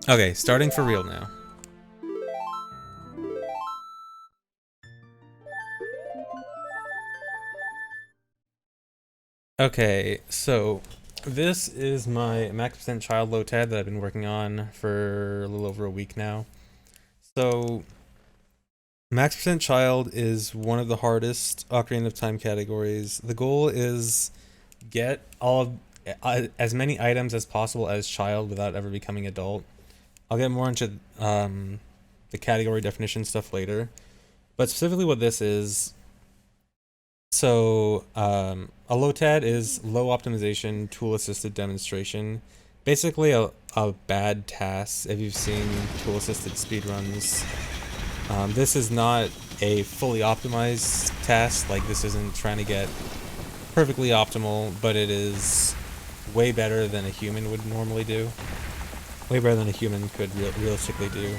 Okay, starting for real now. Okay, so this is my max percent child LOTAD that I've been working on for a little over a week now. So max percent child is one of the hardest Ocarina of Time categories. The goal is get as many items as possible as child without ever becoming adult. I'll get more into the category definition stuff later, but specifically what this is. So a LOTAD is low optimization tool assisted demonstration. Basically a bad task if you've seen tool assisted speedruns. This is not a fully optimized task, like this isn't trying to get perfectly optimal, but it is way better than a human would normally do. Way better than a human could realistically do.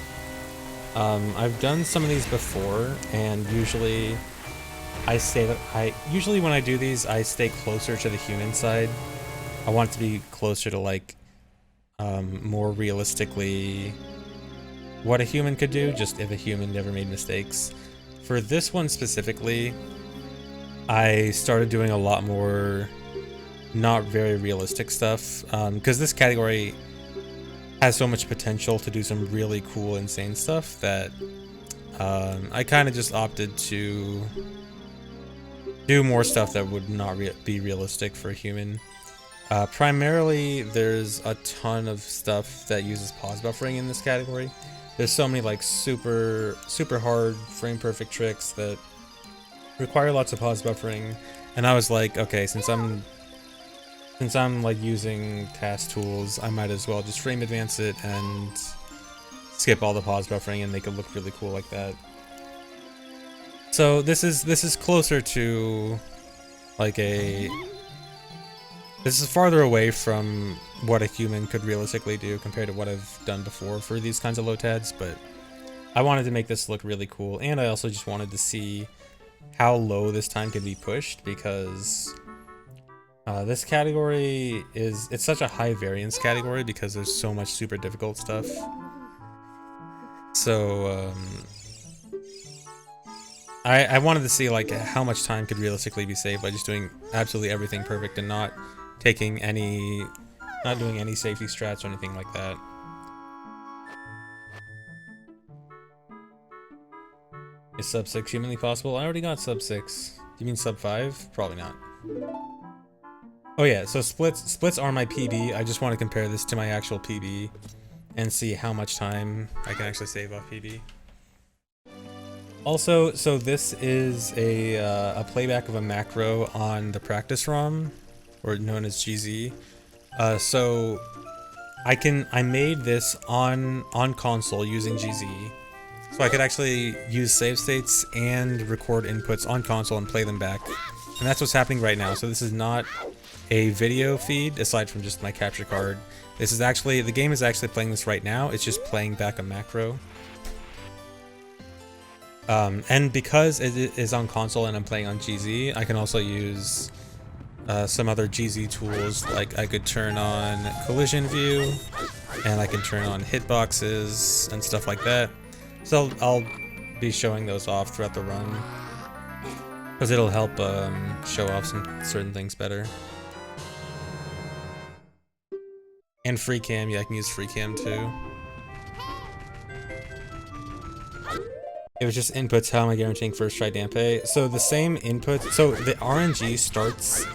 I've done some of these before, and usually when I do these, I stay closer to the human side. I want it to be closer to like more realistically what a human could do, just if a human never made mistakes. For this one specifically, I started doing a lot more not very realistic stuff, because this category has so much potential to do some really cool, insane stuff that I kind of just opted to do more stuff that would not be realistic for a human. Primarily, there's a ton of stuff that uses pause buffering in this category. There's so many like super hard frame perfect tricks that require lots of pause buffering, and I was like, okay, since I'm like using task tools, I might as well just frame advance it and skip all the pause buffering and make it look really cool like that. So this is closer to like this is farther away from what a human could realistically do compared to what I've done before for these kinds of LOTADs, but I wanted to make this look really cool, and I also just wanted to see how low this time could be pushed, because this category it's such a high variance category because there's so much super difficult stuff. So I wanted to see like how much time could realistically be saved by just doing absolutely everything perfect and not doing any safety strats or anything like that. Is sub 6 humanly possible? I already got sub 6. You mean sub 5? Probably not. Oh yeah, so splits are my PB. I just want to compare this to my actual PB and see how much time I can actually save off PB. Also, so this is a playback of a macro on the practice ROM, or known as GZ. So I made this on console using GZ, so I could actually use save states and record inputs on console and play them back. And that's what's happening right now. So this is not a video feed aside from just my capture card. This is actually, the game is actually playing this right now. It's just playing back a macro. And because it is on console and I'm playing on GZ, I can also use some other GZ tools. Like I could turn on collision view, and I can turn on hitboxes and stuff like that. So I'll be showing those off throughout the run, because it'll help show off some certain things better. And free cam, yeah, I can use free cam too. It was just inputs, how am I guaranteeing first try dampe? So the same input, so the RNG starts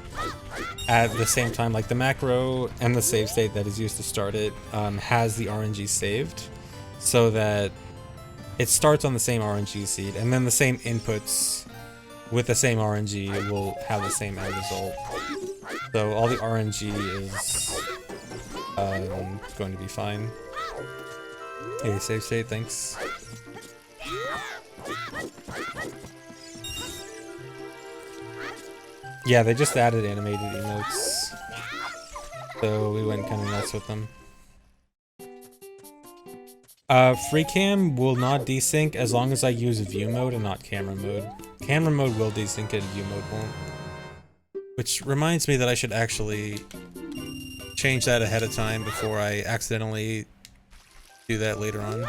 at the same time, like the macro and the save state that is used to start it has the RNG saved, so that it starts on the same RNG seed, and then the same inputs with the same RNG will have the same end result. So all the RNG is going to be fine. Hey, save state, thanks. Yeah, they just added animated emotes, so we went kind of nuts with them. Free cam will not desync as long as I use view mode and not camera mode. Camera mode will desync it, view mode won't. Which reminds me that I should actually change that ahead of time before I accidentally do that later on.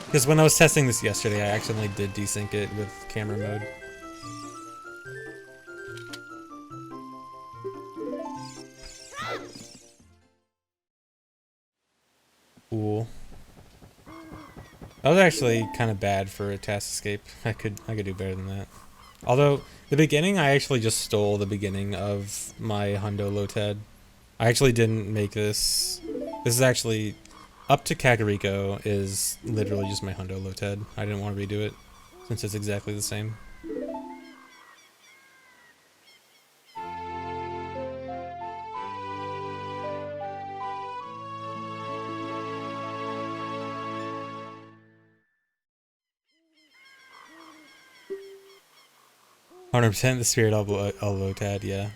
Because when I was testing this yesterday, I accidentally did desync it with camera mode. Cool. That was actually kind of bad for a task escape. I could do better than that. Although the beginning, I actually just stole the beginning of my Hundo LOTAD. I actually didn't make this. This is actually up to Kakariko is literally just my Hundo LOTAD. I didn't want to redo it since it's exactly the same. 100% the spirit of LOTAD, yeah.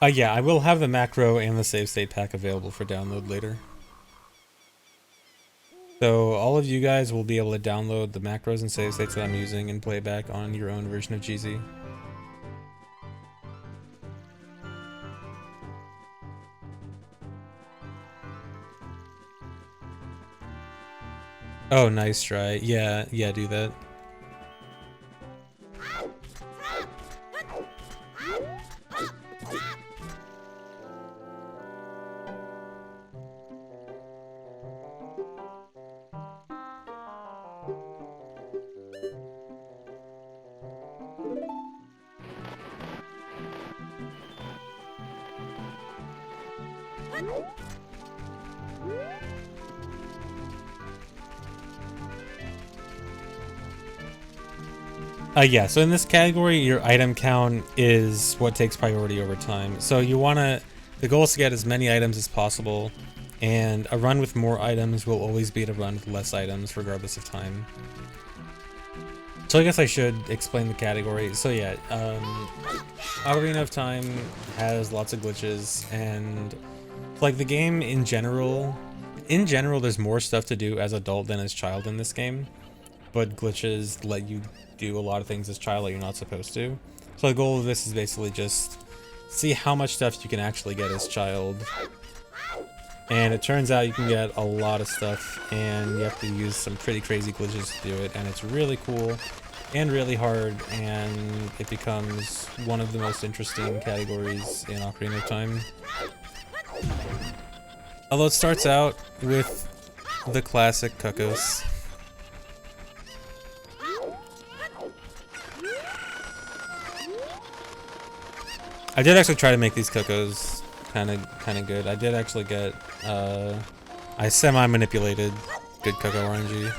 Yeah, I will have the macro and the save state pack available for download later. So all of you guys will be able to download the macros and save states that I'm using and play back on your own version of GZ. Oh, nice try. Yeah, do that. Yeah, so in this category, your item count is what takes priority over time. So you wanna, the goal is to get as many items as possible, and a run with more items will always beat a run with less items, regardless of time. So I guess I should explain the category. So yeah, Ocarina of Time has lots of glitches, and like the game in general, there's more stuff to do as adult than as child in this game, but glitches let you do a lot of things as child that you're not supposed to. So the goal of this is basically just see how much stuff you can actually get as child. And it turns out you can get a lot of stuff, and you have to use some pretty crazy glitches to do it, and it's really cool and really hard, and it becomes one of the most interesting categories in Ocarina of Time. Although it starts out with the classic Cuckoos. I did actually try to make these Cuckoos kind of good. I did actually get I semi-manipulated good Cuckoo RNG.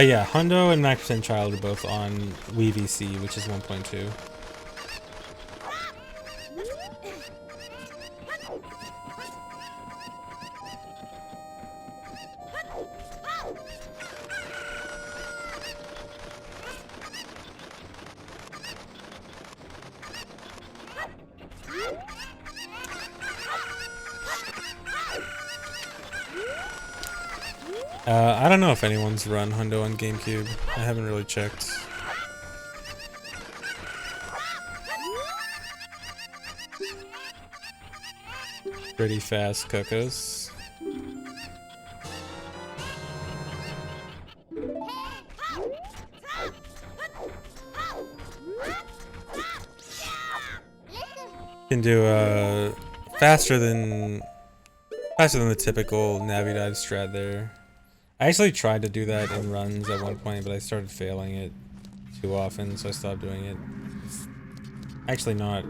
Yeah, Hundo and Max and Child are both on Wii VC, which is 1.2. I don't know if anyone's run Hundo on GameCube. I haven't really checked. Pretty fast Cuckoos. Can do faster than the typical Navi-dive strat there. I actually tried to do that in runs at one point, but I started failing it too often, so I stopped doing it. It's actually not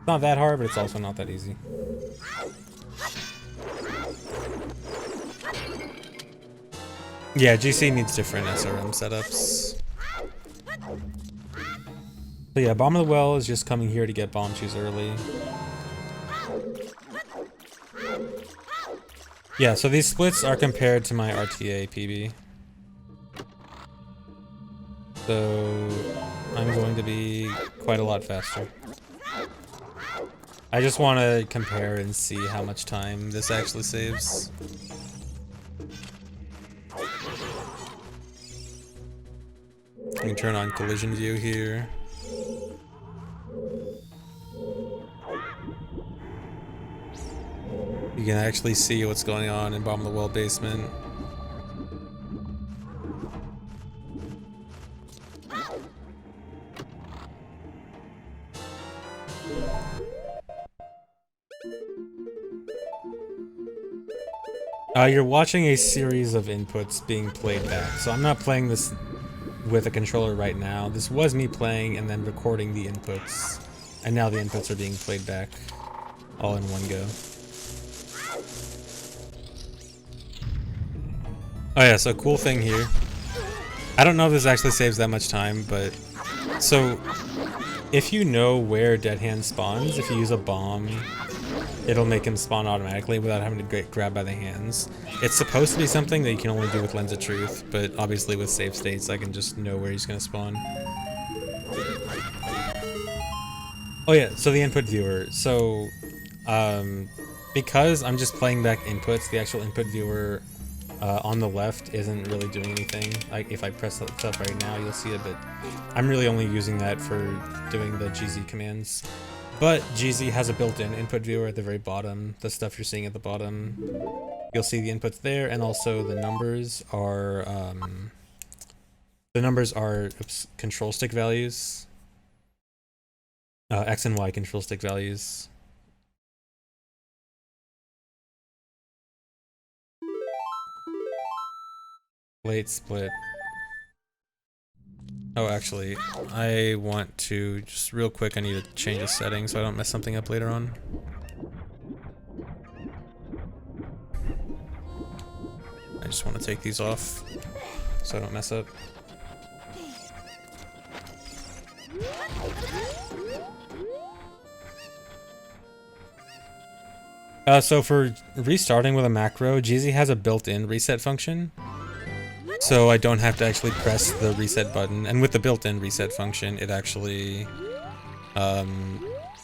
It's not that hard, but it's also not that easy. Yeah, GC needs different SRM setups. So yeah, Bomb of the Well is just coming here to get bomb shoes early. Yeah, so these splits are compared to my RTA PB. So I'm going to be quite a lot faster. I just want to compare and see how much time this actually saves. I can turn on collision view here. You can actually see what's going on in Bomb of the Well basement. You're watching a series of inputs being played back. So I'm not playing this with a controller right now. This was me playing and then recording the inputs. And now the inputs are being played back all in one go. Oh yeah, so cool thing here. I don't know if this actually saves that much time, but... So, if you know where Dead Hand spawns, if you use a bomb, it'll make him spawn automatically without having to grab by the hands. It's supposed to be something that you can only do with Lens of Truth, but obviously with save states I can just know where he's gonna spawn. Oh yeah, so the input viewer. So, because I'm just playing back inputs, the actual input viewer on the left isn't really doing anything. Like if I press that up right now, you'll see it, but I'm really only using that for doing the GZ commands. But GZ has a built-in input viewer at the very bottom. The stuff you're seeing at the bottom, you'll see the inputs there, and also the numbers are control stick values, X and Y control stick values. Late split. Oh, actually, I want to, just real quick, I need to change a setting so I don't mess something up later on. I just want to take these off so I don't mess up. So for restarting with a macro, GZ has a built-in reset function. So I don't have to actually press the reset button, and with the built-in reset function, it actually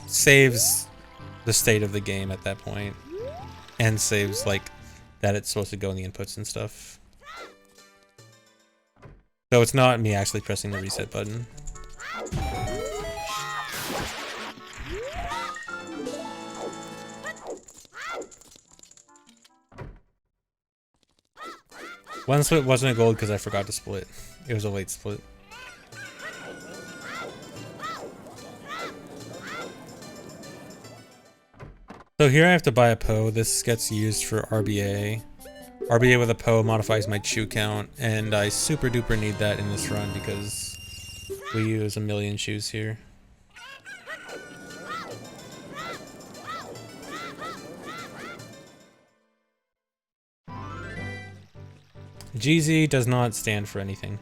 saves the state of the game at that point, and saves like that it's supposed to go in the inputs and stuff. So it's not me actually pressing the reset button. One split wasn't a gold because I forgot to split. It was a late split. So here I have to buy a Poe. This gets used for RBA. RBA with a Poe modifies my chew count, and I super duper need that in this run because we use 1,000,000 chews here. GZ does not stand for anything.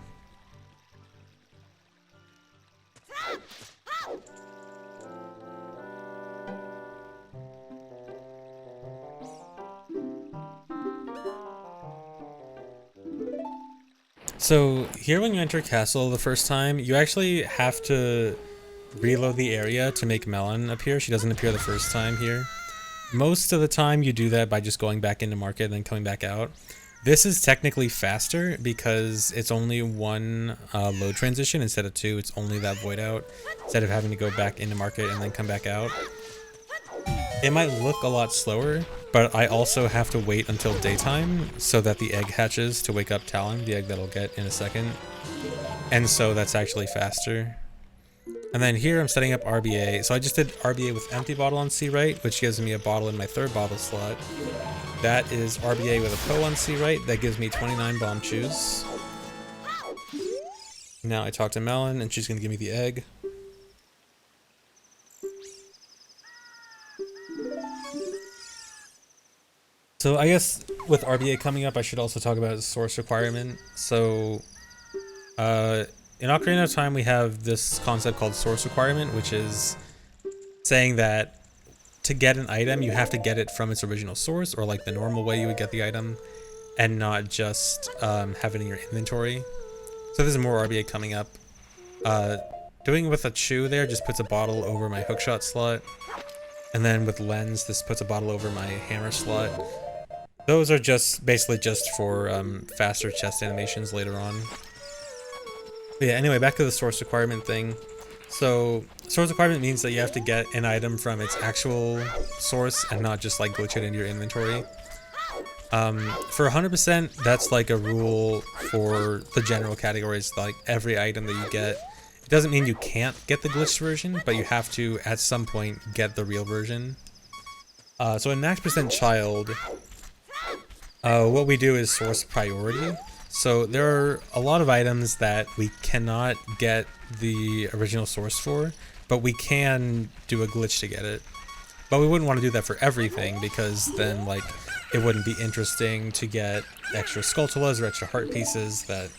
So here when you enter castle the first time, you actually have to reload the area to make Melon appear. She doesn't appear the first time here. Most of the time you do that by just going back into market and then coming back out. This is technically faster because it's only one load transition instead of two. It's only that void out instead of having to go back into market and then come back out. It might look a lot slower, but I also have to wait until daytime so that the egg hatches to wake up Talon, the egg that I'll get in a second. And so that's actually faster. And then here I'm setting up RBA. So I just did RBA with empty bottle on C right, which gives me a bottle in my third bottle slot. That is RBA with a Poe on C right. That gives me 29 bomb chews. Now I talk to Melon and she's going to give me the egg. So I guess with RBA coming up, I should also talk about source requirement. So in Ocarina of Time, we have this concept called source requirement, which is saying that to get an item, you have to get it from its original source, or like the normal way you would get the item, and not just have it in your inventory. So there's more RBA coming up. Doing with a chew there just puts a bottle over my hookshot slot, and then with lens, this puts a bottle over my hammer slot. Those are just basically just for faster chest animations later on. But yeah, anyway, back to the source requirement thing. So source requirement means that you have to get an item from its actual source and not just like glitch it into your inventory. For 100%, that's like a rule for the general categories, like every item that you get. It doesn't mean you can't get the glitched version, but you have to, at some point, get the real version. So in max percent child, what we do is source priority. So there are a lot of items that we cannot get the original source for, but we can do a glitch to get it. But we wouldn't want to do that for everything, because then like it wouldn't be interesting to get extra Skulltulas or extra heart pieces that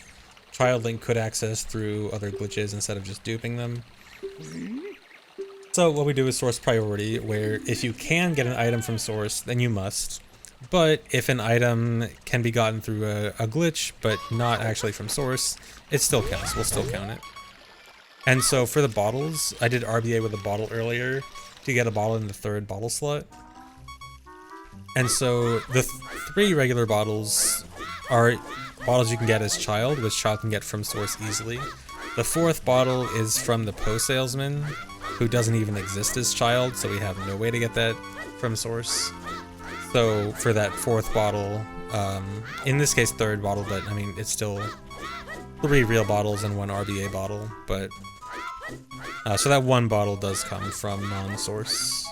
Child Link could access through other glitches instead of just duping them. So what we do is source priority, where if you can get an item from source, then you must. But if an item can be gotten through a glitch, but not actually from source, it still counts. We'll still count it. And so for the bottles, I did RBA with a bottle earlier to get a bottle in the third bottle slot. And so the three regular bottles are bottles you can get as child, which child can get from source easily. The fourth bottle is from the Poe salesman, who doesn't even exist as child, so we have no way to get that from source. So for that fourth bottle, in this case third bottle, but I mean it's still 3 real bottles and 1 RBA bottle, but so that 1 bottle does come from non-source.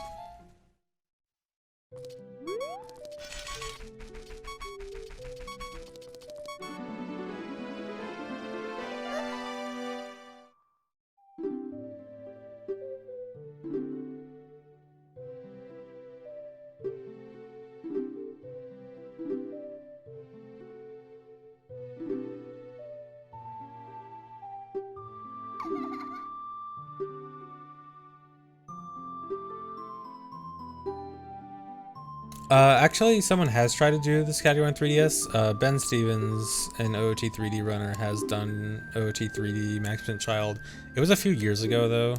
Actually, someone has tried to do this category on 3DS. Ben Stevens, an OoT 3D runner, has done OoT 3D Max Percent Child. It was a few years ago, though.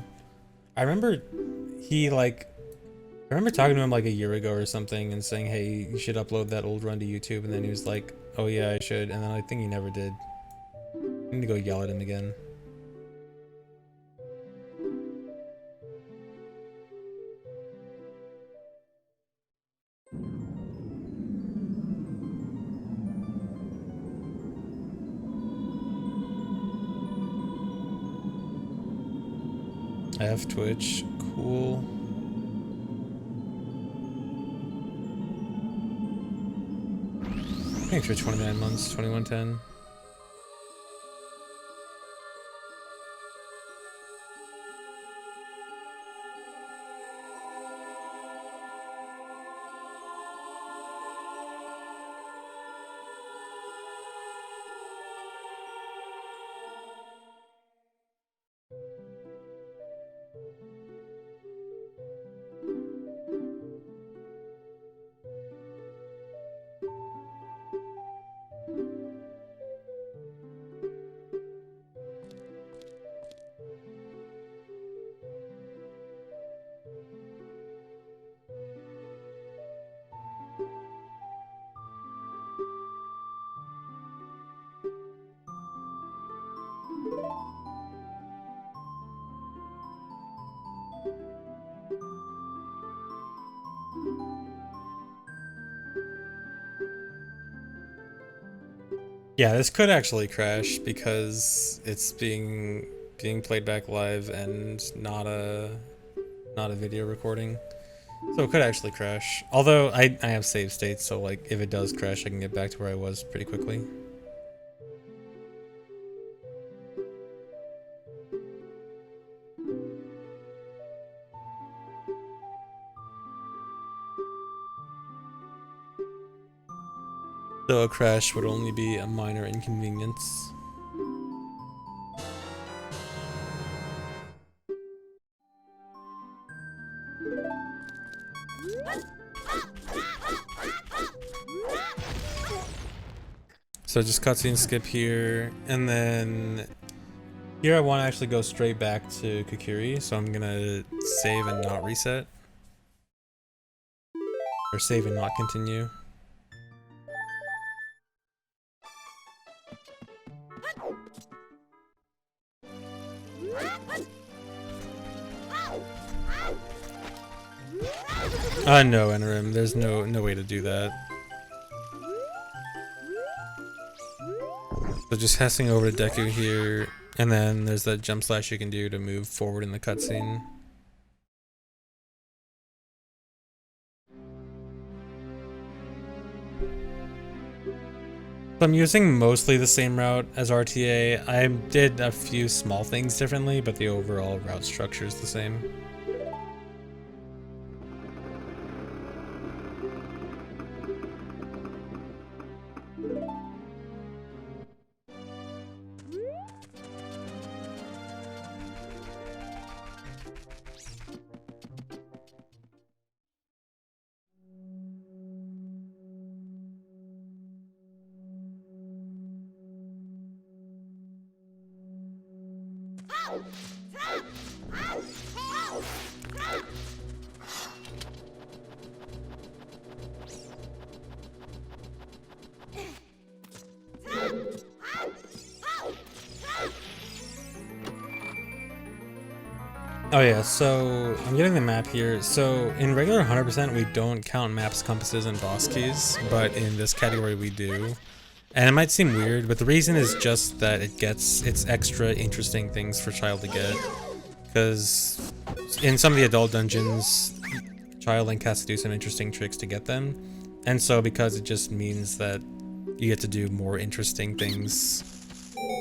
I remember I remember talking to him like a year ago or something and saying, hey, you should upload that old run to YouTube, and then he was like, oh yeah, I should, and then I think he never did. I need to go yell at him again. I have Twitch. Cool. Thanks for 29 months, 2110. Yeah, this could actually crash because it's being played back live and not a video recording. So it could actually crash. Although I have save states, so like if it does crash, I can get back to where I was pretty quickly. So a crash would only be a minor inconvenience. So just cutscene skip here, and then here I want to actually go straight back to Kokiri, so I'm gonna save and not reset. Or save and not continue. No, Enrim, there's no way to do that. So just passing over to Deku here, and then there's that jump slash you can do to move forward in the cutscene. So I'm using mostly the same route as RTA. I did a few small things differently, but the overall route structure is the same. Oh yeah, so I'm getting the map here. So in regular 100% we don't count maps, compasses, and boss keys, but in this category we do. And it might seem weird, but the reason is just that it's extra interesting things for Child to get. Because in some of the adult dungeons, Child Link has to do some interesting tricks to get them. And so because it just means that you get to do more interesting things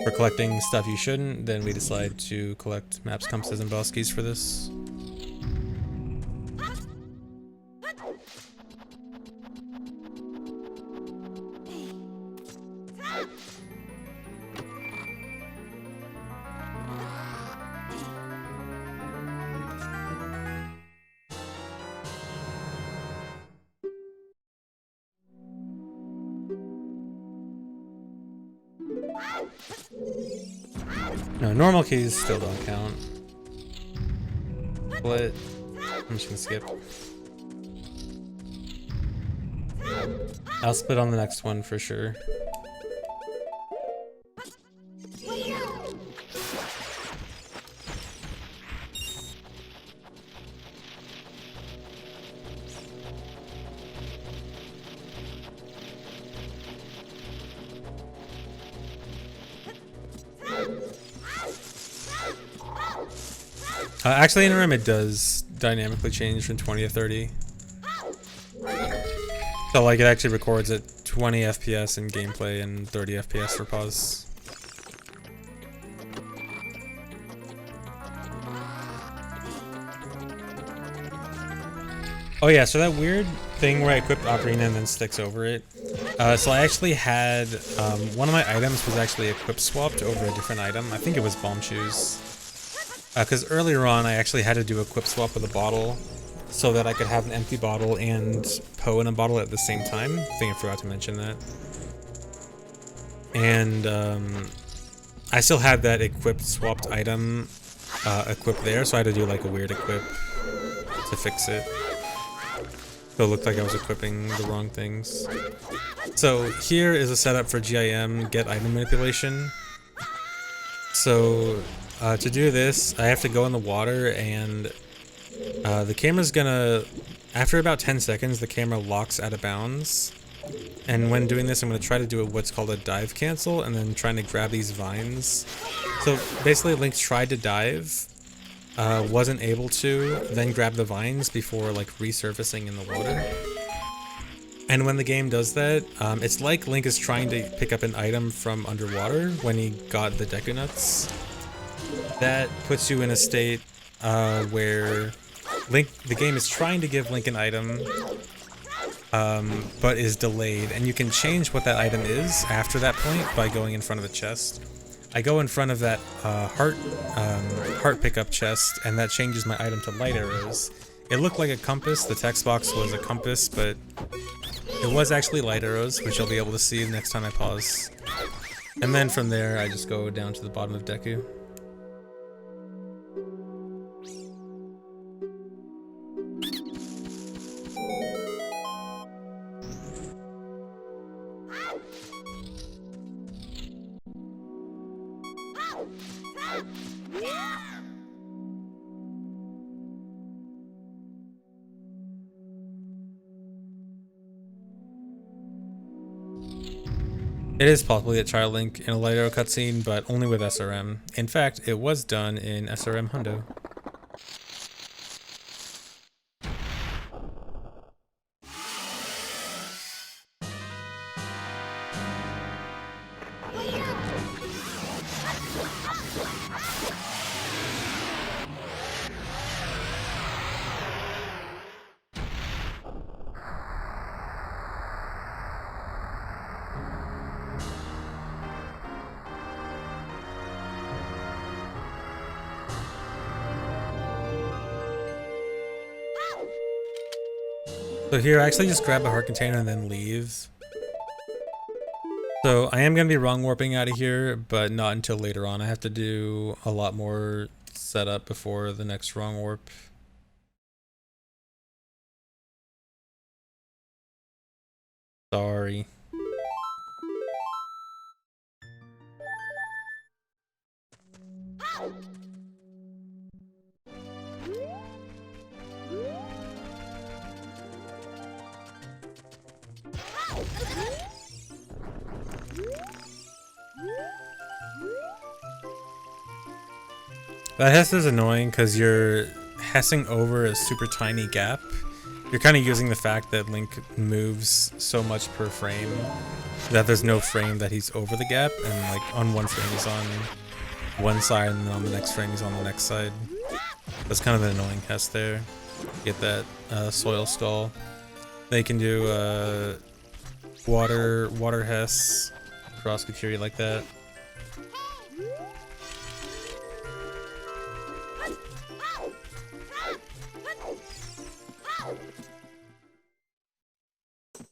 for collecting stuff you shouldn't, then we decide to collect maps, compasses, and boss keys for this. No, normal keys still don't count. Split. I'm just gonna skip. I'll split on the next one for sure. Actually, in a room it does dynamically change from 20 to 30. So like it actually records at 20 FPS in gameplay and 30 FPS for pause. Oh yeah, so that weird thing where I equipped Ocarina and then sticks over it. So I actually had, one of my items was actually equip swapped over a different item. I think it was bomb shoes. Because earlier on I actually had to do a equip swap with a bottle so that I could have an empty bottle and Poe in a bottle at the same time. I think I forgot to mention that. And I still had that equipped swapped item equipped there, so I had to do like a weird equip to fix it. So it looked like I was equipping the wrong things. So here is a setup for GIM, get item manipulation. So to do this, I have to go in the water and the camera's gonna, after about 10 seconds, the camera locks out of bounds. And when doing this, I'm gonna try to do what's called a dive cancel and then trying to grab these vines. So basically Link tried to dive, wasn't able to, then grab the vines before like resurfacing in the water. And when the game does that, it's like Link is trying to pick up an item from underwater when he got the Deku Nuts. That puts you in a state where the game is trying to give Link an item, but is delayed, and you can change what that item is after that point by going in front of the chest. I go in front of that heart pickup chest, and that changes my item to light arrows. It looked like a compass, the text box was a compass, but it was actually light arrows, which you'll be able to see next time I pause. And then from there, I just go down to the bottom of Deku. It is possible to get Child Link in a Light Arrow cutscene, but only with SRM. In fact, it was done in SRM Hundo. So here, I actually just grab a heart container and then leave. So I am going to be wrong warping out of here, but not until later on. I have to do a lot more setup before the next wrong warp. Sorry. That Hess is annoying because you're hessing over a super tiny gap. You're kind of using the fact that Link moves so much per frame that there's no frame that he's over the gap, and like on one frame he's on one side and then on the next frame he's on the next side. That's kind of an annoying Hess there. Get that soil skull. They can do water Hess cross Kokiri like that.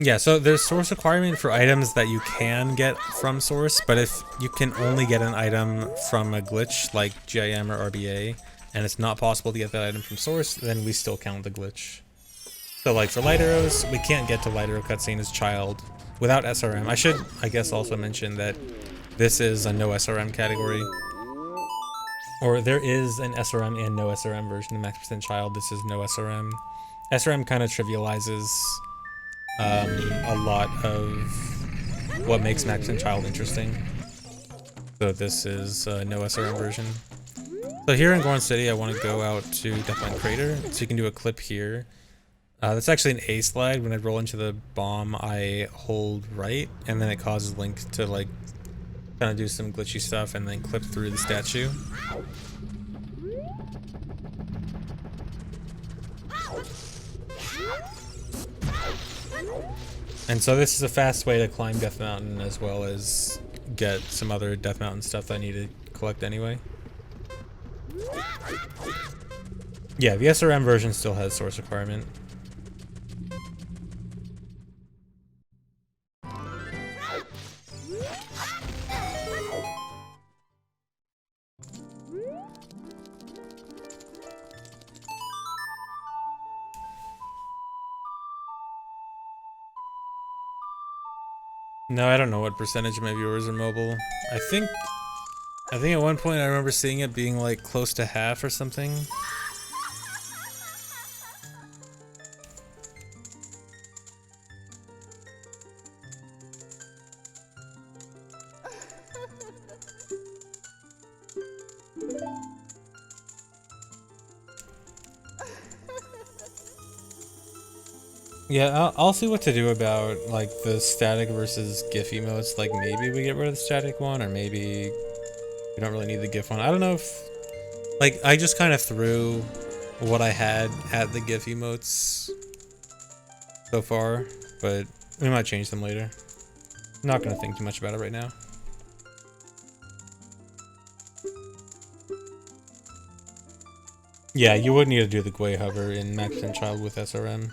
Yeah, so there's source requirement for items that you can get from source, but if you can only get an item from a glitch like GIM or RBA, and it's not possible to get that item from source, then we still count the glitch. So like for light arrows, we can't get to light arrow cutscene as child without SRM. I should, I guess, also mention that this is a no SRM category. Or there is an SRM and no SRM version of Max % Child. This is no SRM. SRM kind of trivializes a lot of what makes Max & Child interesting. So this is no SRM version. So here in Goron City, I want to go out to Deathline Crater, so you can do a clip here. That's actually an A slide. When I roll into the bomb, I hold right, and then it causes Link to like kind of do some glitchy stuff and then clip through the statue. And so this is a fast way to climb Death Mountain as well as get some other Death Mountain stuff that I need to collect anyway. Yeah, the SRM version still has source requirement. No, I don't know what percentage of my viewers are mobile. I think at one point I remember seeing it being like close to half or something. Yeah, I'll see what to do about like the static versus GIF emotes. Like maybe we get rid of the static one, or maybe we don't really need the GIF one. I don't know if, like, I just kind of threw what I had at the GIF emotes so far. but we might change them later. Not gonna think too much about it right now. Yeah, you would need to do the Gwei hover in Magnificent Child with SRM.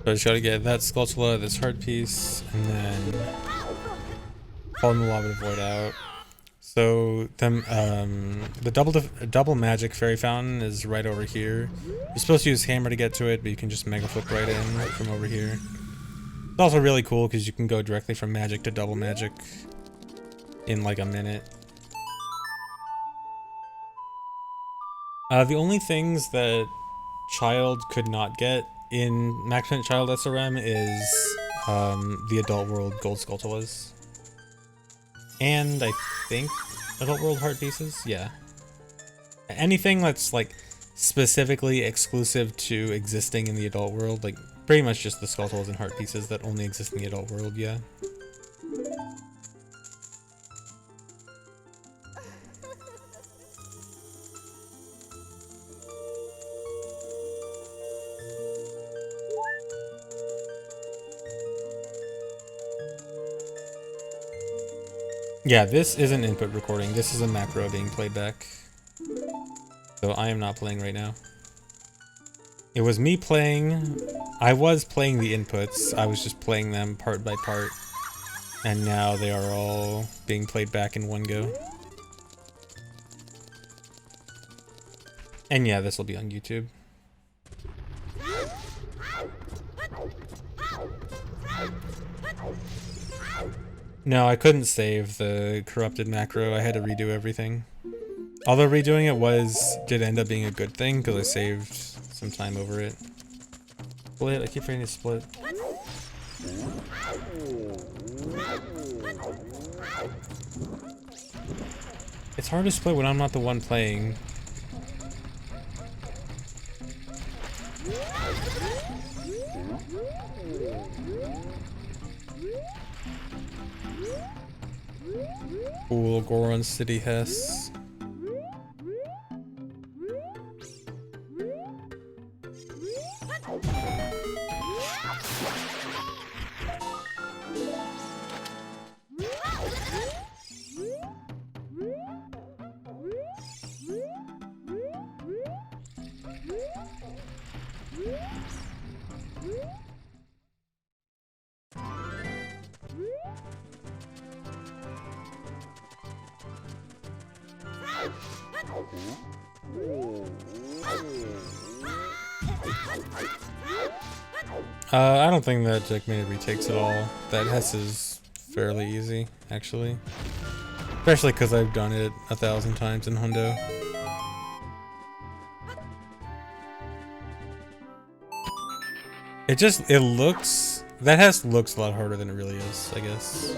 So I just gotta get that Skulltula, this heart piece, and then fall in the lava to void out. So the double magic fairy fountain is right over here. You're supposed to use hammer to get to it, but you can just mega flip right in from over here. It's also really cool because you can go directly from magic to double magic in like a minute. The only things that Child could not get in Magnificent Child SRM is the Adult World Gold Skulltulas. And I think Adult World Heart Pieces? Yeah. Anything that's like specifically exclusive to existing in the Adult World, like pretty much just the Skulltulas and Heart Pieces that only exist in the Adult World, yeah. Yeah, this isn't input recording. This is a macro being played back. So I am not playing right now. It was me playing. I was playing the inputs. I was just playing them part by part. And now they are all being played back in one go. And yeah, this will be on YouTube. No, I couldn't save the corrupted macro. I had to redo everything. Although redoing it did end up being a good thing because I saved some time over it. Split, I keep forgetting to split. It's hard to split when I'm not the one playing. Cool, Goron City Hess. I don't think that checkmate retakes at all. That Hess is fairly easy, actually. Especially because I've done it 1,000 times in Hundo. It looks... That Hess looks a lot harder than it really is, I guess.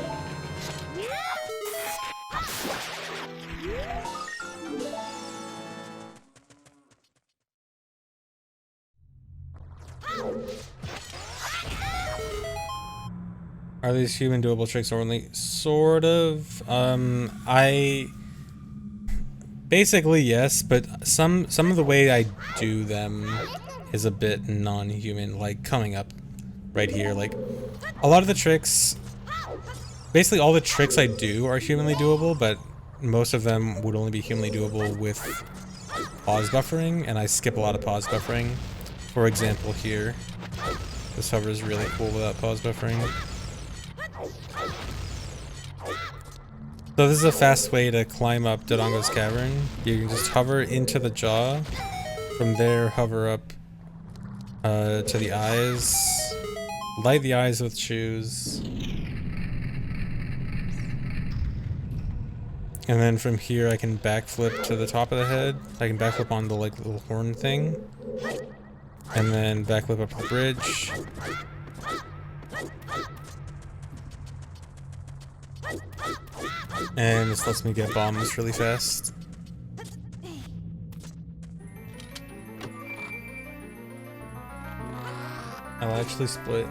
Are these human doable tricks only? Sort of. Basically yes, but some of the way I do them is a bit non-human, like coming up right here. Like a lot of the tricks, basically all the tricks I do are humanly doable, but most of them would only be humanly doable with pause buffering, and I skip a lot of pause buffering. For example here, this hover is really cool without pause buffering. So this is a fast way to climb up Dodongo's cavern. You can just hover into the jaw. From there, hover up to the eyes. Light the eyes with shoes. And then from here, I can backflip to the top of the head. I can backflip on the like little horn thing. And then backflip up the bridge. And this lets me get bombs really fast. I'll actually split.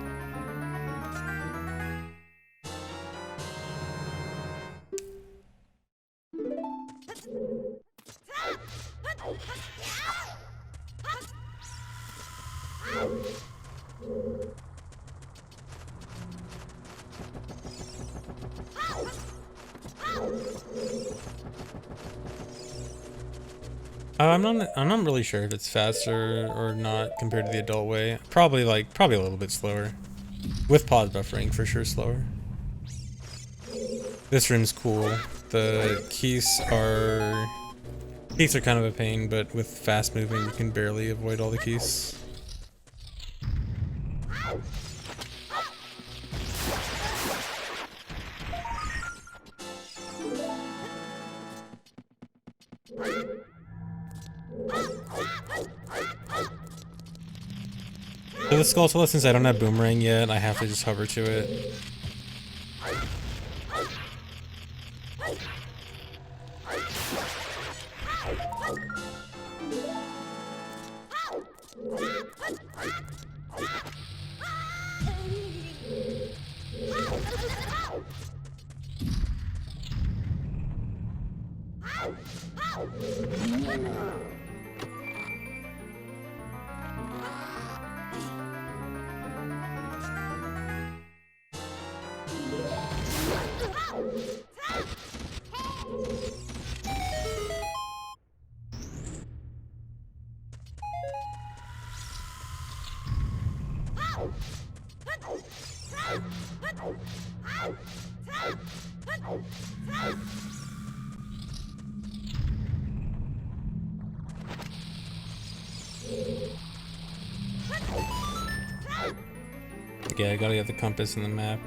I'm not really sure if it's faster or not compared to the adult way. Probably a little bit slower. With pause buffering, for sure slower. This room's cool. The keys are kind of a pain, but with fast moving you can barely avoid all the keys. So the Skulltula, since I don't have Boomerang yet, I have to just hover to it. Yeah, I gotta get the compass and the map.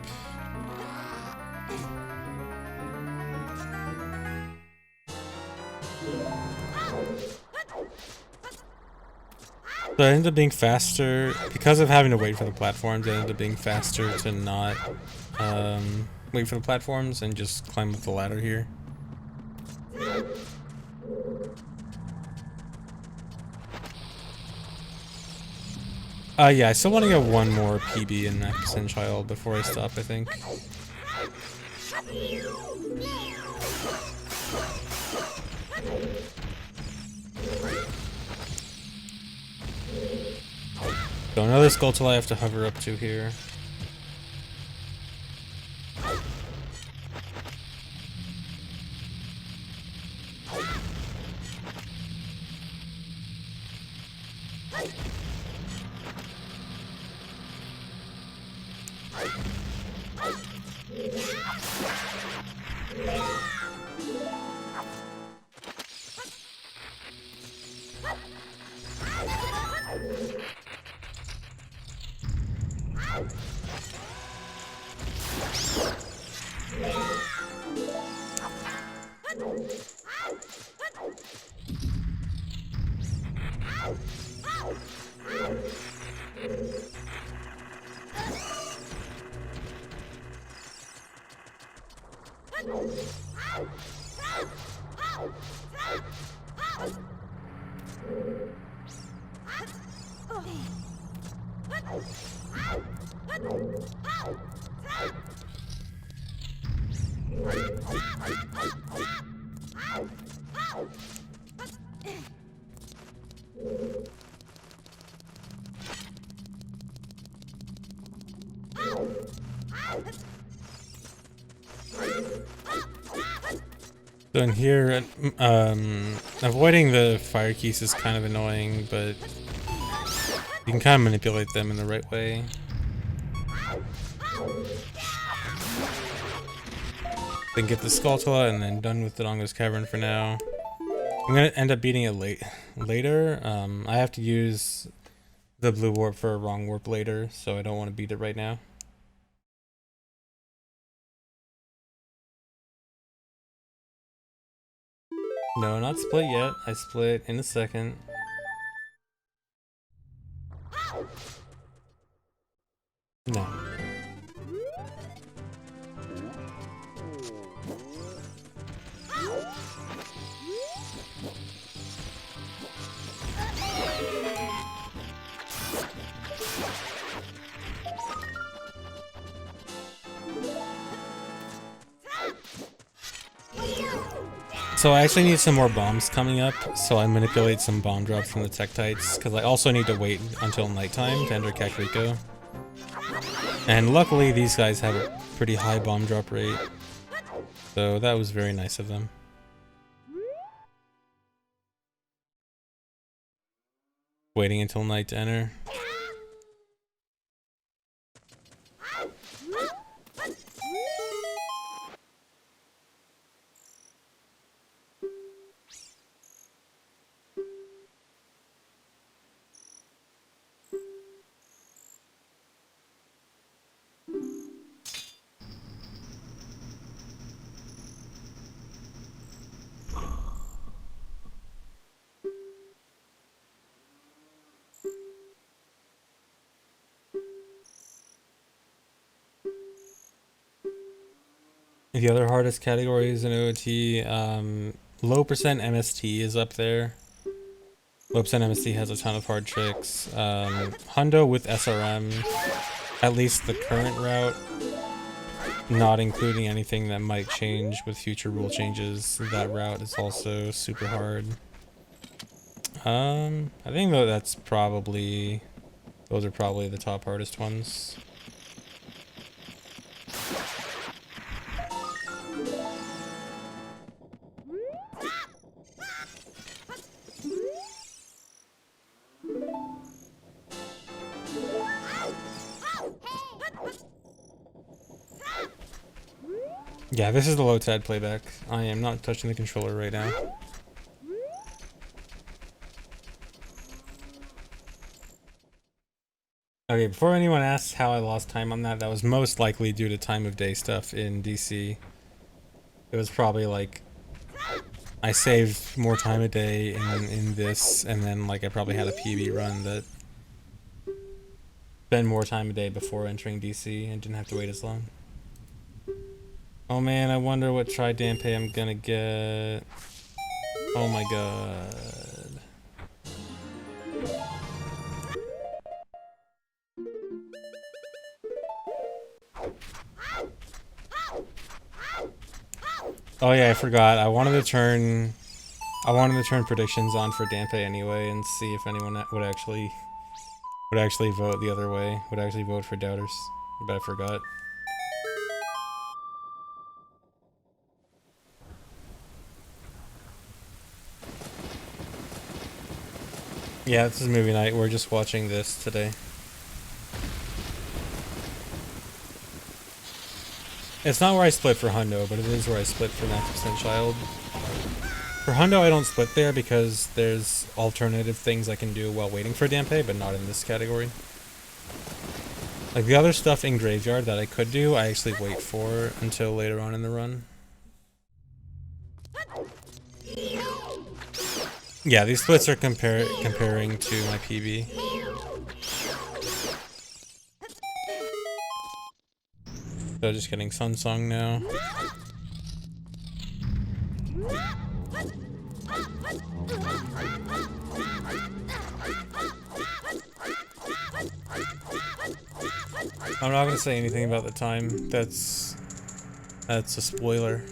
So I ended up being faster because of having to wait for the platforms. I ended up being faster to not wait for the platforms and just climb up the ladder here. Yeah, I still want to get one more PB in Accent Child before I stop, I think. So another Skulltula I have to hover up to here. So in here, avoiding the fire keys is kind of annoying, but you can kind of manipulate them in the right way. Then get the Skulltula and then done with Dodongo's cavern for now. I'm gonna end up beating it later. I have to use the blue warp for a wrong warp later, so I don't want to beat it right now. No, not split yet. I split in a second. No. So I actually need some more bombs coming up, so I manipulate some bomb drops from the Tektites, because I also need to wait until nighttime to enter Kakariko. And luckily these guys have a pretty high bomb drop rate, so that was very nice of them. Waiting until night to enter. The other hardest categories in OOT, low percent MST is up there. Low percent MST has a ton of hard tricks. Hundo with SRM, at least the current route, not including anything that might change with future rule changes, that route is also super hard. I think though those are probably the top hardest ones. Yeah, this is the LOTAD playback. I am not touching the controller right now. Okay, before anyone asks how I lost time on that, that was most likely due to time of day stuff in DC. It was probably like I saved more time a day in this, and then like I probably had a PB run that spent more time a day before entering DC and didn't have to wait as long. Oh man, I wonder what dampe I'm gonna get. Oh my god. Oh yeah, I forgot. I wanted to turn predictions on for dampe anyway and see if anyone would actually vote the other way. Would actually vote for doubters. But I forgot. Yeah, this is movie night. We're just watching this today. It's not where I split for Hundo, but it is where I split for 90% Child. For Hundo, I don't split there because there's alternative things I can do while waiting for dampe, but not in this category. Like the other stuff in Graveyard that I could do, I actually wait for until later on in the run. Yeah, these splits are comparing to my PB. So just getting Sun Song now. I'm not gonna say anything about the time. That's a spoiler.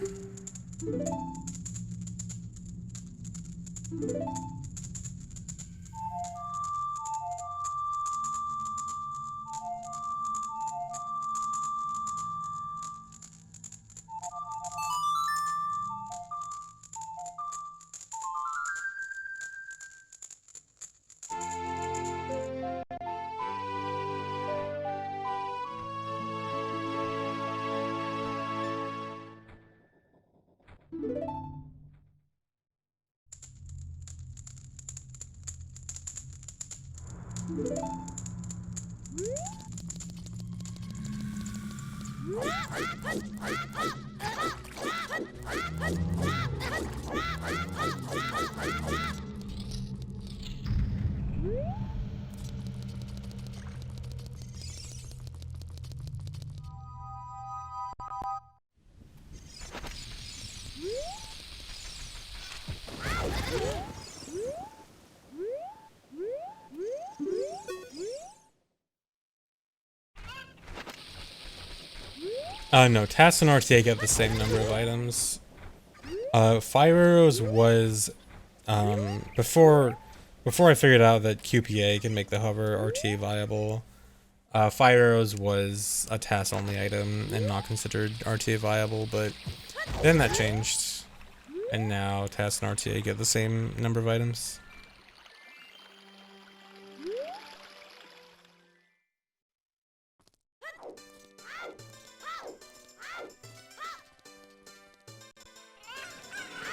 No, TAS and RTA get the same number of items. Fire arrows was before I figured out that QPA can make the hover RT viable. Fire arrows was a task only item and not considered RTA viable, but then that changed, and now task and RTA get the same number of items.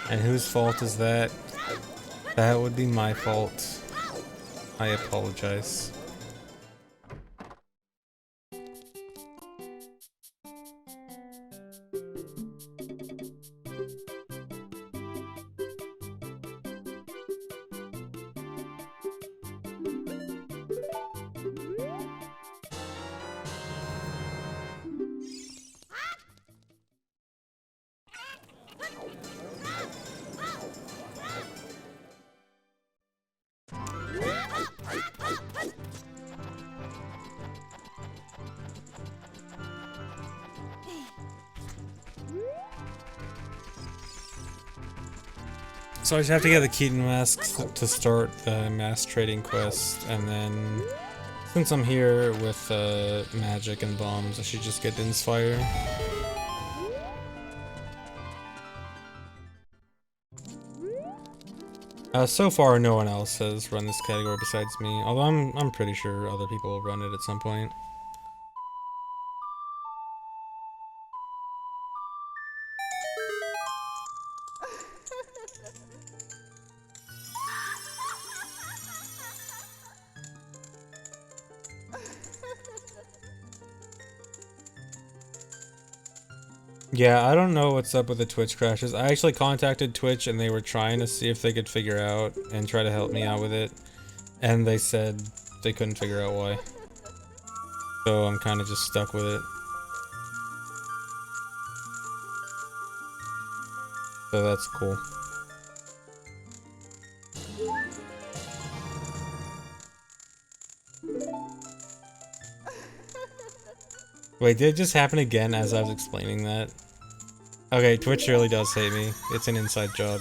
And whose fault is that? That would be my fault. I apologize. So I just have to get the Keaton masks to start the mass trading quest, and then since I'm here with magic and bombs, I should just get Din's Fire. So far, no one else has run this category besides me, although I'm pretty sure other people will run it at some point. Yeah, I don't know what's up with the Twitch crashes. I actually contacted Twitch and they were trying to see if they could figure out and try to help me out with it. And they said they couldn't figure out why. So I'm kind of just stuck with it. So that's cool. Wait, did it just happen again as I was explaining that? Okay, Twitch really does hate me. It's an inside job.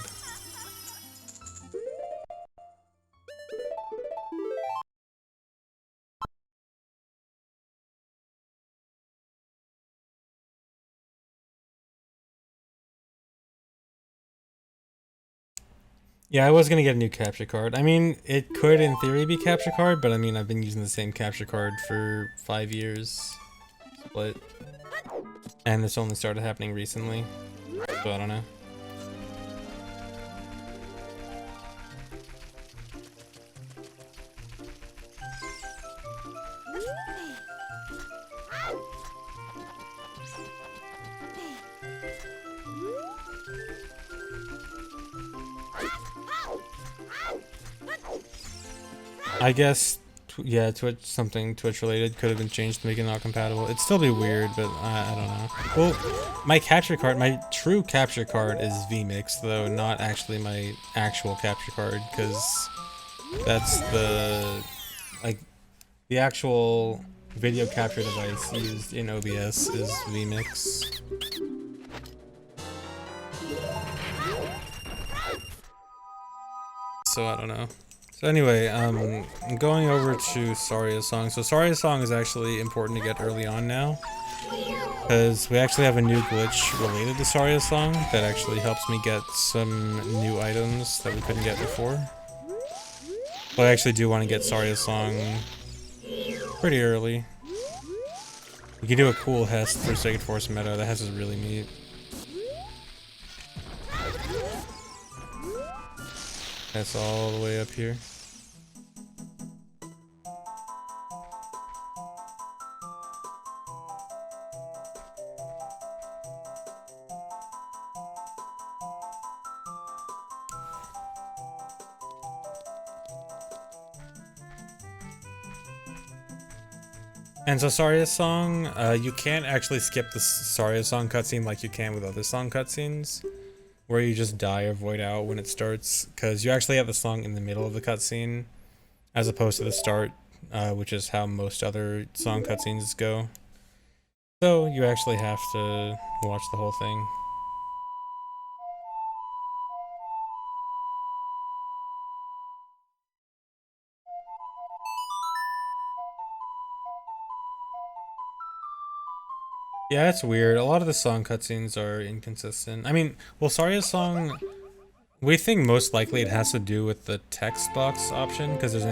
Yeah, I was gonna get a new capture card. I mean, it could in theory be capture card, but I mean, I've been using the same capture card for 5 years. Split. And this only started happening recently. So I don't know. I guess, yeah, Twitch related could have been changed to make it not compatible. It'd still be weird, but I don't know. Well, my true capture card is vMix, though, not actually my actual capture card, because that's the actual video capture device used in OBS is vMix. So I don't know. So anyway, I'm going over to Saria's song. So Saria's song is actually important to get early on now, because we actually have a new glitch related to Saria's song that actually helps me get some new items that we couldn't get before. But I actually do want to get Saria's song pretty early. You can do a cool Hest for Sacred Force meta. That Hest is really neat. That's all the way up here. And so Saria's song, you can't actually skip the Saria's song cutscene like you can with other song cutscenes, where you just die or void out when it starts, because you actually have the song in the middle of the cutscene, as opposed to the start, which is how most other song cutscenes go. So you actually have to watch the whole thing. Yeah, it's weird. A lot of the song cutscenes are inconsistent. I mean, well, Saria's song, we think most likely it has to do with the text box option, because there's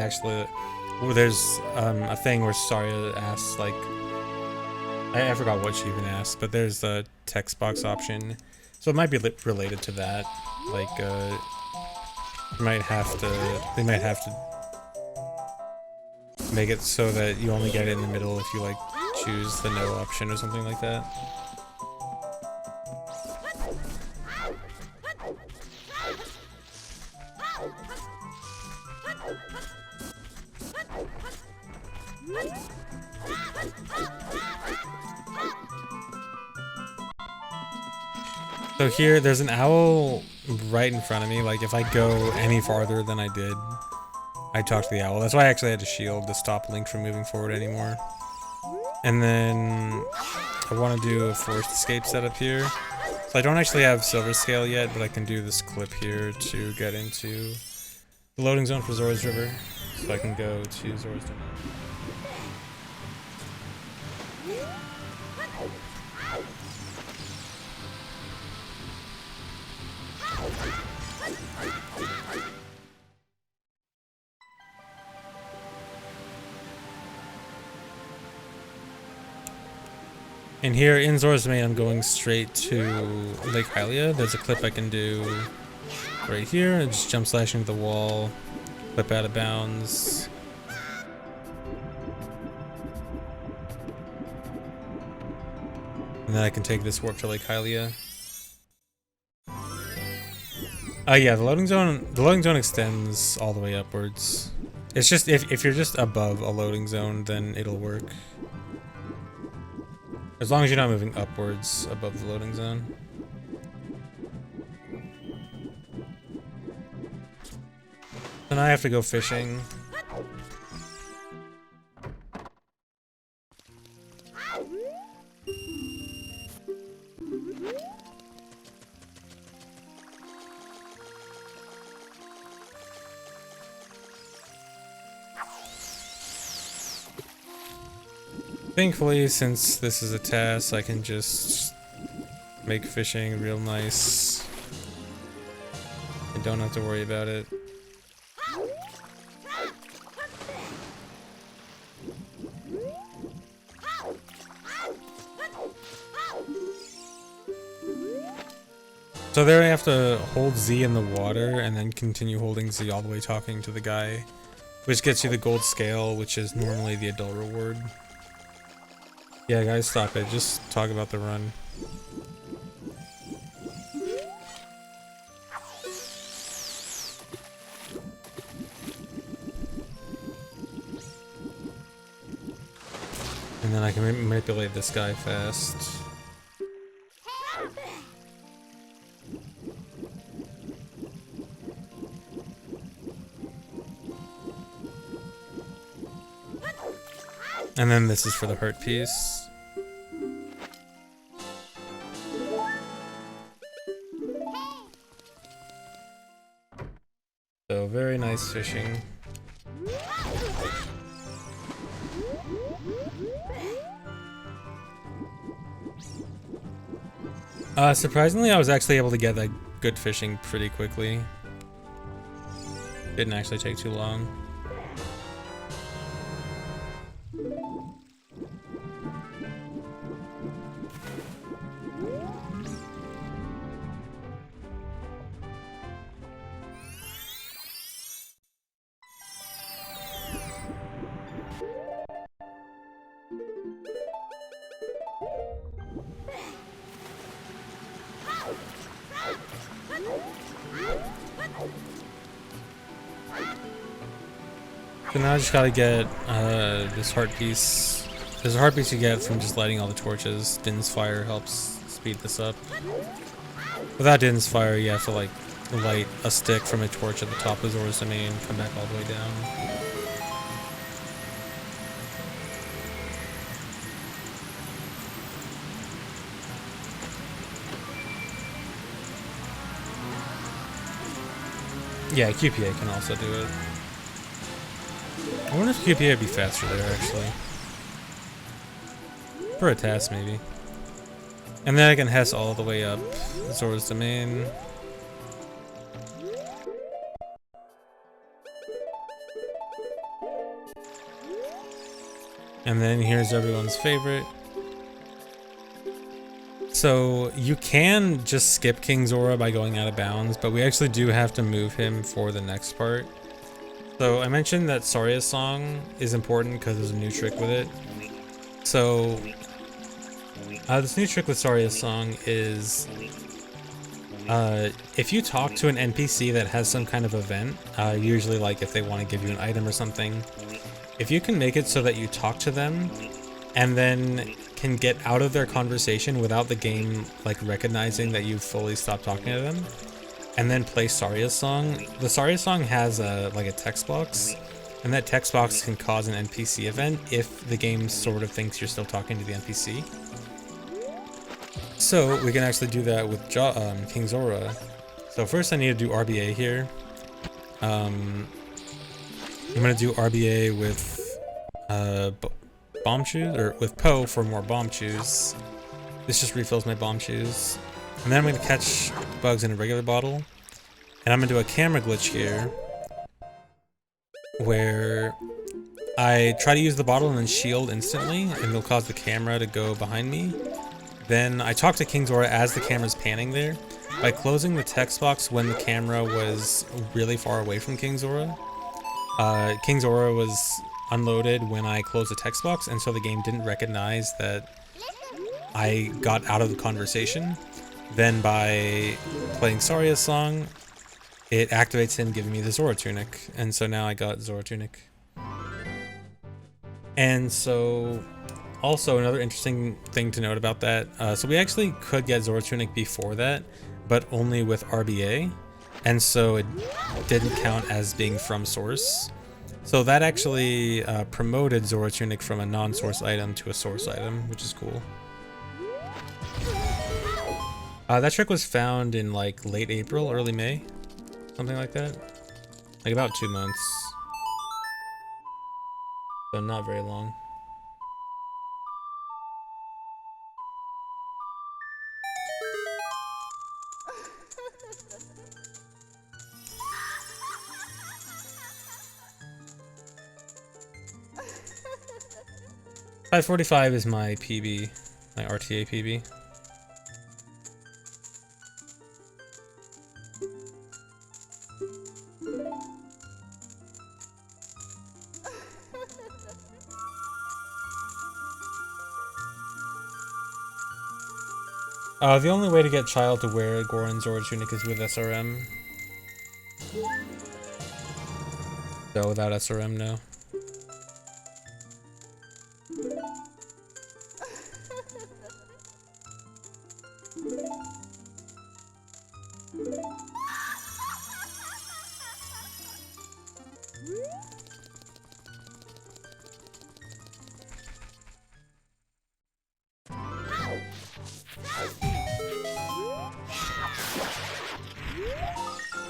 a thing where Saria asks, like, I forgot what she even asked, but there's the text box option, so it might be related to that. Like, they might have to make it so that you only get it in the middle if you like choose the no option or something like that. So here, there's an owl right in front of me. Like, if I go any farther than I did, I talk to the owl. That's why I actually had to shield to stop Link from moving forward anymore. And then I want to do a forced escape setup here. So I don't actually have silver scale yet, but I can do this clip here to get into the loading zone for Zora's River. So I can go to Zora's River. And here in Zora's Domain, I'm going straight to Lake Hylia. There's a clip I can do right here. I just jump slash into the wall, flip out of bounds. And then I can take this warp to Lake Hylia. Yeah, the loading zone extends all the way upwards. It's just if you're just above a loading zone, then it'll work. As long as you're not moving upwards above the loading zone. Then I have to go fishing. Thankfully, since this is a task, I can just make fishing real nice. I don't have to worry about it. So there I have to hold Z in the water and then continue holding Z all the way talking to the guy, which gets you the gold scale, which is normally the adult reward. Yeah, guys, stop it. Just talk about the run. And then I can manipulate this guy fast. And then this is for the hurt piece. So very nice fishing. Surprisingly, I was actually able to get that good fishing pretty quickly. Didn't actually take too long. So now I just gotta get this heart piece. There's a heart piece you get from just lighting all the torches. Din's fire helps speed this up. Without Din's fire, you have to like light a stick from a torch at the top of Zora's Domain, come back all the way down. Yeah, QPA can also do it. I wonder if QPA would be faster there, actually. For a task, maybe. And then I can Hess all the way up Zora's domain. And then here's everyone's favorite. So you can just skip King Zora by going out of bounds, but we actually do have to move him for the next part. So I mentioned that Saria's song is important because there's a new trick with it. So this new trick with Saria's song is if you talk to an NPC that has some kind of event, usually like if they want to give you an item or something, if you can make it so that you talk to them and then can get out of their conversation without the game like recognizing that you've fully stopped talking to them, and then play Saria's song. The Saria song has like a text box, and that text box can cause an NPC event if the game sort of thinks you're still talking to the NPC. So we can actually do that with King Zora. So first I need to do RBA here. I'm gonna do RBA with bomb shoes, or with Poe for more bomb shoes. This just refills my bomb shoes. And then I'm gonna catch bugs in a regular bottle. And I'm gonna do a camera glitch here, where I try to use the bottle and then shield instantly, and it'll cause the camera to go behind me. Then I talk to King Zora as the camera's panning there. By closing the text box when the camera was really far away from King Zora, King Zora was unloaded when I closed the text box, and so the game didn't recognize that I got out of the conversation. Then by playing Saria's song, it activates him giving me the Zora tunic, and so now I got Zora tunic. And so also another interesting thing to note about that, so we actually could get Zora tunic before that, but only with RBA, and so it didn't count as being from source. So that actually promoted Zora tunic from a non-source item to a source item, which is cool. That trick was found in like late April, early May, something like that. Like about 2 months. So not very long. .545 is my PB, my RTA PB. The only way to get Child to wear Goron Zora tunic is with SRM. So without SRM, no.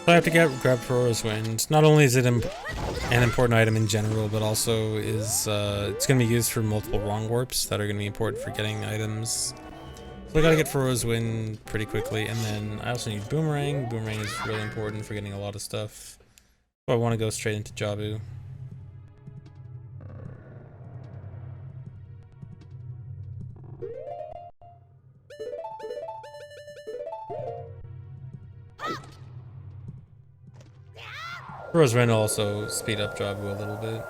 So I have to grab Aurora's Wind. Not only is it an important item in general, but also is it's going to be used for multiple wrong warps that are going to be important for getting items. So I gotta get Aurora's Wind pretty quickly, and then I also need Boomerang. Boomerang is really important for getting a lot of stuff. So I want to go straight into Jabu. Aurora's Wind will also speed up Jabu a little bit.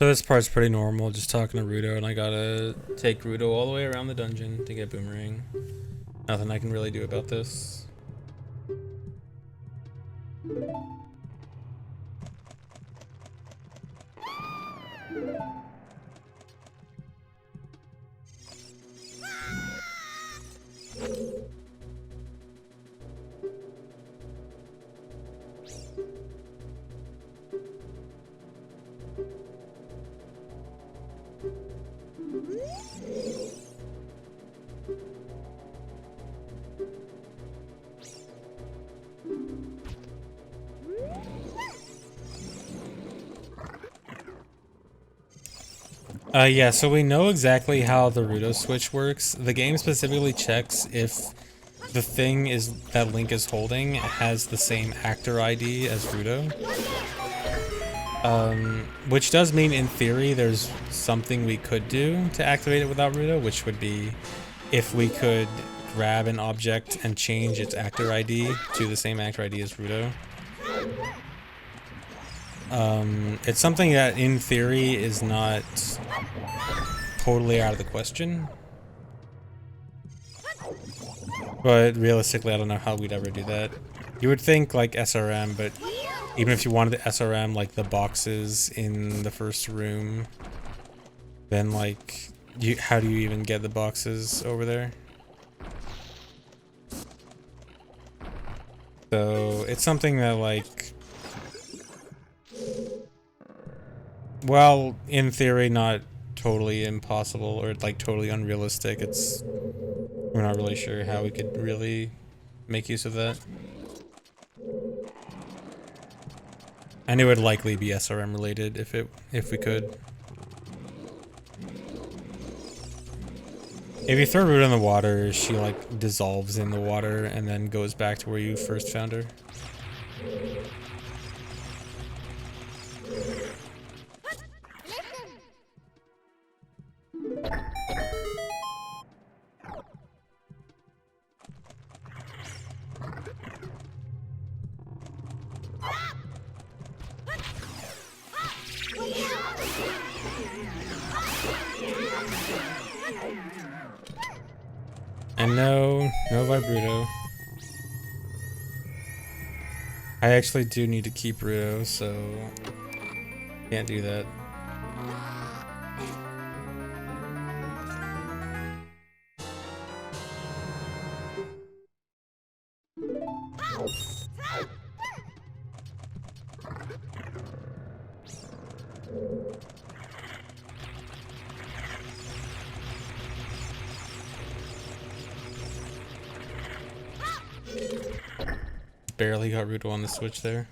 So this part's pretty normal, just talking to Gerudo, and I gotta take Gerudo all the way around the dungeon to get Boomerang. Nothing I can really do about this. Yeah, so we know exactly how the Gerudo switch works. The game specifically checks if the thing is that Link is holding has the same actor ID as Gerudo. Which does mean in theory there's something we could do to activate it without Gerudo, which would be if we could grab an object and change its actor ID to the same actor ID as Gerudo. It's something that in theory is not totally out of the question. But realistically, I don't know how we'd ever do that. You would think like SRM, but even if you wanted to SRM like the boxes in the first room, then like, how do you even get the boxes over there? So it's something that like, well, in theory, not totally impossible or like totally unrealistic. We're not really sure how we could really make use of that. And it would likely be SRM related if we could. If you throw Root in the water, she like dissolves in the water and then goes back to where you first found her. And no Vibruto. I actually do need to keep Ruto, so can't do that. Barely got Ruto on the switch there.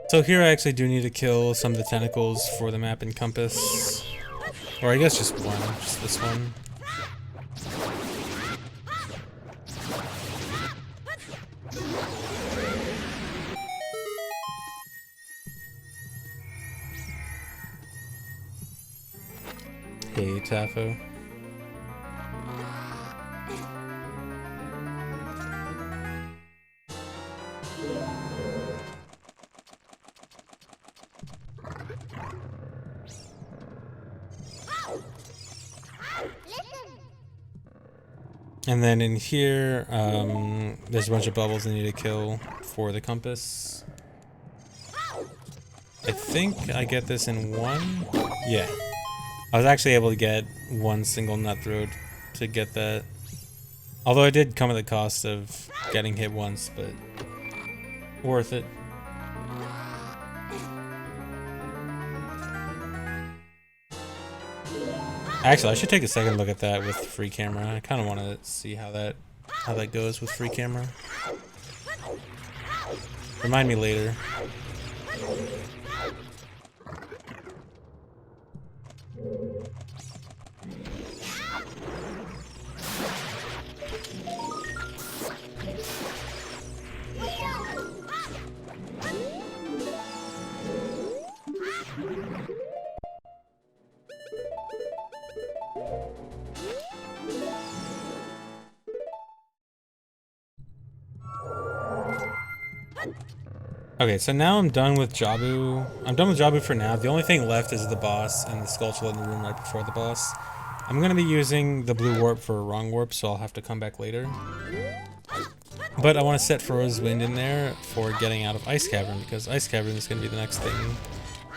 So here I actually do need to kill some of the tentacles for the map and compass. Or I guess just one, just this one. Hey, Tafo. And then in here, there's a bunch of bubbles I need to kill for the compass. I think I get this in one. Yeah. I was actually able to get one single nut throat to get that. Although it did come at the cost of getting hit once, but worth it. Actually, I should take a second look at that with free camera. I kind of want to see how that goes with free camera. Remind me later. Okay, so now I'm done with Jabu. I'm done with Jabu for now. The only thing left is the boss and the sculpture in the room right before the boss. I'm gonna be using the blue warp for a wrong warp, so I'll have to come back later. But I want to set Froze Wind in there for getting out of Ice Cavern, because Ice Cavern is gonna be the next thing.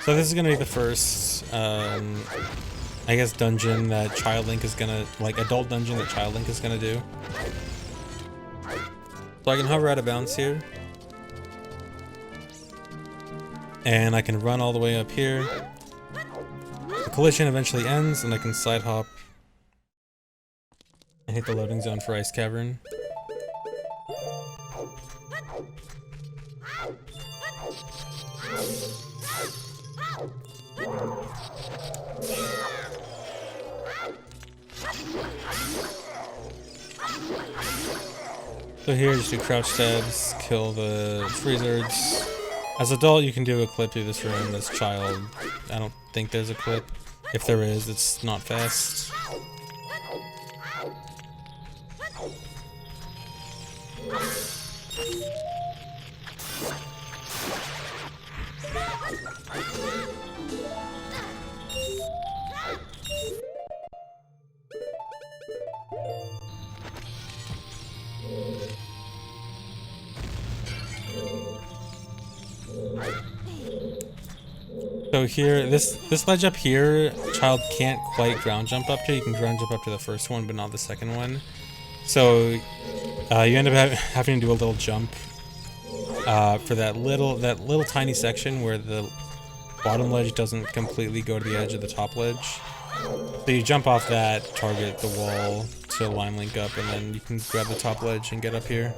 So this is gonna be the first, I guess, dungeon that Child Link is gonna, like, adult dungeon that Child Link is gonna do. So I can hover out of bounds here. And I can run all the way up here. The collision eventually ends, and I can side hop and hit the loading zone for Ice Cavern. So here, just do crouch stabs, kill the freezers. As adult, you can do a clip through this room. As child, I don't think there's a clip. If there is, it's not fast. So here, this ledge up here, child can't quite ground jump up to. You can ground jump up to the first one, but not the second one. So you end up having to do a little jump for that little tiny section where the bottom ledge doesn't completely go to the edge of the top ledge. So you jump off that, target the wall to line link up, and then you can grab the top ledge and get up here.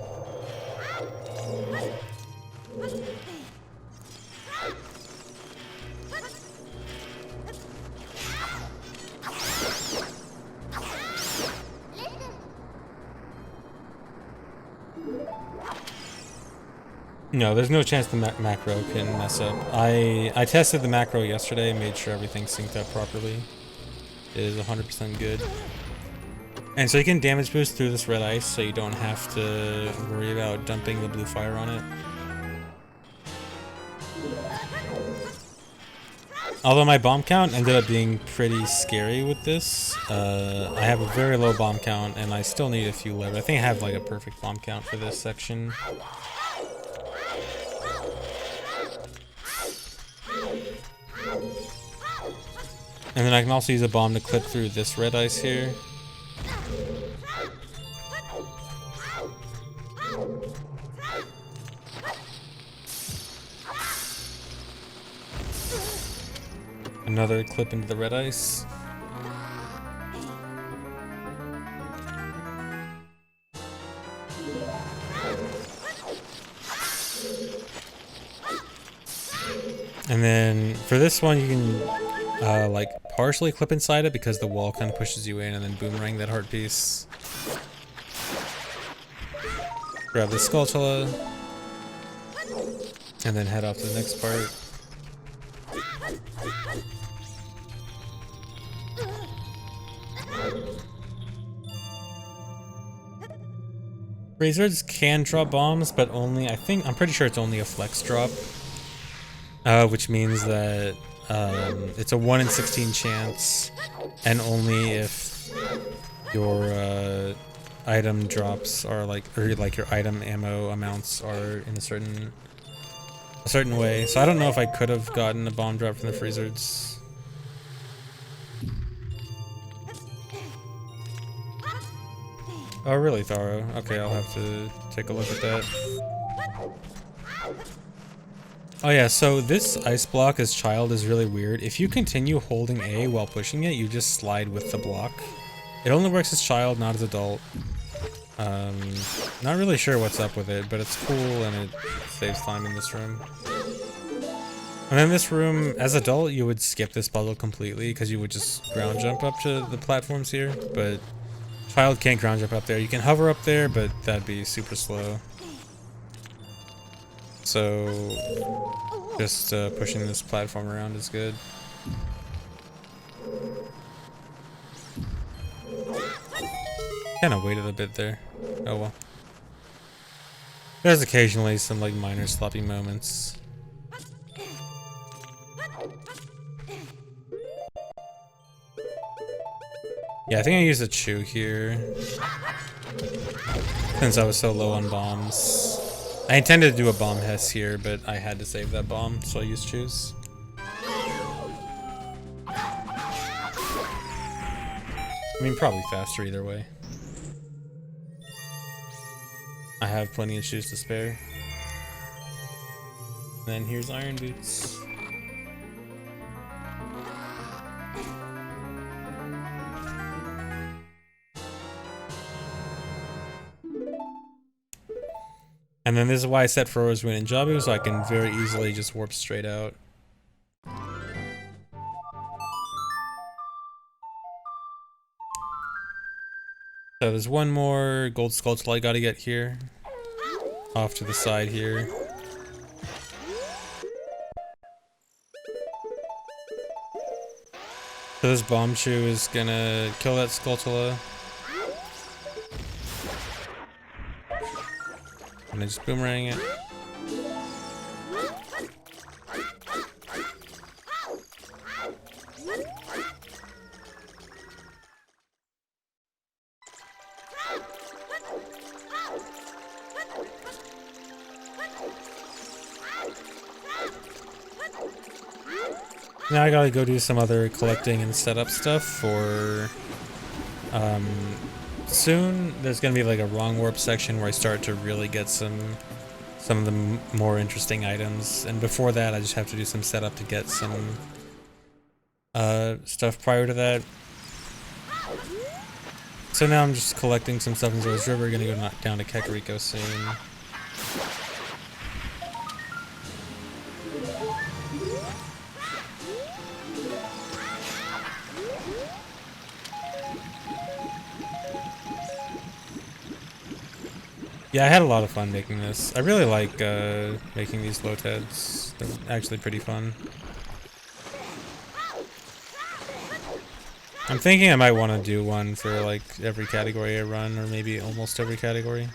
No, there's no chance the macro can mess up. I tested the macro yesterday, made sure everything synced up properly. It is 100% good. And so you can damage boost through this red ice, so you don't have to worry about dumping the blue fire on it. Although my bomb count ended up being pretty scary with this. I have a very low bomb count, and I still need a few left. I think I have like a perfect bomb count for this section. And then I can also use a bomb to clip through this red ice here. Another clip into the red ice. And then for this one, you can like partially clip inside it because the wall kind of pushes you in, and then boomerang that heart piece. Grab the Skulltula, and then head off to the next part. Razors can drop bombs, but only, I'm pretty sure it's only a flex drop. Which means that it's a 1 in 16 chance, and only if your item drops are like your item ammo amounts are in a certain way. So I don't know if I could have gotten a bomb drop from the freezers. Oh really, Tharo? Okay, I'll have to take a look at that. Oh yeah, so this ice block as child is really weird. If you continue holding A while pushing it, you just slide with the block. It only works as child, not as adult. Not really sure what's up with it, but it's cool and it saves time in this room. And then this room, as adult, you would skip this puzzle completely because you would just ground jump up to the platforms here, but child can't ground jump up there. You can hover up there, but that'd be super slow. So just pushing this platform around is good. Kind of waited a bit there. Oh well. There's occasionally some like minor sloppy moments. Yeah, I think I used a chew here since I was so low on bombs. I intended to do a bomb Hess here, but I had to save that bomb, so I used chews. I mean, probably faster either way. I have plenty of shoes to spare. And then here's Iron Boots. And then this is why I set Frodo's Wind in Jabu, so I can very easily just warp straight out. So there's one more gold sculpture I gotta get here. Off to the side here. So this bomb chew is gonna kill that Skulltula. And I just boomerang it. Now I gotta go do some other collecting and setup stuff for, soon there's gonna be like a wrong warp section where I start to really get some of the more interesting items, and before that I just have to do some setup to get some, stuff prior to that. So now I'm just collecting some stuff in Zora's River, gonna go down to Kakariko soon. Yeah, I had a lot of fun making this. I really like making these LOTADs. They're actually pretty fun. I'm thinking I might want to do one for like every category I run, or maybe almost every category.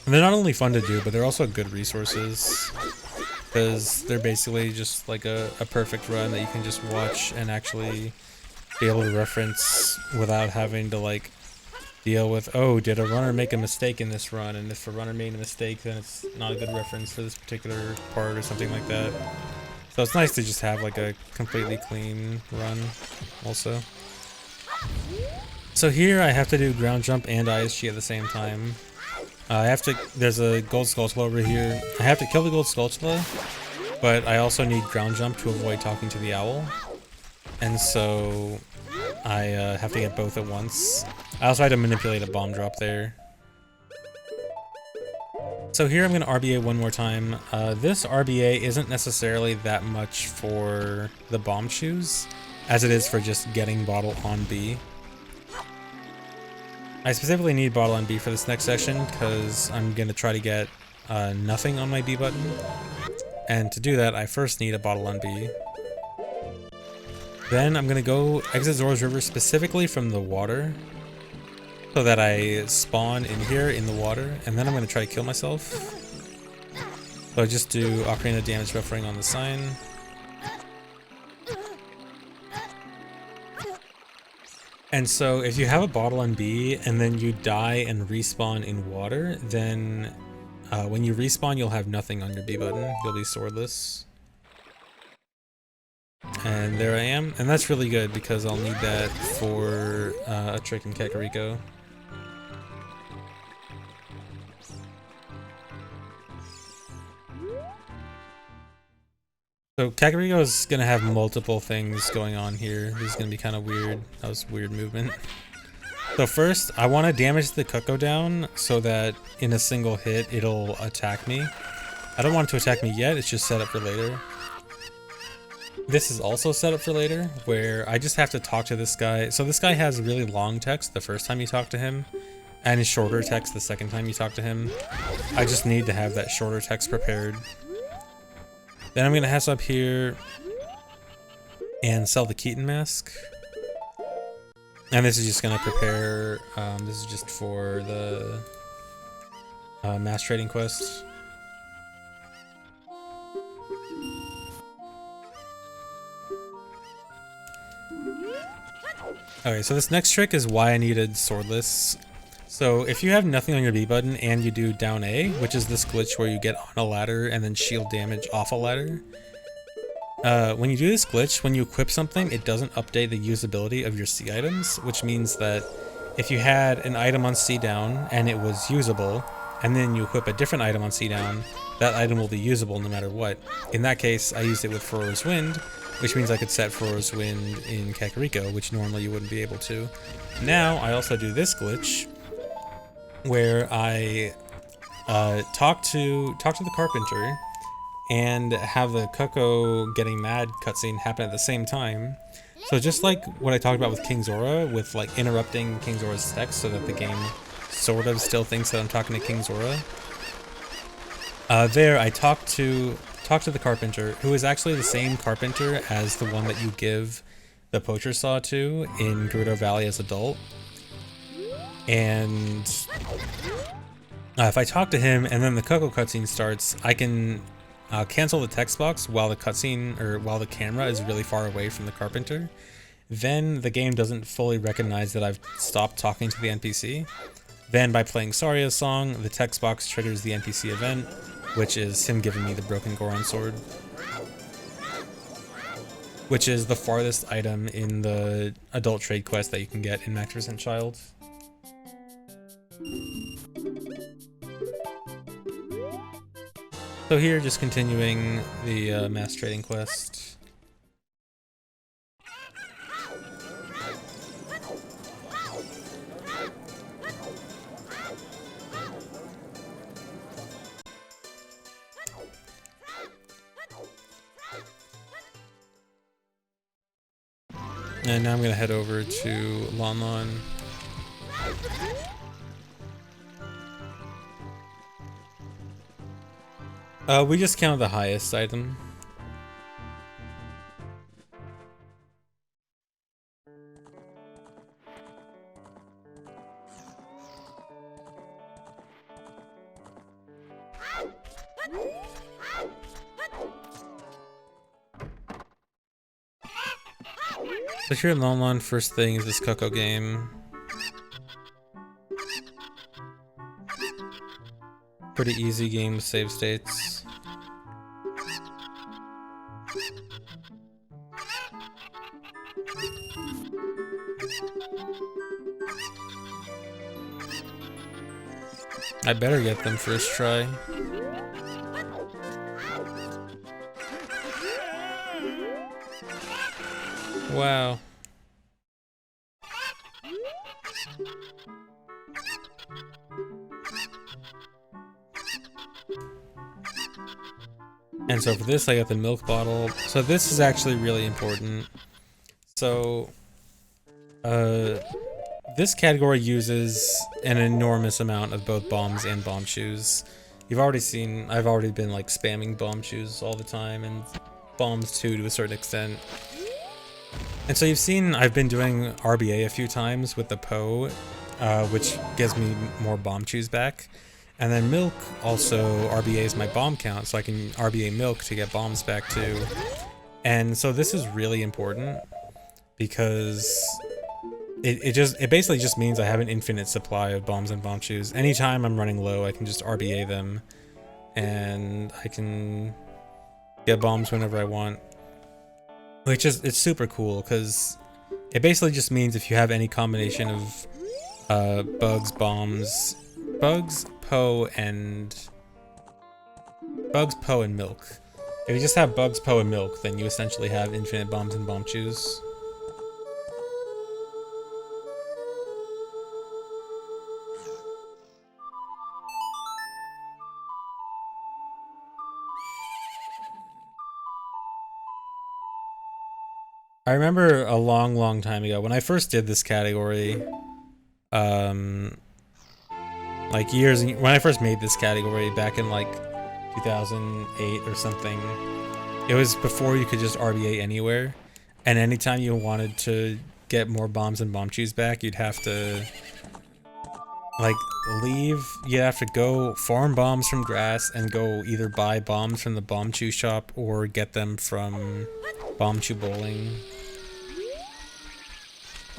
And they're not only fun to do, but they're also good resources. Because they're basically just like a perfect run that you can just watch and actually be able to reference without having to like deal with, oh, did a runner make a mistake in this run, and if a runner made a mistake then it's not a good reference for this particular part or something like that. So it's nice to just have like a completely clean run also. So here I have to do ground jump and ISG at the same time. There's a gold Skulltula over here. I have to kill the gold Skulltula, but I also need ground jump to avoid talking to the owl. And so I have to get both at once. I also had to manipulate a bomb drop there. So here I'm going to RBA one more time. This RBA isn't necessarily that much for the bomb chews, as it is for just getting bottle on B. I specifically need bottle on B for this next section, because I'm going to try to get nothing on my B button. And to do that, I first need a bottle on B. Then I'm going to go exit Zora's River specifically from the water, so that I spawn in here in the water, and then I'm going to try to kill myself. So I just do Ocarina damage buffering on the sign. And so if you have a bottle on B and then you die and respawn in water, then when you respawn you'll have nothing on your B button. You'll be swordless. And there I am. And that's really good because I'll need that for a trick in Kakariko. So Kakariko is going to have multiple things going on here. This is going to be kind of weird. That was weird movement. So first, I want to damage the Cucco down so that in a single hit it'll attack me. I don't want it to attack me yet, it's just set up for later. This is also set up for later, where I just have to talk to this guy. So this guy has really long text the first time you talk to him, and shorter text the second time you talk to him. I just need to have that shorter text prepared. Then I'm going to hass up here and sell the Keaton mask. And this is just going to prepare, this is just for the mass trading quest. Okay, so this next trick is why I needed swordless. So if you have nothing on your B button and you do down A, which is this glitch where you get on a ladder and then shield damage off a ladder. When you do this glitch, when you equip something, it doesn't update the usability of your C items, which means that if you had an item on C down and it was usable, and then you equip a different item on C down, that item will be usable no matter what. In that case, I used it with Frodo's Wind, which means I could set Frodo's Wind in Kakariko, which normally you wouldn't be able to. Now, I also do this glitch, where I talk to the carpenter and have the Coco getting mad cutscene happen at the same time. So just like what I talked about with King Zora, with like interrupting King Zora's text so that the game sort of still thinks that I'm talking to King Zora. There I talk to the carpenter, who is actually the same carpenter as the one that you give the poacher saw to in Gerudo Valley as adult. And if I talk to him and then the Coco cutscene starts, I can cancel the text box while the cutscene, or while the camera is really far away from the carpenter. Then the game doesn't fully recognize that I've stopped talking to the NPC. Then by playing Saria's song, the text box triggers the NPC event, which is him giving me the broken Goron sword, which is the farthest item in the adult trade quest that you can get in Magnificent Child. So here, just continuing the mass trading quest. And now I'm gonna head over to Lon Lon. We just counted the highest item. So here in Lon Lon, first thing is this Coco game. Pretty easy game with save states. I better get them first try. Wow. And so for this, I got the milk bottle. So this is actually really important. So, this category uses an enormous amount of both bombs and bomb shoes. You've already seen, I've already been like spamming bomb shoes all the time, and bombs too to a certain extent. And so you've seen I've been doing RBA a few times with the Poe, which gives me more bomb shoes back. And then milk also RBAs my bomb count, so I can RBA milk to get bombs back too. And so this is really important because it basically just means I have an infinite supply of bombs and bomb shoes. Anytime I'm running low, I can just RBA them, and I can get bombs whenever I want. Which is, it's super cool because it basically just means if you have any combination of bugs, bombs, bugs, Poe, and milk. If you just have bugs, Poe, and milk, then you essentially have infinite bombs and bomb shoes. I remember a long time ago when I first did this category, like years, when I first made this category back in like 2008 or something, it was before you could just RBA anywhere, and anytime you wanted to get more bombs and bomb shoes back, you'd have to like leave, you'd have to go farm bombs from grass and go either buy bombs from the bomb chew shop or get them from bomb chew bowling.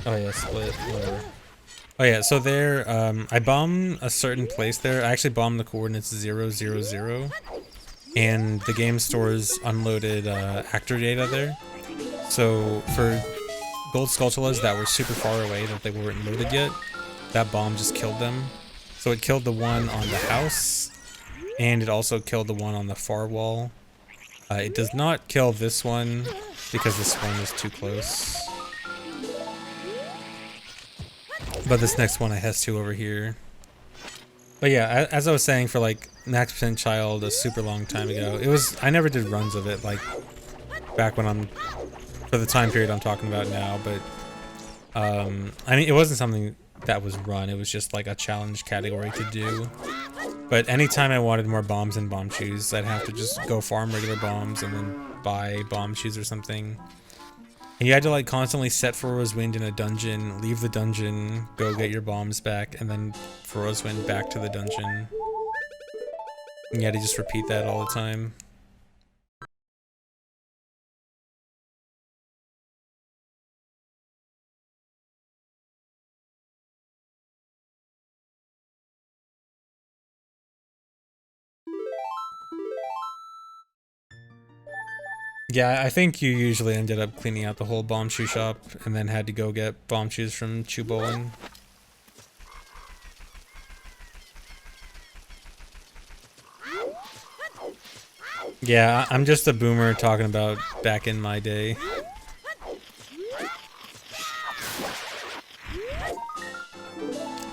Oh yeah, split, whatever. Oh yeah, so there, I bombed a certain place there. I actually bombed the coordinates 000, and the game stores unloaded actor data there. So for gold Skulltulas that were super far away, that they weren't loaded yet, that bomb just killed them. So it killed the one on the house, and it also killed the one on the far wall. It does not kill this one, because this one is too close. But this next one I has to over here. But yeah, as I was saying, for like Max Percent Child a super long time ago, I never did runs of it, like back when for the time period I'm talking about now, but I mean, it wasn't something that was run, it was just like a challenge category to do. But anytime I wanted more bombs and bomb shoes, I'd have to just go farm regular bombs and then buy bomb shoes or something. And you had to like constantly set for Rosewind in a dungeon, leave the dungeon, go get your bombs back, and then for Rosewind back to the dungeon. And you had to just repeat that all the time. Yeah, I think you usually ended up cleaning out the whole bomb shoe shop and then had to go get bomb shoes from Chew Bowling. Yeah, I'm just a boomer talking about back in my day.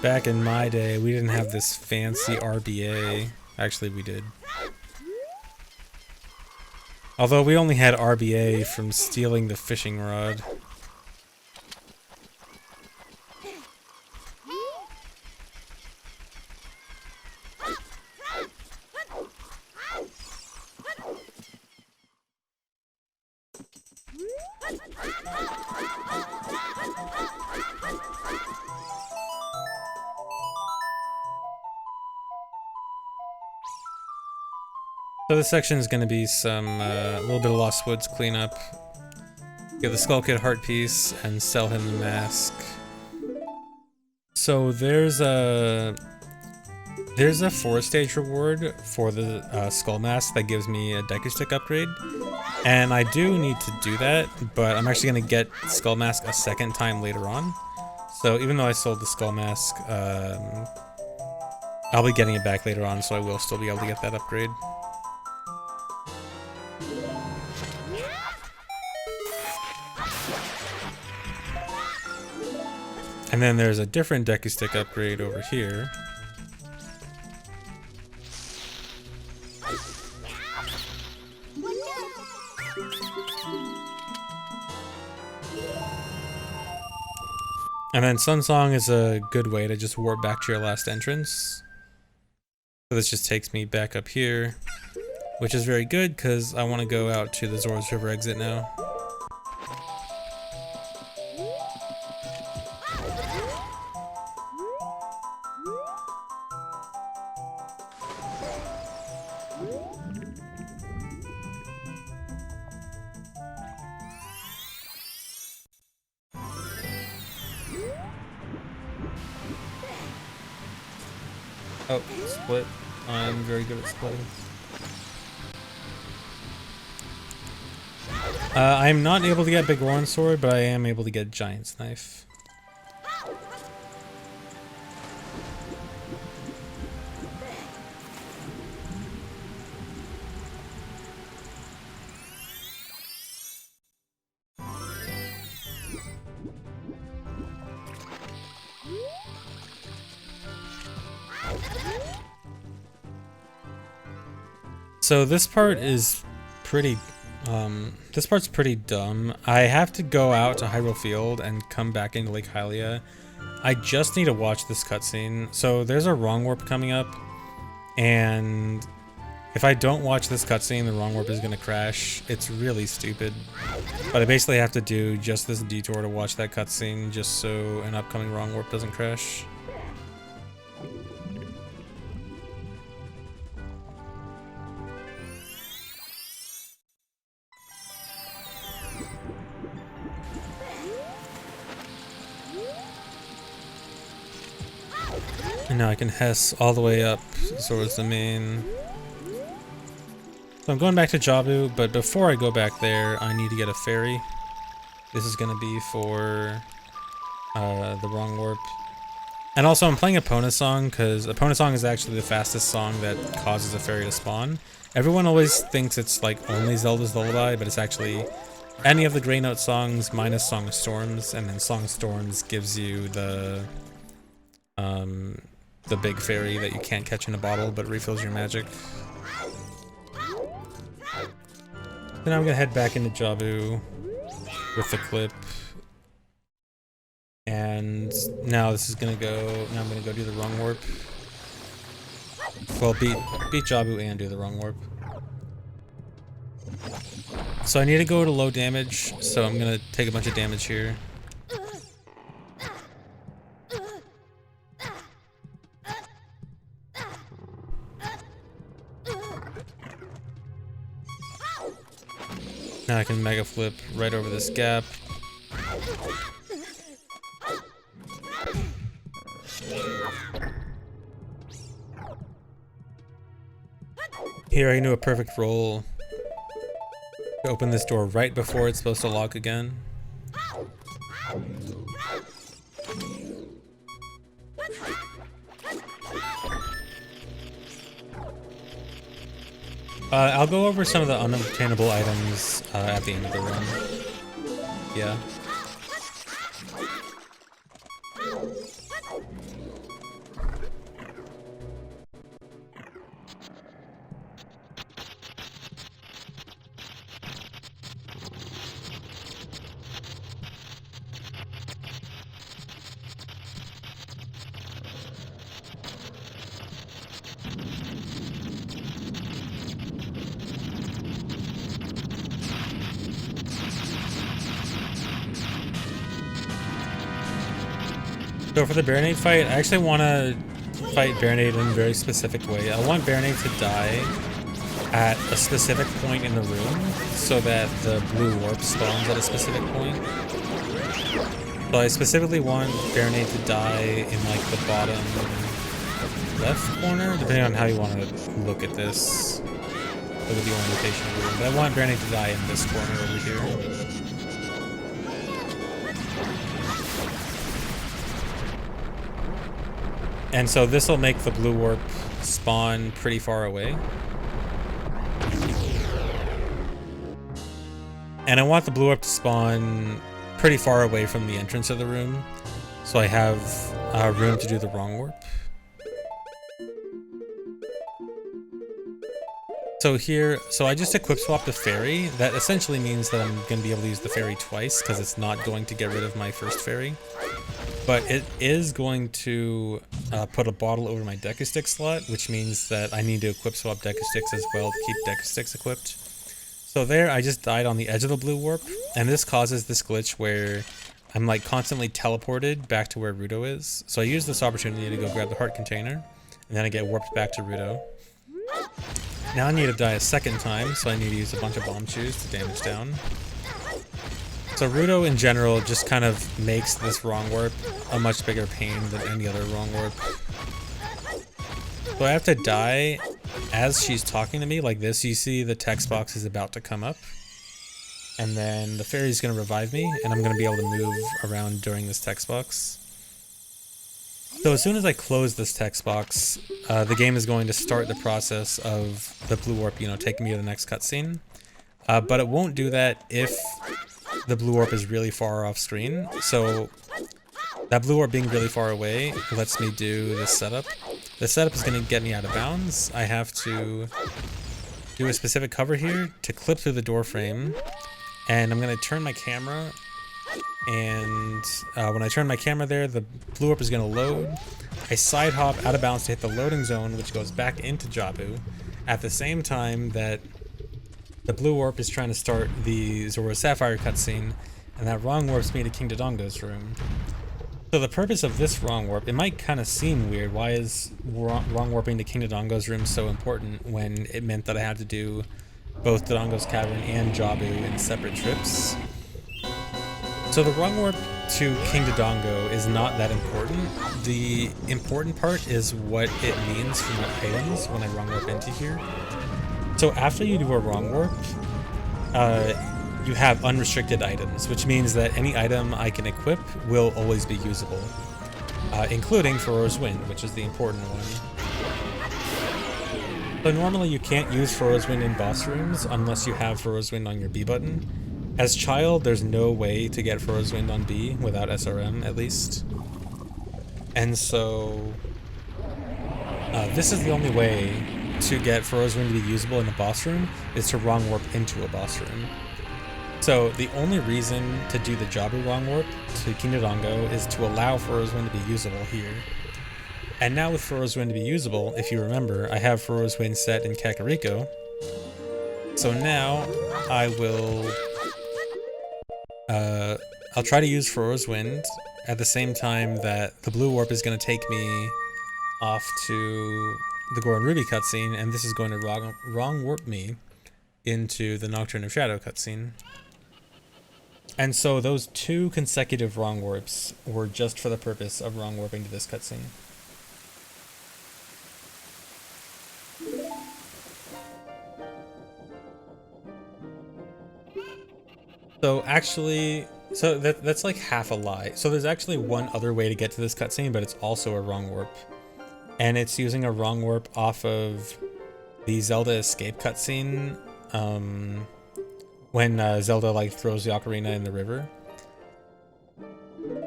Back in my day, we didn't have this fancy RBA. Actually, we did. Although we only had RBA from stealing the fishing rod. So this section is going to be some a little bit of Lost Woods cleanup. Get the Skull Kid heart piece and sell him the mask. So there's a 4-stage reward for the skull mask that gives me a deku stick upgrade, and I do need to do that. But I'm actually going to get skull mask a second time later on. So even though I sold the skull mask, I'll be getting it back later on. So I will still be able to get that upgrade. And then there's a different deku stick upgrade over here. And then Sun Song is a good way to just warp back to your last entrance. So this just takes me back up here, which is very good because I want to go out to the Zora's River exit now. Oh, split. I'm very good at splitting. I'm not able to get Big Goron sword, but I am able to get Giant's knife. So this part is pretty, this part's pretty dumb. I have to go out to Hyrule Field and come back into Lake Hylia. I just need to watch this cutscene. So there's a wrong warp coming up, and if I don't watch this cutscene, the wrong warp is gonna crash. It's really stupid. But I basically have to do just this detour to watch that cutscene just so an upcoming wrong warp doesn't crash. And now I can Hess all the way up Zora's domain. So I'm going back to Jabu, but before I go back there, I need to get a ferry. This is going to be for the wrong warp. And also I'm playing Epona Song, because Epona Song is actually the fastest song that causes a ferry to spawn. Everyone always thinks it's like only Zelda's Lullaby, but it's actually any of the Grey Note songs minus Song of Storms, and then Song of Storms gives you the the big fairy that you can't catch in a bottle but refills your magic. Then I'm gonna head back into Jabu with the clip. And now this is gonna go, now I'm gonna go do the wrong warp. Well, beat Jabu and do the wrong warp. So I need to go to low damage, so I'm gonna take a bunch of damage here. Now I can mega flip right over this gap. Here I can do a perfect roll to open this door right before it's supposed to lock again. I'll go over some of the unobtainable items at the end of the run. Yeah. So for the Baronade fight, I actually want to fight Baronade in a very specific way. I want Baronade to die at a specific point in the room so that the blue warp spawns at a specific point. So I specifically want Baronade to die in like the bottom left corner, depending on how you want to look at this. Look at the orientation of the room. But I want Baronade to die in this corner over here. And so this will make the blue warp spawn pretty far away. And I want the blue warp to spawn pretty far away from the entrance of the room, so I have room to do the wrong warp. So here, so I just equip swapped the fairy. That essentially means that I'm going to be able to use the fairy twice, because it's not going to get rid of my first fairy. But it is going to put a bottle over my deku stick slot, which means that I need to equip swap deku sticks as well to keep deku sticks equipped. So there, I just died on the edge of the blue warp, and this causes this glitch where I'm like constantly teleported back to where Gerudo is. So I use this opportunity to go grab the heart container, and then I get warped back to Gerudo. Now I need to die a second time, so I need to use a bunch of bomb shoes to damage down. So Gerudo in general just kind of makes this wrong warp a much bigger pain than any other wrong warp. So I have to die as she's talking to me like this. You see the text box is about to come up. And then the fairy's going to revive me, and I'm going to be able to move around during this text box. So as soon as I close this text box, the game is going to start the process of the blue warp, you know, taking me to the next cutscene. But it won't do that if the blue warp is really far off screen. So that blue warp being really far away lets me do this setup. The setup is going to get me out of bounds. I have to do a specific cover here to clip through the door frame, and I'm going to turn my camera, and when I turn my camera there, the blue warp is going to load. I side hop out of bounds to hit the loading zone, which goes back into Jabu at the same time that the blue warp is trying to start the Zora Sapphire cutscene, and that wrong warps me to King Dodongo's room. So the purpose of this wrong warp, it might kind of seem weird. Why is wrong warping to King Dodongo's room so important when it meant that I had to do both Dodongo's cavern and Jabu in separate trips? So the wrong warp to King Dodongo is not that important. The important part is what it means for my items when I wrong warp into here. So after you do a wrong warp, you have unrestricted items, which means that any item I can equip will always be usable, including Furor's Wind, which is the important one. So normally you can't use Furor's Wind in boss rooms unless you have Furor's Wind on your B button. As Child, there's no way to get Furor's Wind on B without SRM, at least. And so This is the only way to get Furrow's Wind to be usable in a boss room, is to wrong warp into a boss room. So the only reason to do the Jabu wrong warp to King Dodongo is to allow Furrow's Wind to be usable here. And now with Furrow's Wind to be usable, if you remember, I have Furrow's Wind set in Kakariko. So now I will I'll try to use Furrow's Wind at the same time that the blue warp is going to take me off to the Goron Ruby cutscene, and this is going to wrong warp me into the Nocturne of Shadow cutscene. And so those 2 consecutive wrong warps were just for the purpose of wrong warping to this cutscene. So actually, that's like half a lie. So there's actually one other way to get to this cutscene, but it's also a wrong warp. And it's using a wrong warp off of the Zelda escape cutscene, when Zelda like throws the Ocarina in the river.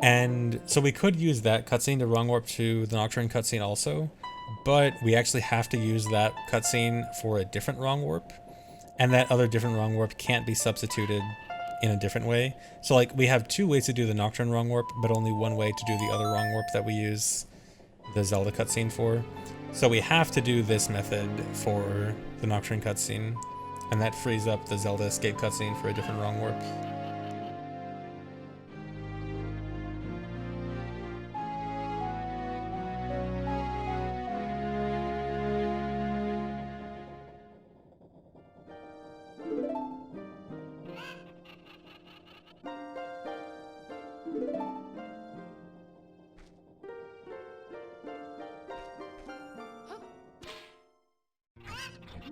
And so we could use that cutscene to wrong warp to the Nocturne cutscene also, but we actually have to use that cutscene for a different wrong warp, and that other different wrong warp can't be substituted in a different way. So like we have 2 ways to do the Nocturne wrong warp, but only 1 way to do the other wrong warp that we use the Zelda cutscene for. So we have to do this method for the Nocturne cutscene, and that frees up the Zelda escape cutscene for a different wrong warp.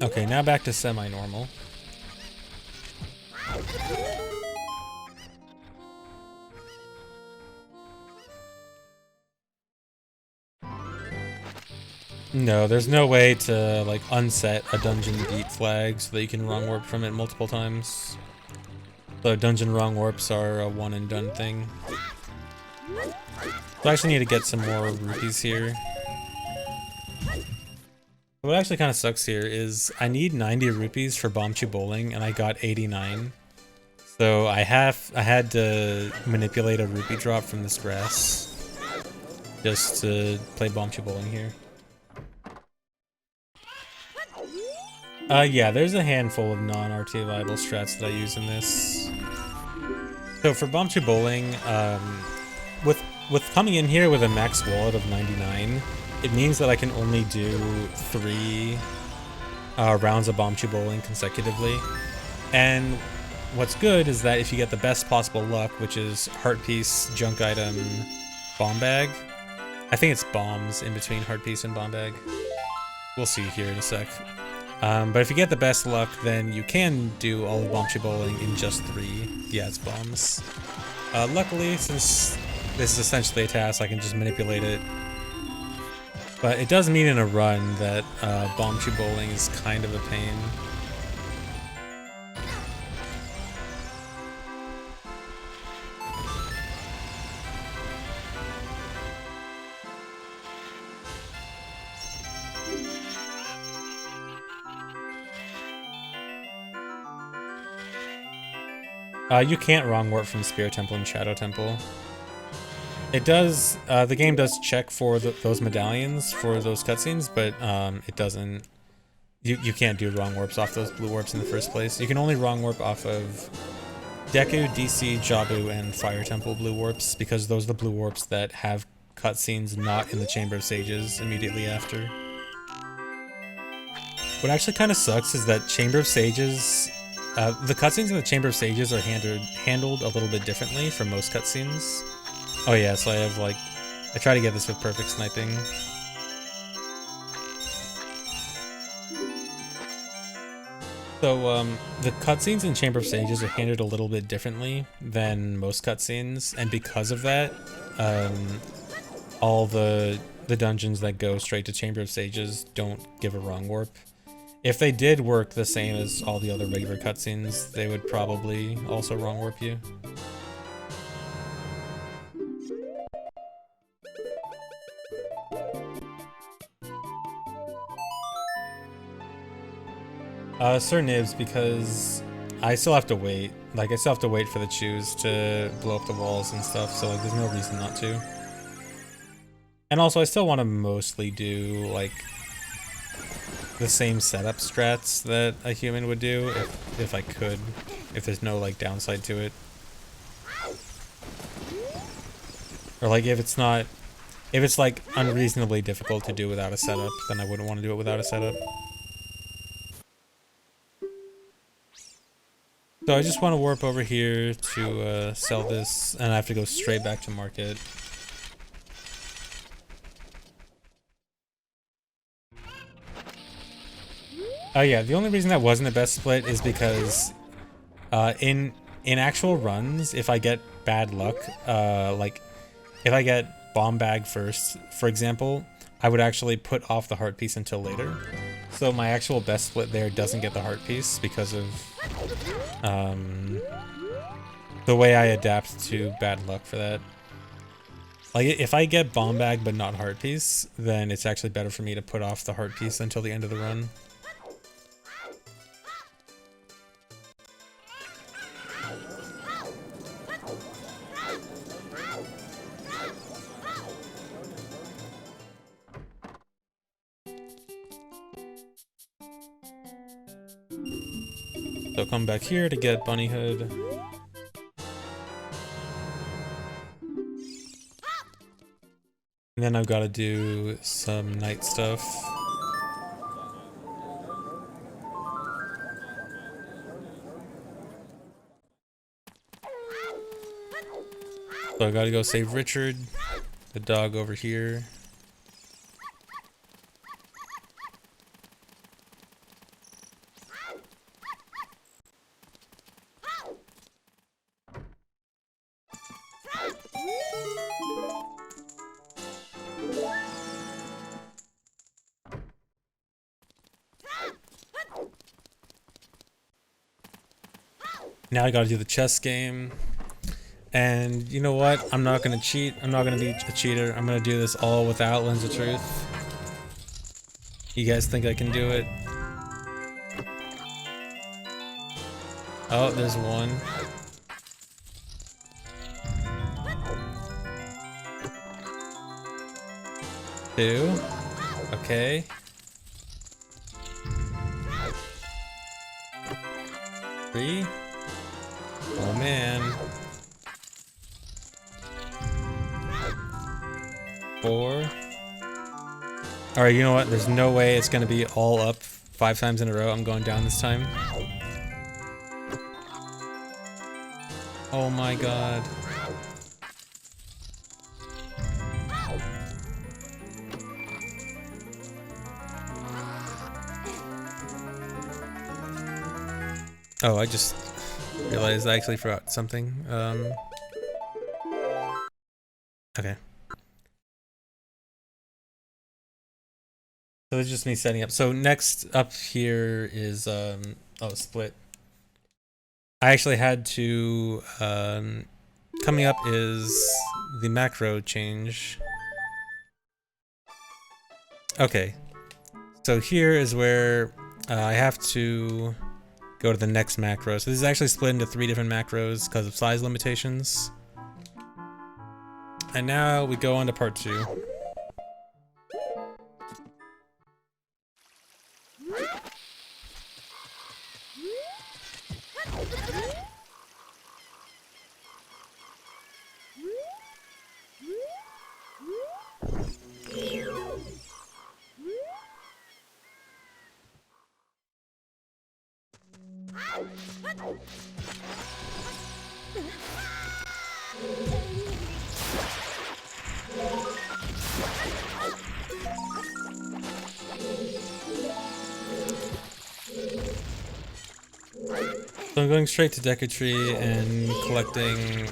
Okay, now back to semi-normal. No, there's no way to like unset a dungeon beat flag so that you can wrong warp from it multiple times. So dungeon wrong warps are a one and done thing. So I actually need to get some more rupees here. What actually kind of sucks here is I need 90 rupees for Bombchu Bowling, and I got 89. So I had to manipulate a rupee drop from this grass just to play Bombchu Bowling here. Yeah, there's a handful of non-RT viable strats that I use in this. So for Bombchu Bowling, with coming in here with a max wallet of 99, it means that I can only do 3 rounds of Bombchu Bowling consecutively. And what's good is that if you get the best possible luck, which is Heart Piece, Junk Item, Bomb Bag. I think it's bombs in between Heart Piece and Bomb Bag. We'll see here in a sec. But if you get the best luck, then you can do all of Bombchu Bowling in just 3. Yeah, it's bombs. Luckily, since this is essentially a task, I can just manipulate it. But it does mean in a run that Bombchu Bowling is kind of a pain. You can't wrong warp from Spirit Temple and Shadow Temple. It does, the game does check for those medallions for those cutscenes, but it doesn't, you can't do wrong warps off those blue warps in the first place. You can only wrong warp off of Deku, DC, Jabu, and Fire Temple blue warps, because those are the blue warps that have cutscenes not in the Chamber of Sages immediately after. What actually kind of sucks is that Chamber of Sages, the cutscenes in the Chamber of Sages are handled a little bit differently from most cutscenes. Oh yeah, so I have like, I try to get this with perfect sniping. So the cutscenes in Chamber of Sages are handled a little bit differently than most cutscenes, and because of that, all the dungeons that go straight to Chamber of Sages don't give a wrong warp. If they did work the same as all the other regular cutscenes, they would probably also wrong warp you. Sir Nibs, because I still have to wait. Like, I still have to wait for the chews to blow up the walls and stuff, so like, there's no reason not to. And also, I still want to mostly do, like, the same setup strats that a human would do, if I could. If there's no, like, downside to it. Or, like, if it's like, unreasonably difficult to do without a setup, then I wouldn't want to do it without a setup. So I just want to warp over here to sell this, and I have to go straight back to market. Oh yeah, the only reason that wasn't the best split is because in actual runs, if I get bad luck, like if I get bomb bag first, for example, I would actually put off the heart piece until later. So my actual best split there doesn't get the heart piece because of the way I adapt to bad luck for that. Like, if I get bomb bag but not heart piece, then it's actually better for me to put off the heart piece until the end of the run. So come back here to get Bunny Hood. And then I've got to do some night stuff. So I gotta go save Richard, the dog over here. Now I gotta do the chess game. And you know what? I'm not gonna cheat. I'm not gonna be a cheater. I'm gonna do this all without Lens of Truth. You guys think I can do it? Oh, there's one. Two. Okay. Three. Oh man. 4. Alright, you know what? There's no way it's gonna be all up 5 times in a row. I'm going down this time. Oh my god. Oh, I just realized I actually forgot something. Okay. So it's just me setting up. So next up here is, oh, split. I actually had to, coming up is the macro change. Okay. So here is where I have to go to the next macro. So this is actually split into 3 different macros because of size limitations. And now we go on to part 2. So I'm going straight to Deku Tree and collecting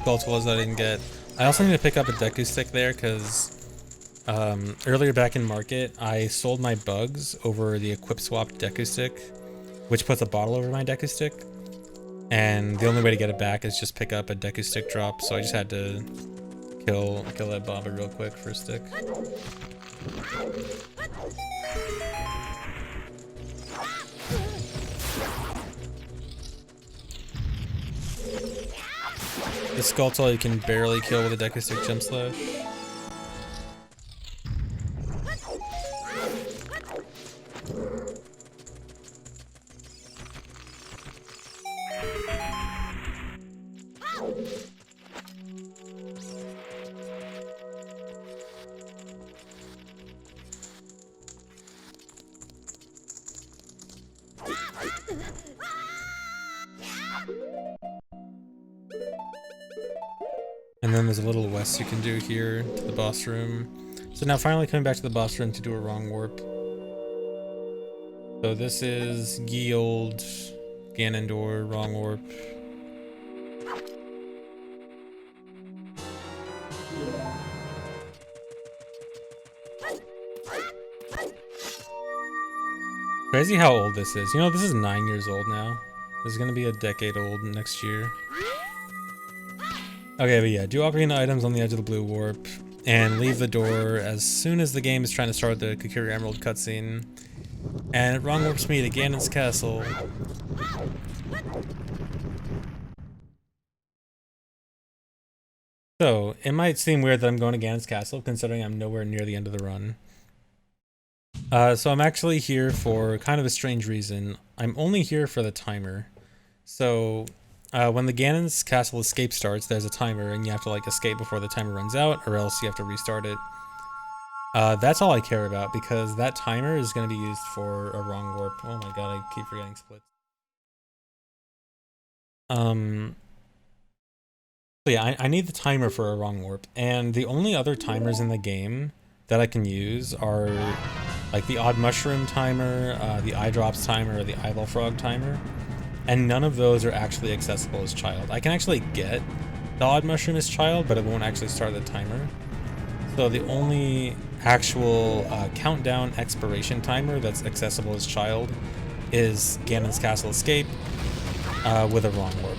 gold tools that I didn't get. I also need to pick up a Deku stick there because earlier back in market I sold my bugs over the equip swapped Deku stick, which puts a bottle over my Deku stick, and the only way to get it back is just pick up a Deku stick drop. So I just had to kill that Baba real quick for a stick. The Skulltula you can barely kill with a deku stick jump slash. And then there's a little west you can do here to the boss room. So now finally coming back to the boss room to do a wrong warp. So this is ye old Ganondorf wrong warp. Crazy how old this is. You know, this is 9 years old now. This is gonna be a decade old next year. Okay, but yeah, do Ocarina items on the edge of the blue warp, and leave the door as soon as the game is trying to start the Kokiri Emerald cutscene. And it wrong warps me to Ganon's castle. So, it might seem weird that I'm going to Ganon's castle, considering I'm nowhere near the end of the run. So I'm actually here for kind of a strange reason. I'm only here for the timer. So, when the Ganon's castle escape starts, there's a timer, and you have to like escape before the timer runs out, or else you have to restart it. That's all I care about, because that timer is going to be used for a wrong warp. Oh my god, I keep forgetting splits. So yeah, I need the timer for a wrong warp, and the only other timers in the game that I can use are like the odd mushroom timer, the eye drops timer, or the eyeball frog timer. And none of those are actually accessible as child. I can actually get the odd mushroom as child, but it won't actually start the timer. So the only actual countdown expiration timer that's accessible as child is Ganon's Castle Escape with a wrong warp.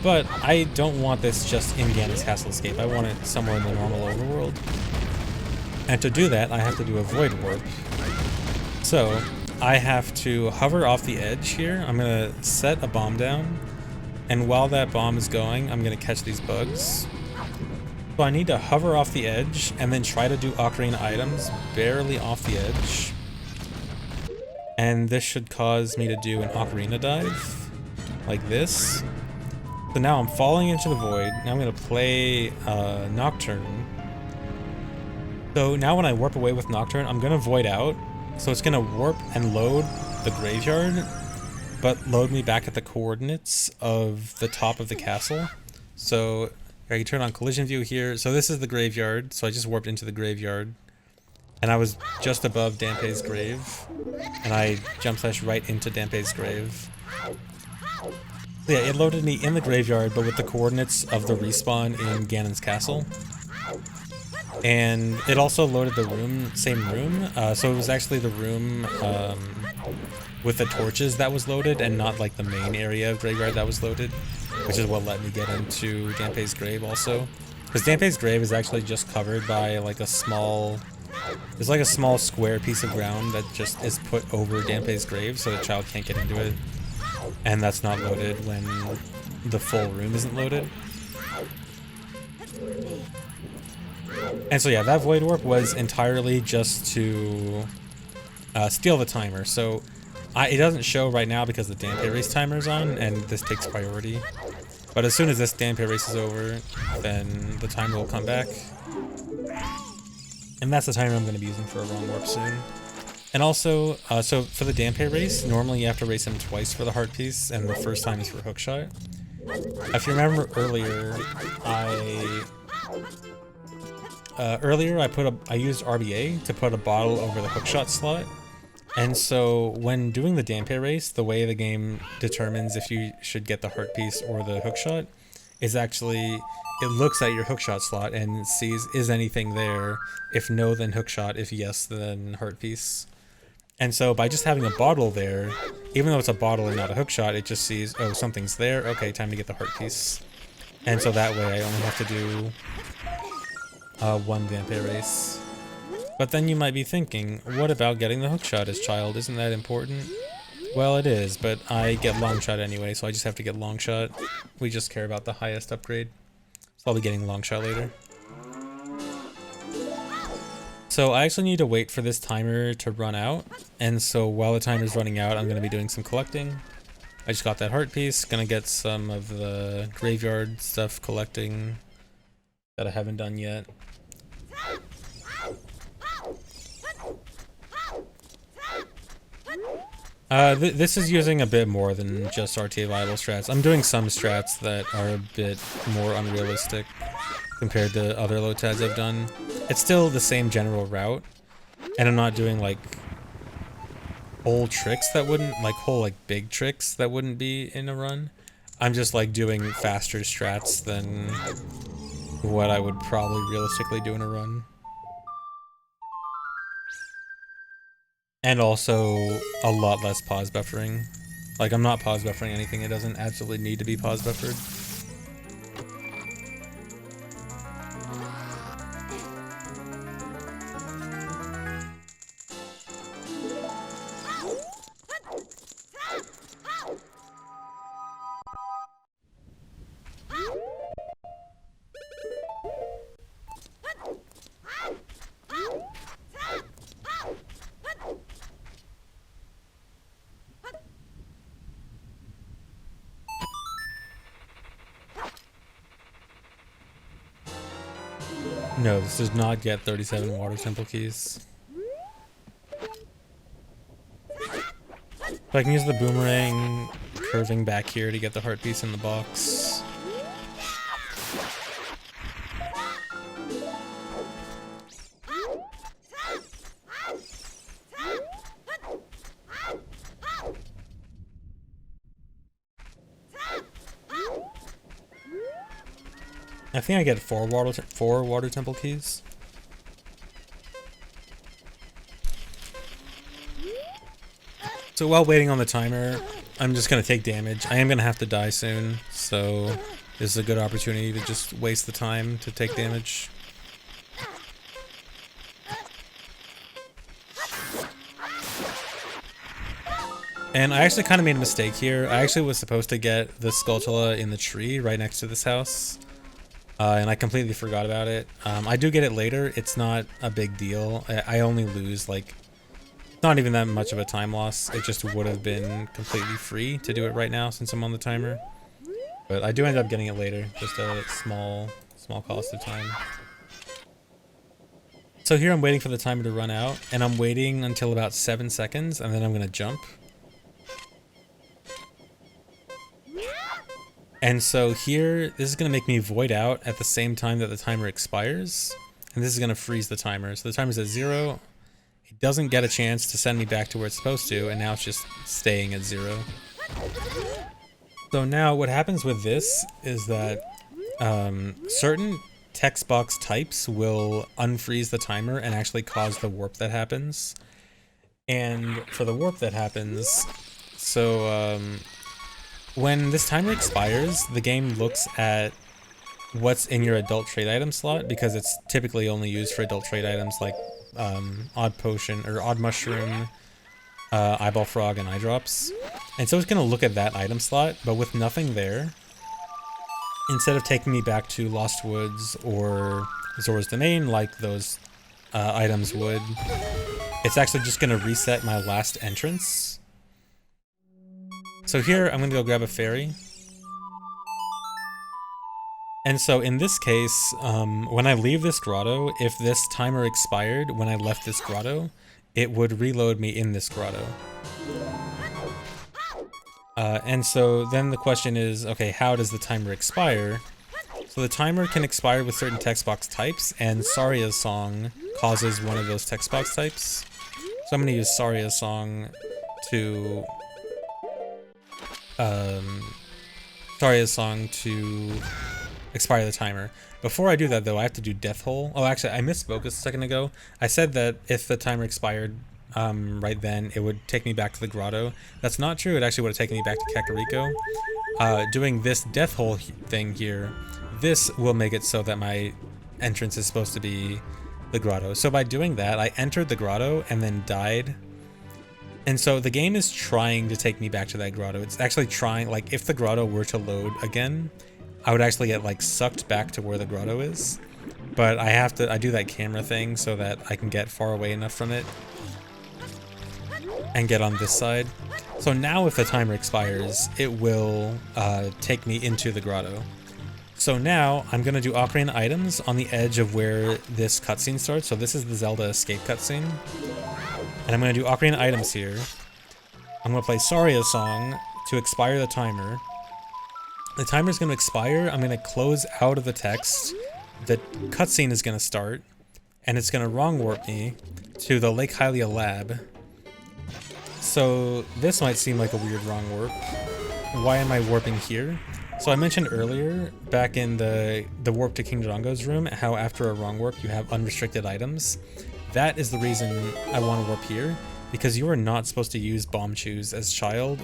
But I don't want this just in Ganon's Castle Escape. I want it somewhere in the normal overworld. And to do that, I have to do a void warp. So I have to hover off the edge here. I'm gonna set a bomb down, and while that bomb is going, I'm gonna catch these bugs. So I need to hover off the edge and then try to do Ocarina items barely off the edge. And this should cause me to do an Ocarina dive, like this. So now I'm falling into the void. Now I'm gonna play Nocturne. So now when I warp away with Nocturne, I'm gonna void out. So it's gonna warp and load the graveyard, but load me back at the coordinates of the top of the castle. So I can turn on collision view here. So this is the graveyard. So I just warped into the graveyard, and I was just above Dampe's grave, and I jump slash right into Dampe's grave. So yeah, it loaded me in the graveyard, but with the coordinates of the respawn in Ganon's castle. And it also loaded the room, same room, so it was actually the room with the torches that was loaded, and not like the main area of graveyard that was loaded, which is what let me get into Dampe's grave also. Because Dampe's grave is actually just covered by like a small, there's like a small square piece of ground that just is put over Dampe's grave so the child can't get into it. And that's not loaded when the full room isn't loaded. And so yeah, that void warp was entirely just to steal the timer. So it doesn't show right now because the Dampe race timer is on, and this takes priority. But as soon as this Dampe race is over, then the timer will come back. And that's the timer I'm going to be using for a wrong warp soon. And also, so for the Dampe race, normally you have to race him twice for the heart piece, and the first time is for hookshot. If you remember earlier, I used RBA to put a bottle over the hookshot slot. And so when doing the Dampe race, the way the game determines if you should get the heart piece or the hookshot is actually, it looks at your hookshot slot and sees, is anything there? If no, then hookshot. If yes, then heart piece. And so by just having a bottle there, even though it's a bottle and not a hookshot, it just sees, oh, something's there. Okay, time to get the heart piece. And so that way I only have to do one Dampe race. But then you might be thinking, what about getting the hookshot as child? Isn't that important? Well, it is, but I get longshot anyway, so I just have to get longshot. We just care about the highest upgrade. I'll be getting long shot later. So I actually need to wait for this timer to run out, and so while the timer's running out, I'm going to be doing some collecting. I just got that heart piece, gonna get some of the graveyard stuff collecting that I haven't done yet. This is using a bit more than just RTA viable strats. I'm doing some strats that are a bit more unrealistic compared to other LOTADs I've done. It's still the same general route, and I'm not doing like whole tricks that wouldn't, like whole like big tricks that wouldn't be in a run. I'm just like doing faster strats than what I would probably realistically do in a run. And also a lot less pause buffering. Like I'm not pause buffering anything, it doesn't absolutely need to be pause buffered. No, this does not get 37 water temple keys. But I can use the boomerang curving back here to get the heart piece in the box. I think I get four water temple keys. So while waiting on the timer, I'm just gonna take damage. I am gonna have to die soon, so this is a good opportunity to just waste the time to take damage. And I actually kind of made a mistake here. I actually was supposed to get the Skulltula in the tree right next to this house. And I completely forgot about it. I do get it later. It's not a big deal. I only lose like not even that much of a time loss. It just would have been completely free to do it right now since I'm on the timer. But I do end up getting it later. Just a small cost of time. So here I'm waiting for the timer to run out, and I'm waiting until about 7 seconds, and then I'm gonna jump. And so here, this is going to make me void out at the same time that the timer expires. And this is going to freeze the timer. So the timer's at 0. It doesn't get a chance to send me back to where it's supposed to, and now it's just staying at 0. So now what happens with this is that certain text box types will unfreeze the timer and actually cause the warp that happens. And for the warp that happens, so when this timer expires, the game looks at what's in your adult trait item slot, because it's typically only used for adult trait items like odd potion or odd mushroom, eyeball frog, and eye drops. And so it's going to look at that item slot, but with nothing there, instead of taking me back to Lost Woods or Zora's Domain like those items would, it's actually just going to reset my last entrance. So here, I'm going to go grab a fairy. And so in this case, when I leave this grotto, if this timer expired when I left this grotto, it would reload me in this grotto. And so then the question is, okay, how does the timer expire? So the timer can expire with certain text box types, and Saria's Song causes one of those text box types. So I'm going to use Saria's Song to expire the timer. Before I do that though, I have to do Death Hole. Oh, actually, I misspoke a second ago. I said that if the timer expired right then, it would take me back to the grotto. That's not true. It actually would have taken me back to Kakariko. Doing this Death Hole thing here, this will make it so that my entrance is supposed to be the grotto. So by doing that, I entered the grotto and then died. And so the game is trying to take me back to that grotto. It's actually trying, like, if the grotto were to load again, I would actually get like sucked back to where the grotto is. But I do that camera thing so that I can get far away enough from it and get on this side. So now if the timer expires, it will take me into the grotto. So now I'm going to do Ocarina items on the edge of where this cutscene starts. So this is the Zelda escape cutscene. And I'm going to do Ocarina items here. I'm going to play Saria's song to expire the timer. The timer's going to expire. I'm going to close out of the text. The cutscene is going to start. And it's going to wrong warp me to the Lake Hylia lab. So this might seem like a weird wrong warp. Why am I warping here? So I mentioned earlier, back in the warp to King Dodongo's room, how after a wrong warp you have unrestricted items. That is the reason I want to warp here, because you are not supposed to use bomb chews as child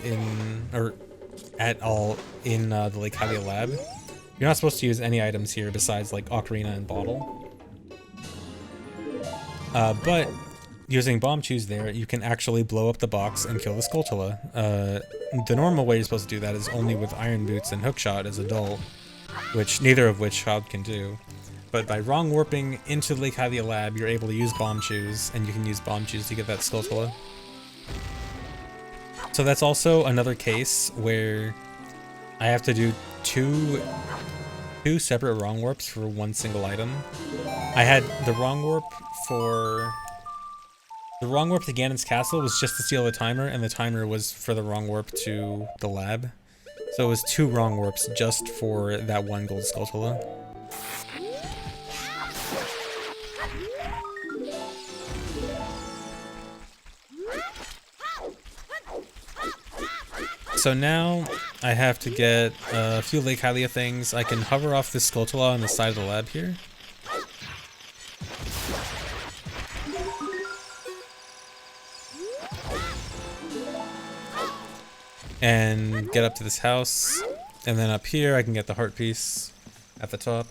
at all in the Lake Hylia lab. You're not supposed to use any items here besides like Ocarina and Bottle. But using bomb chews there, you can actually blow up the box and kill the Skulltula. The normal way you're supposed to do that is only with Iron Boots and Hookshot as adult, which neither of which child can do. But by wrong warping into the Lake Hylia lab, you're able to use bomb chews, and you can use bomb chews to get that Skulltula. So that's also another case where I have to do two separate wrong warps for one single item. I had the wrong warp for... The wrong warp to Ganon's castle was just to steal the timer, and the timer was for the wrong warp to the lab. So it was 2 wrong warps just for that one gold Skulltula. So now I have to get a few Lake Hylia things. I can hover off this Skulltula on the side of the lab here. And get up to this house, and then up here I can get the heart piece at the top.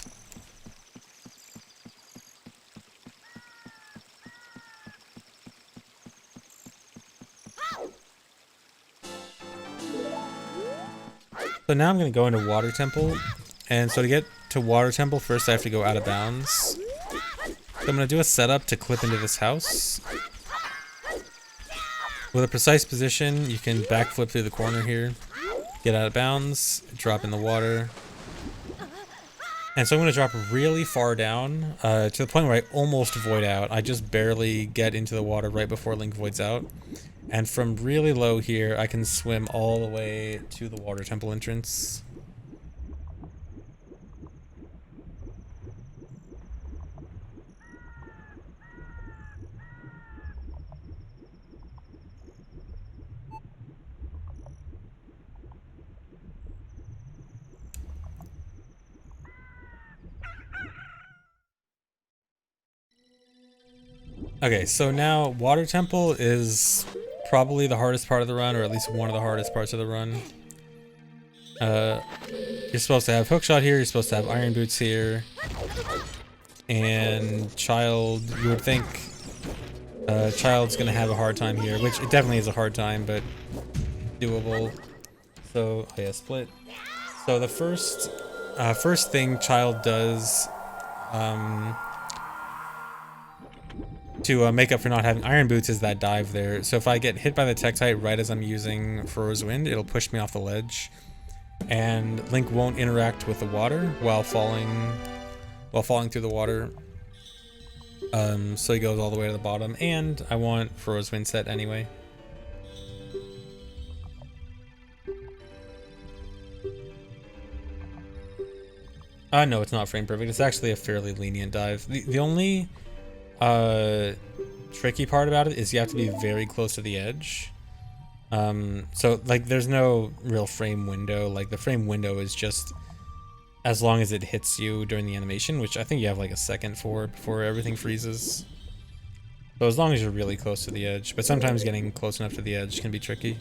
So now I'm going to go into Water Temple, and so to get to Water Temple first I have to go out of bounds. So I'm going to do a setup to clip into this house. With a precise position, you can backflip through the corner here, get out of bounds, drop in the water. And so I'm going to drop really far down, to the point where I almost void out. I just barely get into the water right before Link voids out. And from really low here, I can swim all the way to the Water Temple entrance. Okay, so now Water Temple is probably the hardest part of the run, or at least one of the hardest parts of the run. You're supposed to have Hookshot here, you're supposed to have Iron Boots here. And Child, you would think Child's gonna have a hard time here, which it definitely is a hard time, but doable. So, oh yeah, split. So the first thing Child does, to make up for not having Iron Boots is that dive there. So if I get hit by the Tektite right as I'm using Froze Wind, it'll push me off the ledge. And Link won't interact with the water while falling through the water. So he goes all the way to the bottom, and I want Froze Wind set anyway. No, it's not frame perfect. It's actually a fairly lenient dive. The only tricky part about it is you have to be very close to the edge. So like there's no real frame window. Like the frame window is just as long as it hits you during the animation, which I think you have like a second for before everything freezes. So as long as you're really close to the edge, but sometimes getting close enough to the edge can be tricky.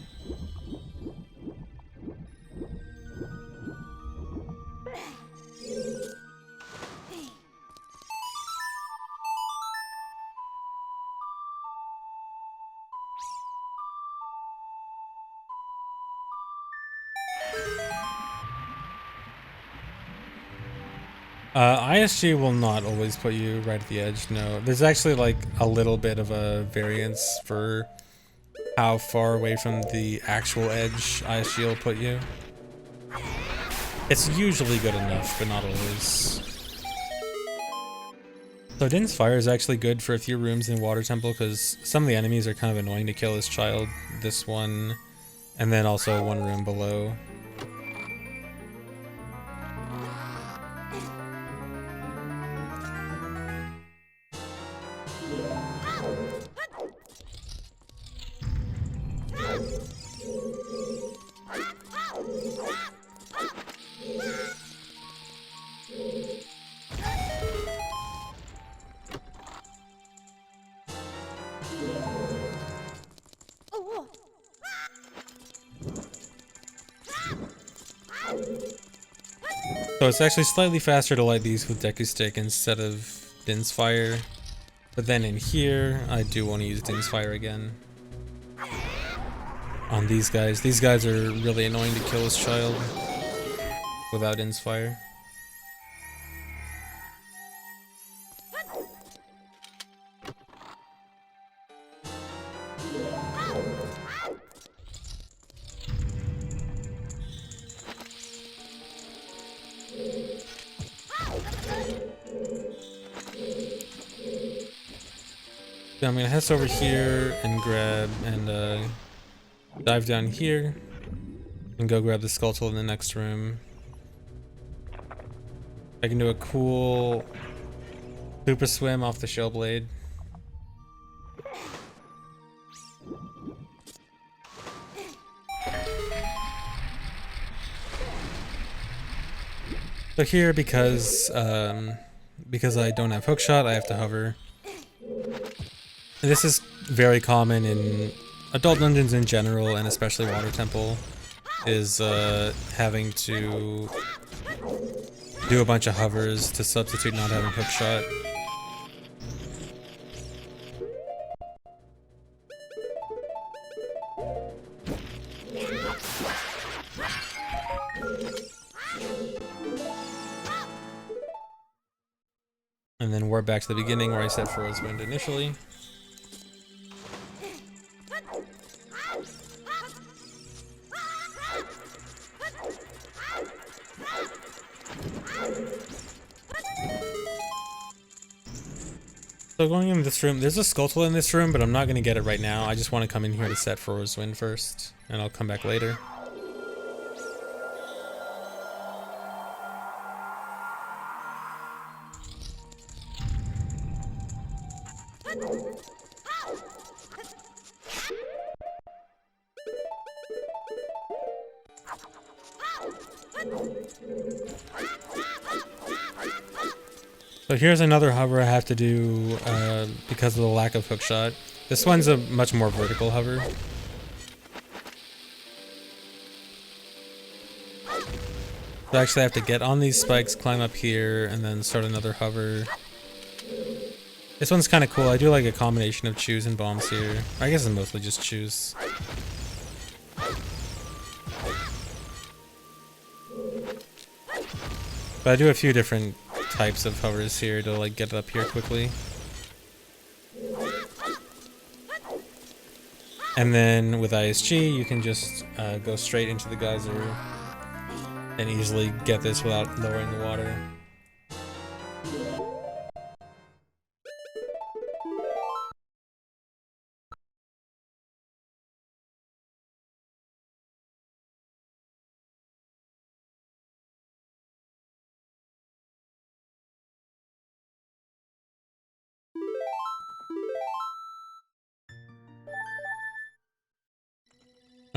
ISG will not always put you right at the edge, no. There's actually like a little bit of a variance for how far away from the actual edge ISG will put you. It's usually good enough, but not always. So Din's Fire is actually good for a few rooms in Water Temple because some of the enemies are kind of annoying to kill as child. This one, and then also one room below. So it's actually slightly faster to light these with Deku Stick instead of Din's Fire. But then in here, I do want to use Din's Fire again. On these guys. These guys are really annoying to kill as child without Din's Fire. So I'm gonna head over here and grab and dive down here and go grab the Skulltula in the next room. I can do a cool super swim off the Shell Blade. So here, because I don't have hookshot, I have to hover. And this is very common in adult dungeons in general, and especially Water Temple, is having to do a bunch of hovers to substitute not having hookshot. And then we're back to the beginning where I set Froze Wind initially. So going in this room, there's a Skulltula in this room, but I'm not going to get it right now. I just want to come in here to set Froze Wind first, and I'll come back later. So here's another hover I have to do because of the lack of hookshot. This one's a much more vertical hover. So actually I have to get on these spikes, climb up here, and then start another hover. This one's kind of cool. I do like a combination of chews and bombs here. I guess it's mostly just chews. But I do a few different types of hovers here to like get up here quickly. And then with ISG you can just go straight into the geyser and easily get this without lowering the water.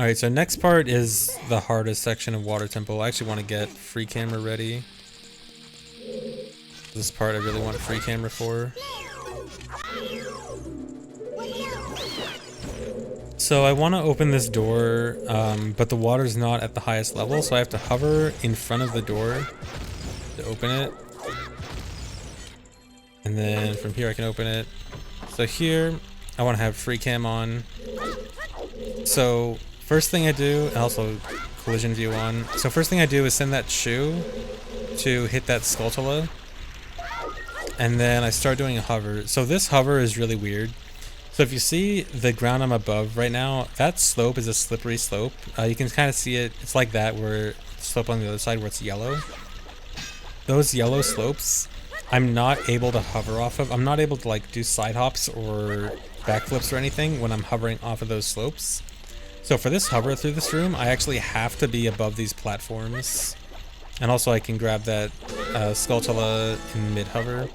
Alright, so next part is the hardest section of Water Temple. I actually want to get free camera ready. This part I really want free camera for. So I want to open this door, but the water's not at the highest level, so I have to hover in front of the door to open it. And then from here I can open it. So here, I want to have free cam on. So first thing I do, and also collision view on. So first thing I do is send that shoe to hit that Skulltula, and then I start doing a hover. So this hover is really weird. So if you see the ground I'm above right now, that slope is a slippery slope. You can kind of see it. It's like that where the slope on the other side where it's yellow. Those yellow slopes, I'm not able to hover off of. I'm not able to like do side hops or backflips or anything when I'm hovering off of those slopes. So for this hover through this room, I actually have to be above these platforms. And also I can grab that Skulltula in mid-hover.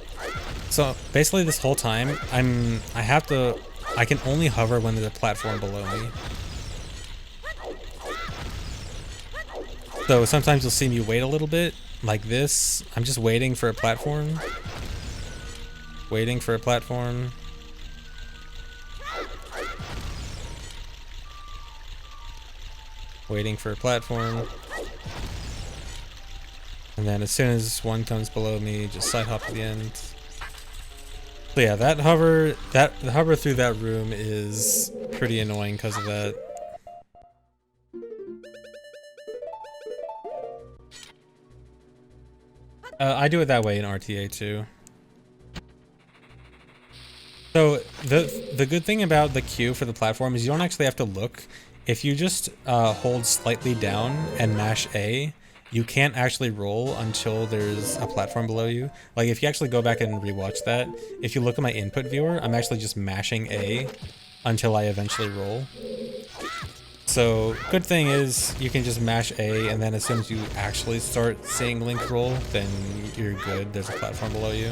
So basically this whole time, I can only hover when there's a platform below me. So sometimes you'll see me wait a little bit, like this. I'm just waiting for a platform. Waiting for a platform. Waiting for a platform. And then as soon as one comes below me, just side hop to the end. So yeah, the hover through that room is pretty annoying because of that. I do it that way in RTA too. So the good thing about the queue for the platform is you don't actually have to look. If you just hold slightly down and mash A, you can't actually roll until there's a platform below you. Like if you actually go back and rewatch that, if you look at my input viewer, I'm actually just mashing A until I eventually roll. So good thing is you can just mash A, and then as soon as you actually start seeing Link roll, then you're good. There's a platform below you.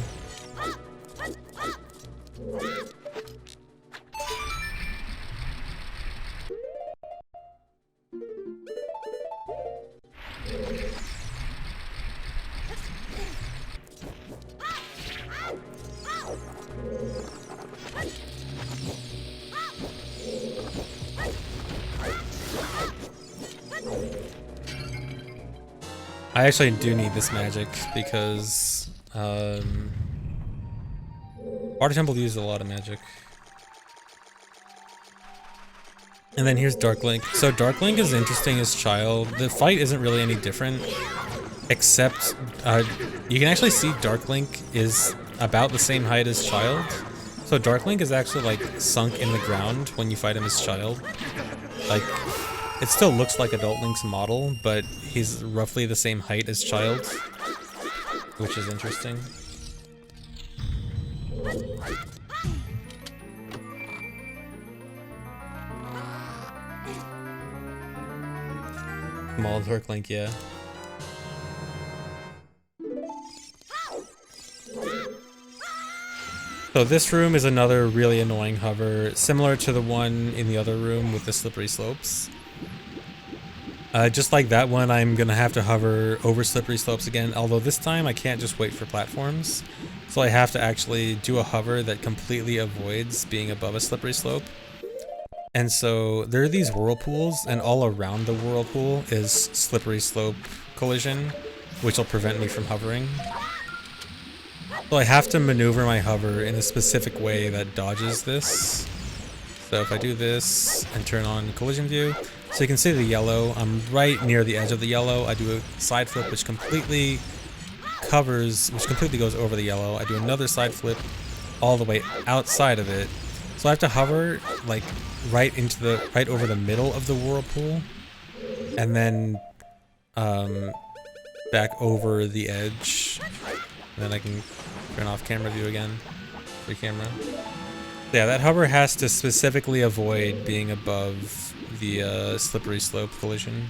I actually do need this magic because Water Temple used a lot of magic. And then here's Dark Link. So Dark Link is interesting as child. The fight isn't really any different, except you can actually see Dark Link is about the same height as child. So Dark Link is actually like sunk in the ground when you fight him as child. Like, it still looks like Adult Link's model, but he's roughly the same height as child, which is interesting. Small Dark Link, yeah. So this room is another really annoying hover, similar to the one in the other room with the slippery slopes. Just like that one, I'm gonna have to hover over slippery slopes again, although this time I can't just wait for platforms. So I have to actually do a hover that completely avoids being above a slippery slope. And so there are these whirlpools, and all around the whirlpool is slippery slope collision, which will prevent me from hovering. So I have to maneuver my hover in a specific way that dodges this. So if I do this and turn on collision view, so you can see the yellow, I'm right near the edge of the yellow. I do a side flip which completely goes over the yellow. I do another side flip all the way outside of it. So I have to hover like right over the middle of the whirlpool, and then back over the edge. And then I can turn off camera view again, free camera. Yeah, that hover has to specifically avoid being above the slippery slope collision,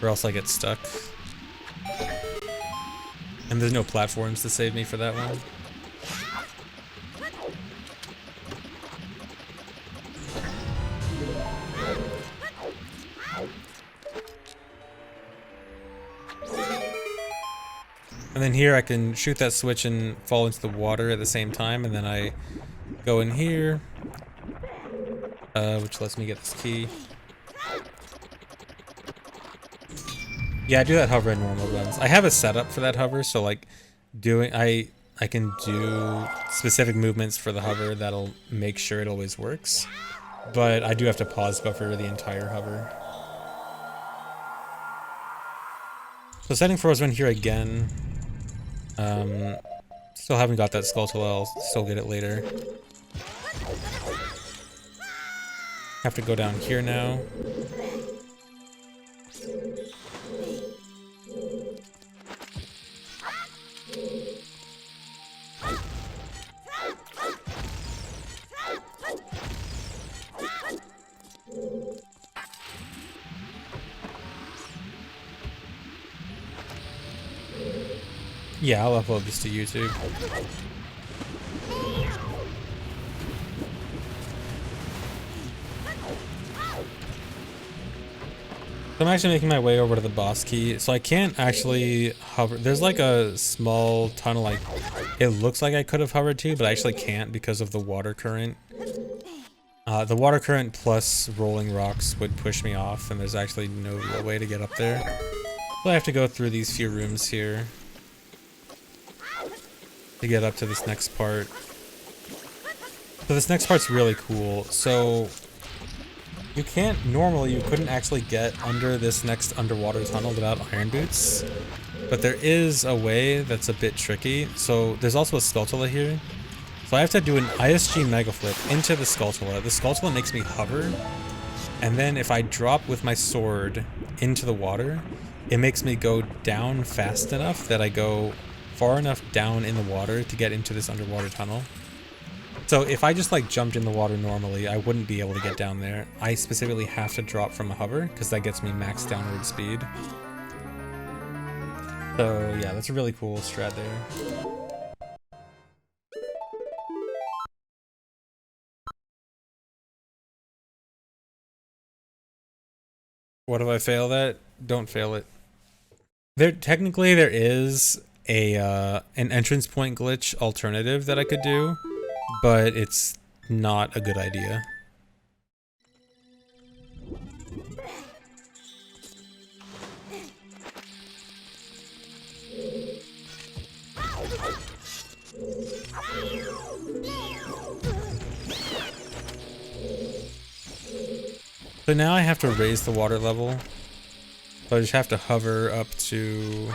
or else I get stuck. And there's no platforms to save me for that one. And then here I can shoot that switch and fall into the water at the same time, and then I go in here, which lets me get this key. Yeah, I do that hover in normal runs. I have a setup for that hover, so like I can do specific movements for the hover that'll make sure it always works. But I do have to pause buffer the entire hover. So setting for us run here again. Still haven't got that Skulltula, I'll still get it later. Have to go down here now. Yeah, I'll upload this to YouTube. So I'm actually making my way over to the boss key, so I can't actually hover. There's like a small tunnel, like it looks like I could have hovered to, but I actually can't because of the water current. The water current plus rolling rocks would push me off, and there's actually no real way to get up there. So I have to go through these few rooms here to get up to this next part. So this next part's really cool. So you normally you couldn't actually get under this next underwater tunnel without iron boots, but there is a way that's a bit tricky. So there's also a Skulltula here. So I have to do an ISG mega flip into the Skulltula. The Skulltula makes me hover, and then if I drop with my sword into the water, it makes me go down fast enough that I go far enough down in the water to get into this underwater tunnel. So if I just like jumped in the water normally, I wouldn't be able to get down there. I specifically have to drop from a hover because that gets me max downward speed. So yeah, that's a really cool strat there. What if I fail that? Don't fail it. Technically there is a an entrance point glitch alternative that I could do, but it's not a good idea. So now I have to raise the water level. So I just have to hover up to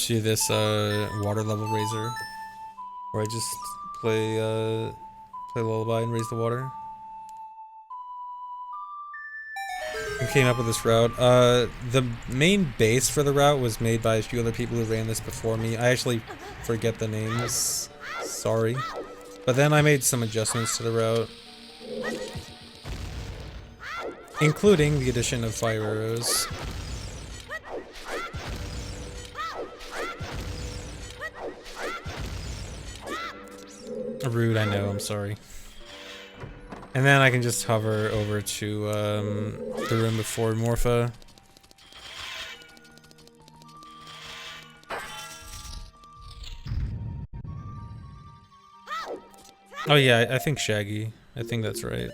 this water level raiser, where I just play lullaby and raise the water. I came up with this route. The main base for the route was made by a few other people who ran this before me. I actually forget the names. Sorry. But then I made some adjustments to the route, including the addition of fire arrows. Rude, I know, I'm sorry. And then I can just hover over to the room before Morpha. Oh yeah, I think Shaggy. I think that's right.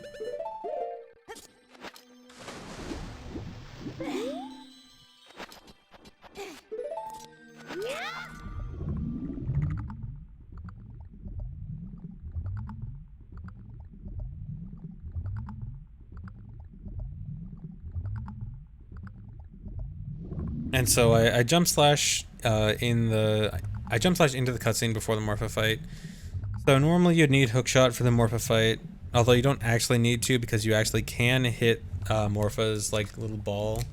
And so I jump slash into the cutscene before the Morpha fight. So normally you'd need hookshot for the Morpha fight, although you don't actually need to because you actually can hit Morpha's like little ball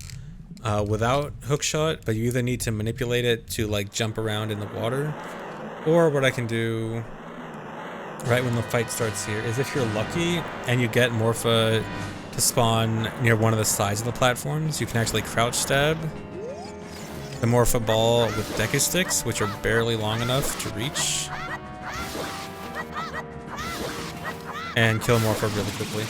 without hookshot, but you either need to manipulate it to like jump around in the water, or what I can do right when the fight starts here is if you're lucky and you get Morpha to spawn near one of the sides of the platforms, you can actually crouch stab the Morpha ball with deku sticks, which are barely long enough to reach, and kill Morpha really quickly.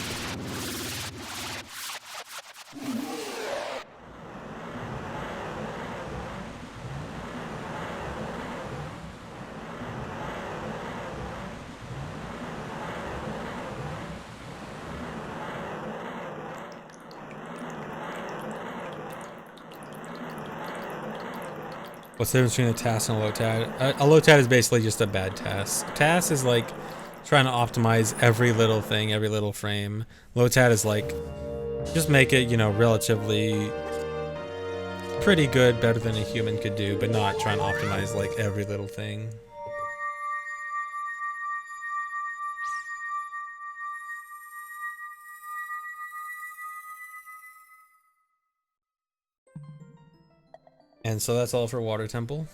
What's the difference between a task and a LOTAD? A LOTAD is basically just a bad task. Task is like trying to optimize every little thing, every little frame. LOTAD is like, just make it, you know, relatively pretty good, better than a human could do, but not trying to optimize like every little thing. And so that's all for Water Temple.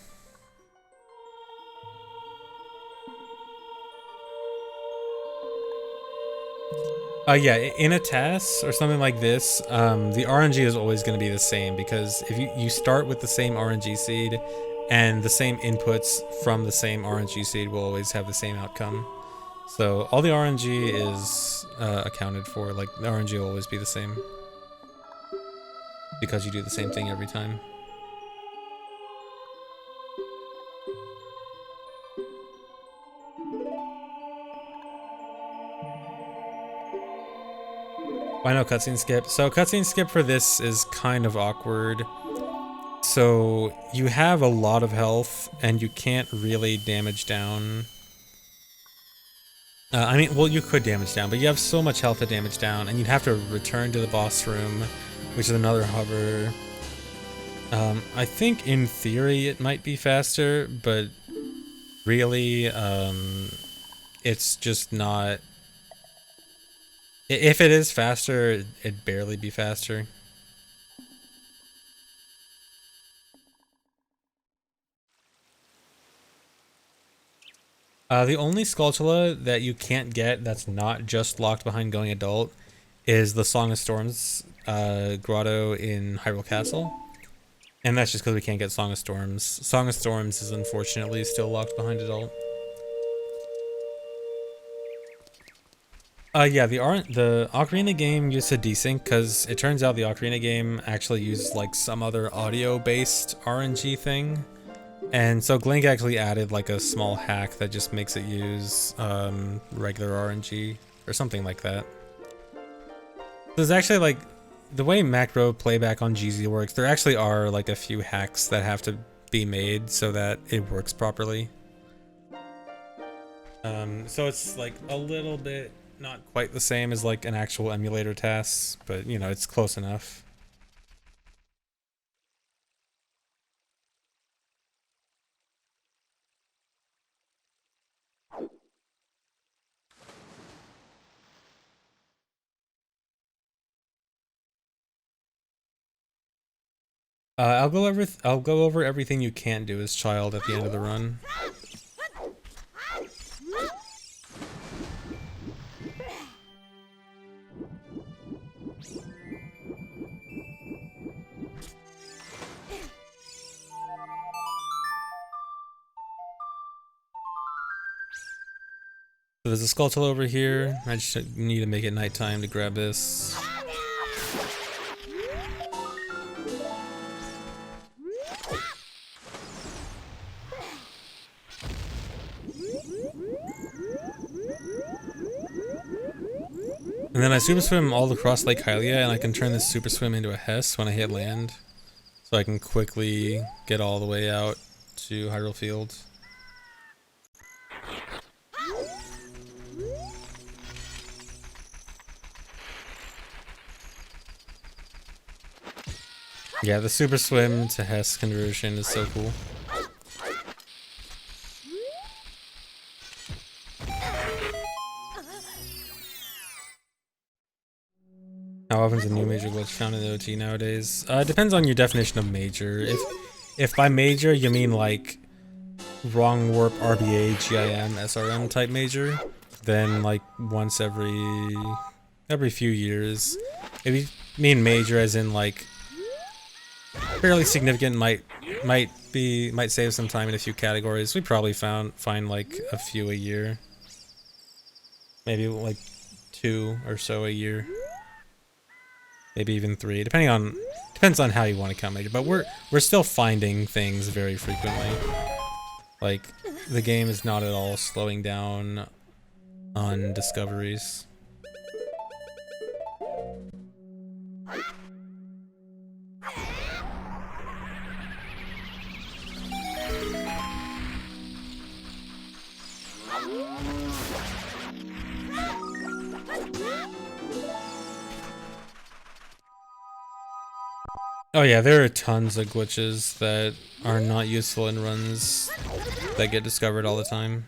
Yeah, in a task or something like this, the RNG is always going to be the same, because if you start with the same RNG seed and the same inputs from the same RNG seed will always have the same outcome. So all the RNG is accounted for, like the RNG will always be the same because you do the same thing every time. I know, cutscene skip. So cutscene skip for this is kind of awkward. So you have a lot of health and you can't really damage down. I mean, well, you could damage down, but you have so much health to damage down, and you'd have to return to the boss room, which is another hover. I think in theory it might be faster, but really, it's just not. If it is faster, it'd barely be faster. The only Skulltula that you can't get that's not just locked behind going adult is the Song of Storms grotto in Hyrule Castle. And that's just because we can't get Song of Storms. Song of Storms is unfortunately still locked behind adult. Yeah, the Ocarina game used to desync because it turns out the Ocarina game actually uses like some other audio-based RNG thing. And so Glink actually added like a small hack that just makes it use regular RNG or something like that. There's actually like, the way macro playback on GZ works, there actually are like a few hacks that have to be made so that it works properly. So it's like a little bit not quite the same as like an actual emulator task, but you know, it's close enough. I'll go over everything you can't do as child at the end of the run. So there's a Skulltula over here. I just need to make it nighttime to grab this. And then I super swim all across Lake Hylia, and I can turn this super swim into a Hess when I hit land. So I can quickly get all the way out to Hyrule Fields. Yeah, the super swim to Hess conversion is so cool. How often is a new major glitch found in the OT nowadays? It depends on your definition of major. If by major you mean like wrong warp RBA, GIM, SRM type major, then like once every few years. If you mean major as in like fairly significant, might save some time in a few categories, we probably find like a few a year. Maybe like 2 or so a year. Maybe even 3, depends on how you want to count major. But we're still finding things very frequently. Like the game is not at all slowing down on discoveries. Oh yeah, there are tons of glitches that are not useful in runs that get discovered all the time.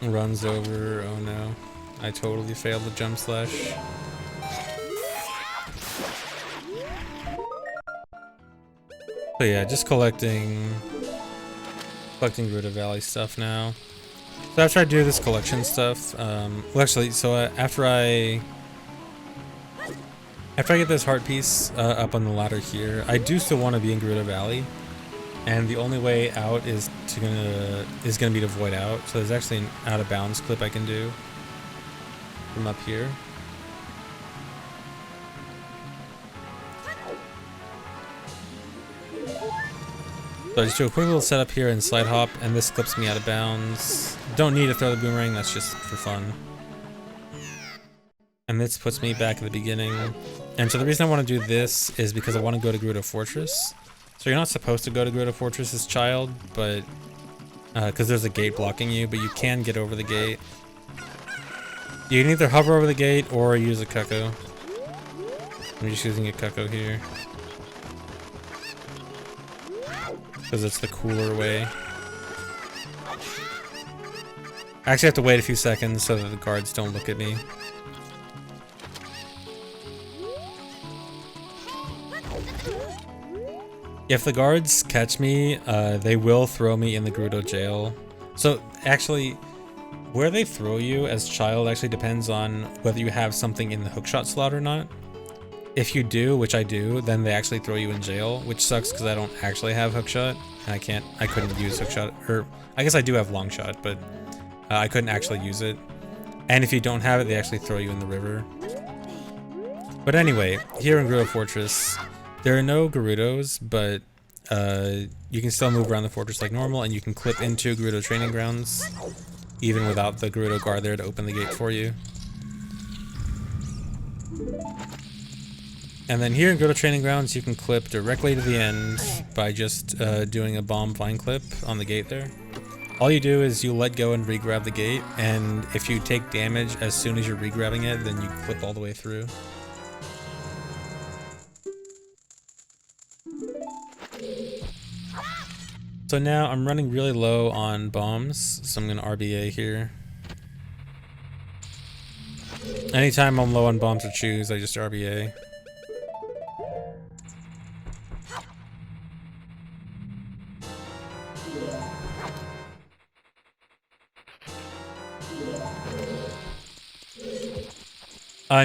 Runs over, oh no. I totally failed the jump slash. But yeah, just collecting Gerudo Valley stuff now. So after I do this collection stuff, well actually, so after I get this heart piece up on the ladder here, I do still want to be in Gerudo Valley, and the only way out is gonna be to void out. So there's actually an out of bounds clip I can do from up here. So I just do a quick little setup here and slide hop, and this clips me out of bounds. Don't need to throw the boomerang, that's just for fun. And this puts me back at the beginning. And so the reason I want to do this is because I want to go to Gerudo Fortress. So you're not supposed to go to Gerudo Fortress as child, but because there's a gate blocking you, but you can get over the gate. You can either hover over the gate or use a cuckoo. I'm just using a cuckoo here, because it's the cooler way. I actually have to wait a few seconds so that the guards don't look at me. If the guards catch me, they will throw me in the Gerudo jail. So actually, where they throw you as child actually depends on whether you have something in the hookshot slot or not. If you do, which I do, then they actually throw you in jail, which sucks because I don't actually have hookshot. And I couldn't use hookshot, or I guess I do have longshot, but I couldn't actually use it. And if you don't have it, they actually throw you in the river. But anyway, here in Gerudo Fortress, there are no Gerudos, but you can still move around the fortress like normal, and you can clip into Gerudo training grounds, even without the Gerudo guard there to open the gate for you. And then here in Gerudo training grounds, you can clip directly to the end by just doing a bomb vine clip on the gate there. All you do is you let go and re-grab the gate, and if you take damage as soon as you're re-grabbing it, then you clip all the way through. So now I'm running really low on bombs, so I'm gonna RBA here. Anytime I'm low on bombs or chews, I just RBA.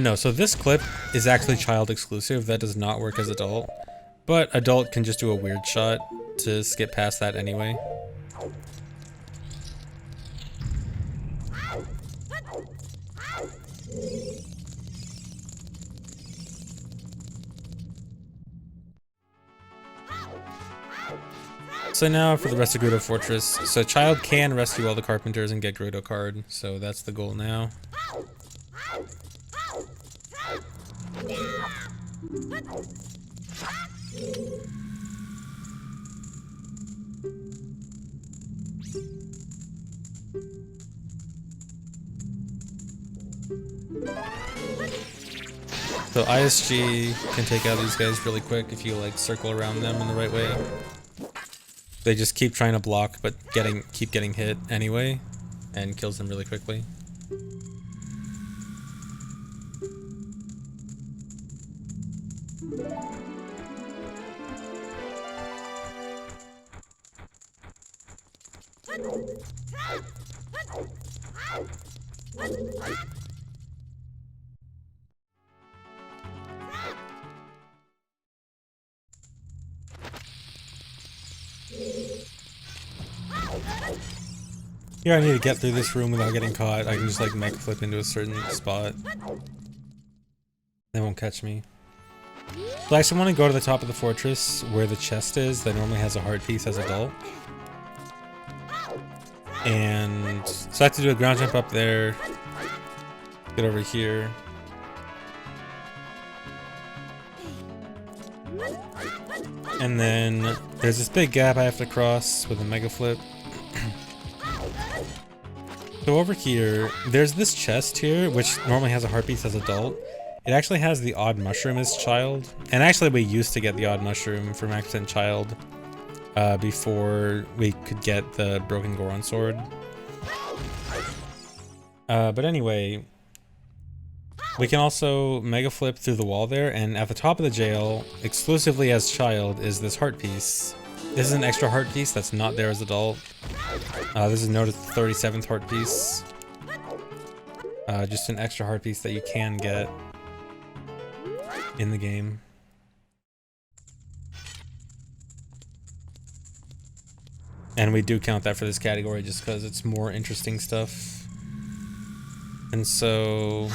No, so this clip is actually child exclusive. That does not work as adult, but adult can just do a weird shot to skip past that anyway. So now for the rest of Gerudo Fortress. So child can rescue all the carpenters and get Gerudo card, so that's the goal now. So ISG can take out these guys really quick if you like circle around them in the right way. They just keep trying to block, but keep getting hit anyway, and kills them really quickly. Here I need to get through this room without getting caught. I can just like mech flip into a certain spot. They won't catch me. So I actually want to go to the top of the fortress where the chest is that normally has a heart piece as adult. And so I have to do a ground jump up there. Get over here. And then there's this big gap I have to cross with a mega flip. So over here, there's this chest here, which normally has a heart piece as adult. It actually has the odd mushroom as child. And actually we used to get the odd mushroom for max percent child before we could get the broken Goron sword. But anyway, we can also mega flip through the wall there, and at the top of the jail, exclusively as child, is this heart piece. This is an extra heart piece that's not there as adult. This is noted 37th heart piece. Just an extra heart piece that you can get in the game. And we do count that for this category just because it's more interesting stuff. And so...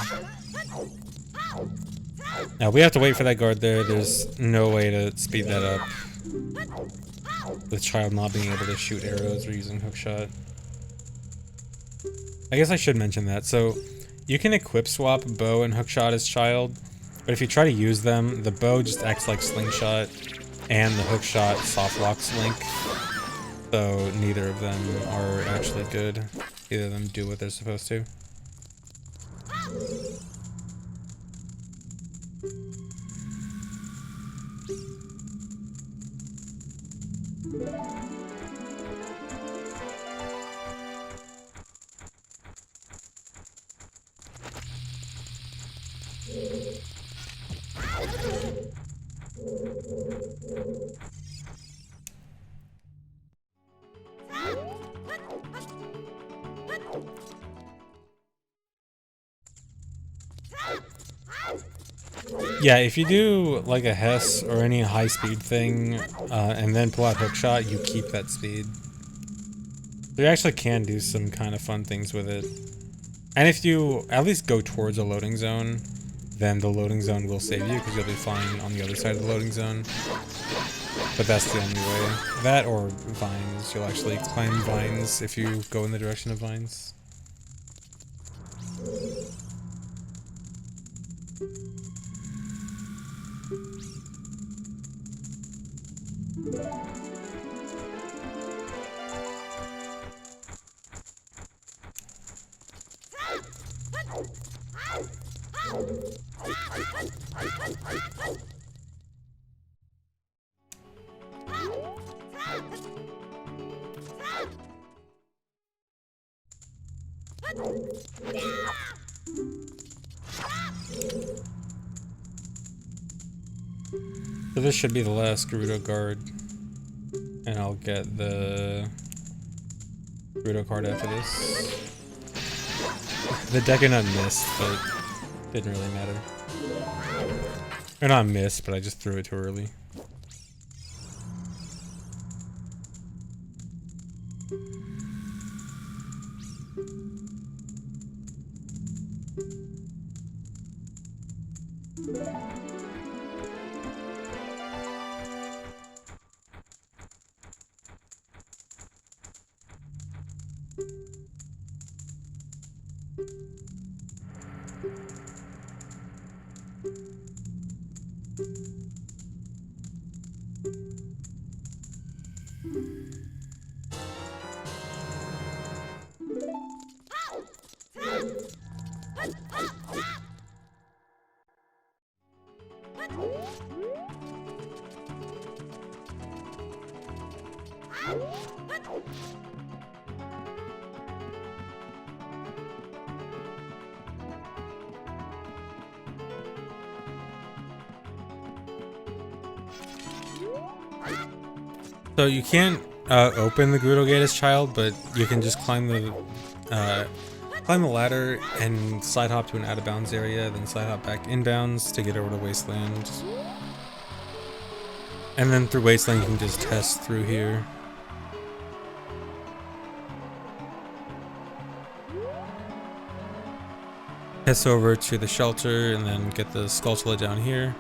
now we have to wait for that guard there. There's no way to speed that up. The child not being able to shoot arrows or using hookshot. I guess I should mention that. So you can equip swap bow and hookshot as child, but if you try to use them, the bow just acts like slingshot and the hookshot soft locks Link. So neither of them are actually good. Either of them do what they're supposed to. Yeah, if you do like a Hess or any high speed thing, and then pull out hookshot, you keep that speed. So you actually can do some kind of fun things with it. And if you at least go towards a loading zone, then the loading zone will save you because you'll be flying on the other side of the loading zone. But that's the only way. That or vines. You'll actually climb vines if you go in the direction of vines. So this should be the last Gerudo guard, and I'll get the Gerudo card after this. The deku nut missed, but didn't really matter. Or not missed, but I just threw it too early. So you can't open the Gerudo gate as child, but you can just climb the ladder and side hop to an out of bounds area, then side hop back inbounds to get over to wasteland. And then through wasteland you can just test through here. Test over to the shelter and then get the Skulltula down here.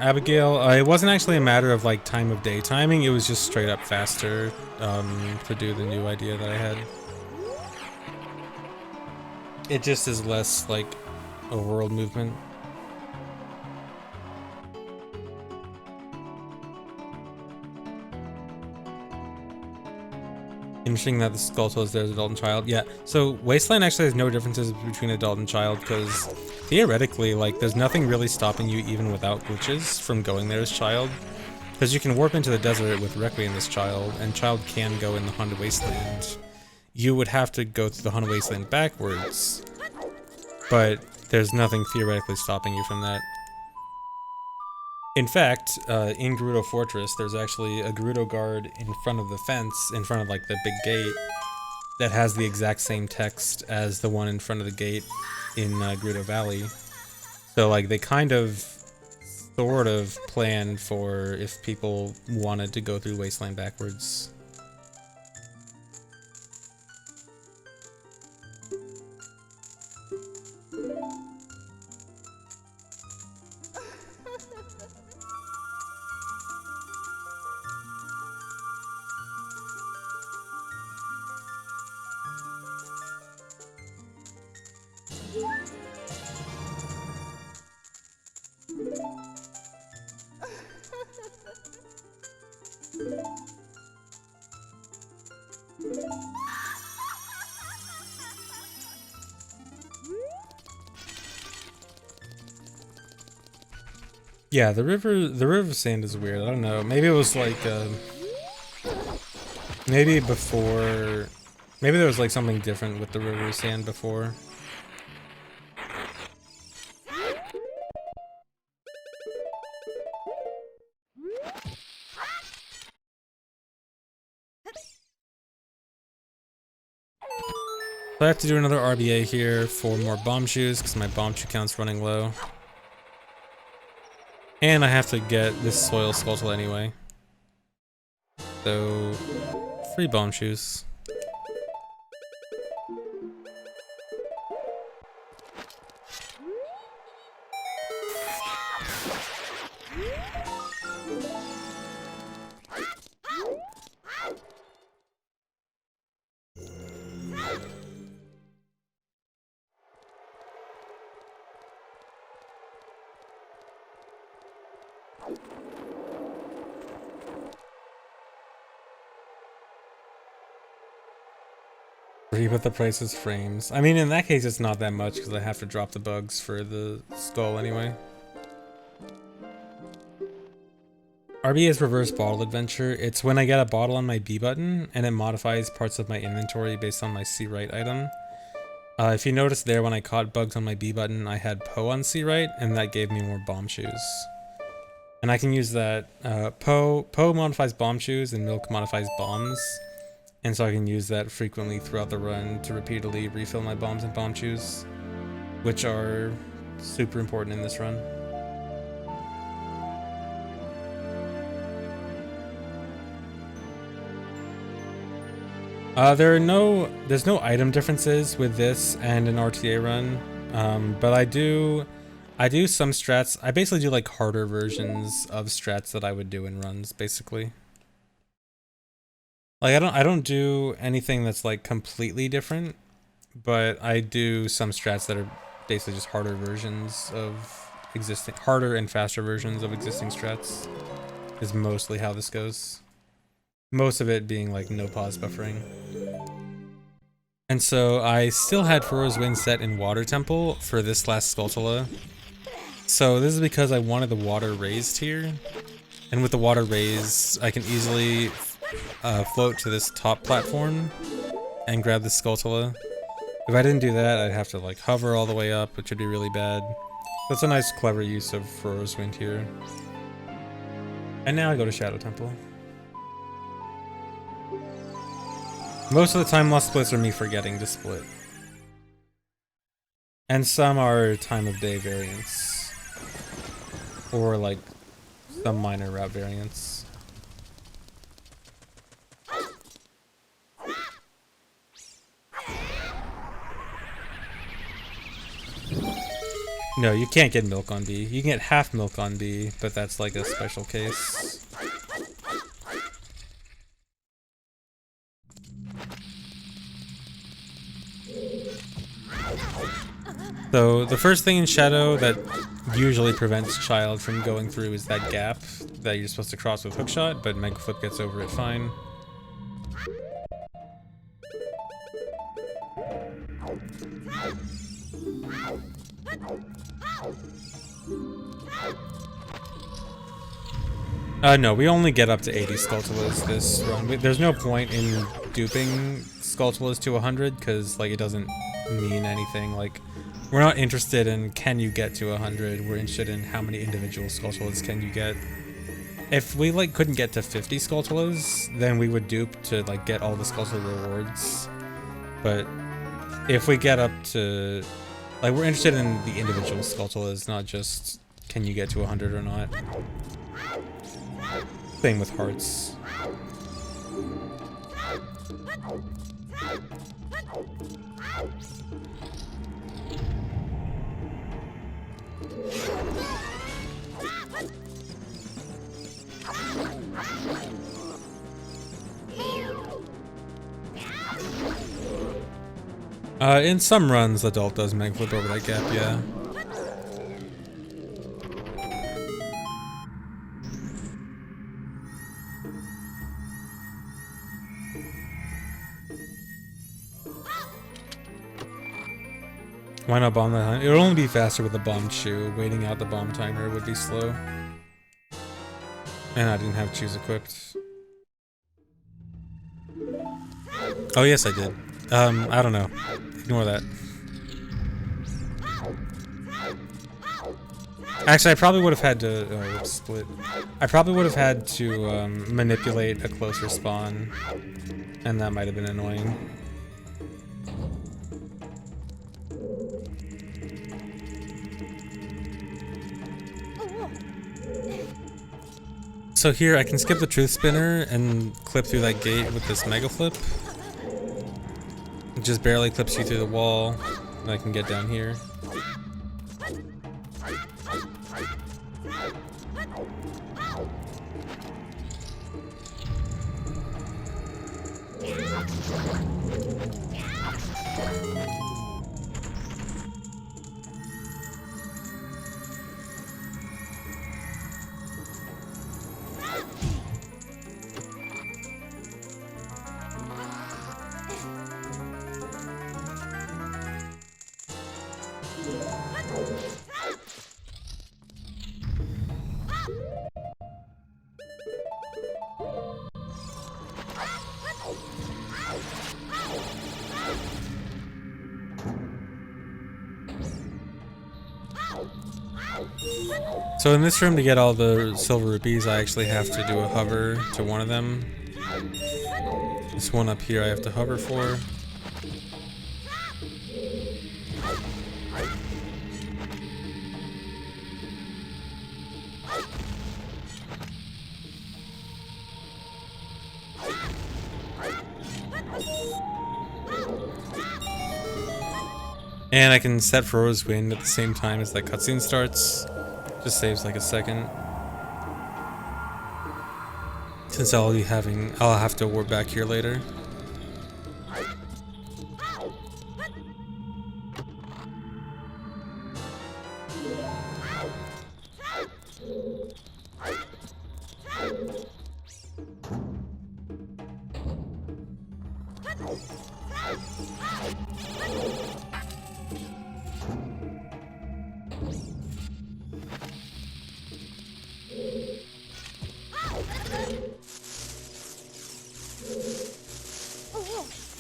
Abigail, it wasn't actually a matter of like time of day timing, it was just straight up faster to do the new idea that I had. It just is less like overworld movement. Interesting that the Skulltula is there as adult and child. Yeah, so Wasteland actually has no differences between adult and child because theoretically, like, there's nothing really stopping you even without glitches from going there as child. Because you can warp into the desert with Requiem as child, and child can go in the Haunted Wasteland. You would have to go through the Haunted Wasteland backwards, but there's nothing theoretically stopping you from that. In fact, in Gerudo Fortress, there's actually a Gerudo guard in front of the fence, in front of like the big gate, that has the exact same text as the one in front of the gate in Gerudo Valley. So like they kind of, sort of planned for if people wanted to go through Wasteland backwards. Yeah, the river sand is weird. I don't know. Maybe it was like, maybe before, maybe there was like something different with the river sand before. So I have to do another RBA here for more bomb shoes because my bomb shoe count's running low. And I have to get this soil Skulltula anyway. So, free bomb shoes. But the price is frames. I mean, in that case, it's not that much because I have to drop the bugs for the skull anyway. RB is reverse bottle adventure. It's when I get a bottle on my B button and it modifies parts of my inventory based on my C right item. If you notice there, when I caught bugs on my B button, I had Poe on C right, and that gave me more bomb shoes. And I can use that. Poe modifies bomb shoes and Milk modifies bombs. And so I can use that frequently throughout the run to repeatedly refill my bombs and bomb shoes, which are super important in this run. There's no item differences with this and an RTA run, but I do some strats. I basically do like harder versions of strats that I would do in runs, basically. Like I don't do anything that's like completely different, but I do some strats that are basically just harder versions of existing, harder and faster versions of existing strats is mostly how this goes. Most of it being like no pause buffering. And so I still had Furo's Wind set in Water Temple for this last Skulltula. So this is because I wanted the water raised here. And with the water raised, I can easily float to this top platform and grab the Skulltula. If I didn't do that, I'd have to like hover all the way up, which would be really bad. That's a nice, clever use of Furo's Wind here. And now I go to Shadow Temple. Most of the time lost splits are me forgetting to split. And some are time of day variants. Or like some minor route variants. No, you can't get milk on B. You can get half milk on B, but that's like a special case. So the first thing in Shadow that usually prevents Child from going through is that gap that you're supposed to cross with Hookshot, but Mega Flip gets over it fine. No, we only get up to 80 Skulltulas this run. There's no point in duping Skulltulas to 100 because like it doesn't mean anything. Like we're not interested in can you get to 100. We're interested in how many individual Skulltulas can you get. If we like couldn't get to 50 Skulltulas, then we would dupe to like get all the Skulltula rewards. But if we get up to like we're interested in the individual Skulltulas, not just can you get to 100 or not. Same with hearts. In some runs, Adult does Mega Flip over that gap, yeah. Why not bomb that time? It would only be faster with the bombed shoe. Waiting out the bomb timer would be slow. And I didn't have shoes equipped. Oh yes, I did. I don't know. Ignore that. Actually, I probably would have had to split. I probably would have had to manipulate a closer spawn, and that might have been annoying. So here I can skip the truth spinner and clip through that gate with this mega flip. It just barely clips you through the wall, and I can get down here. So in this room, to get all the silver rupees, I actually have to do a hover to one of them. This one up here I have to hover for. And I can set Furo's Wind at the same time as that cutscene starts. Just saves like a second. Since I'll have to warp back here later.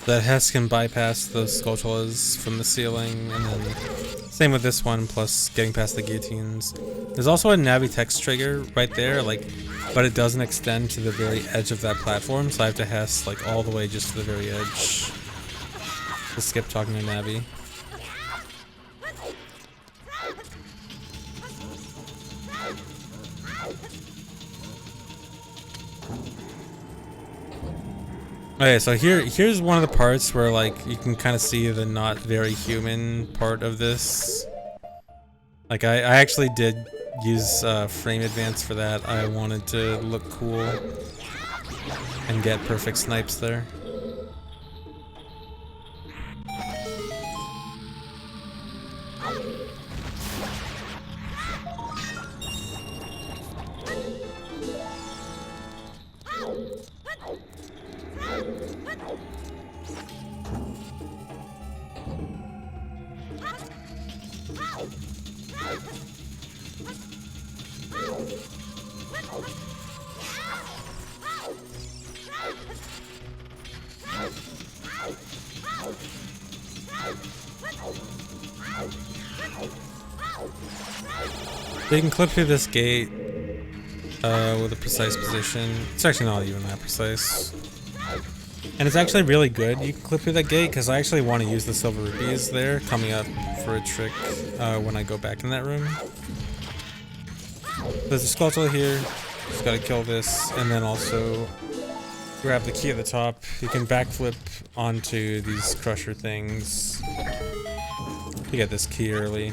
That Hess can bypass those Skulltulas from the ceiling, and then same with this one, plus getting past the guillotines. There's also a Navi text trigger right there, like, but it doesn't extend to the very edge of that platform, so I have to Hess like all the way just to the very edge to skip talking to Navi. Okay, so here's one of the parts where like you can kind of see the not very human part of this. Like I actually did use frame advance for that. I wanted to look cool and get perfect snipes there. So you can clip through this gate with a precise position. It's actually not even that precise. And it's actually really good you can clip through that gate, because I actually want to use the silver rupees there coming up for a trick when I go back in that room. There's a Skulltula here, just gotta kill this, and then also grab the key at the top. You can backflip onto these crusher things to get this key early.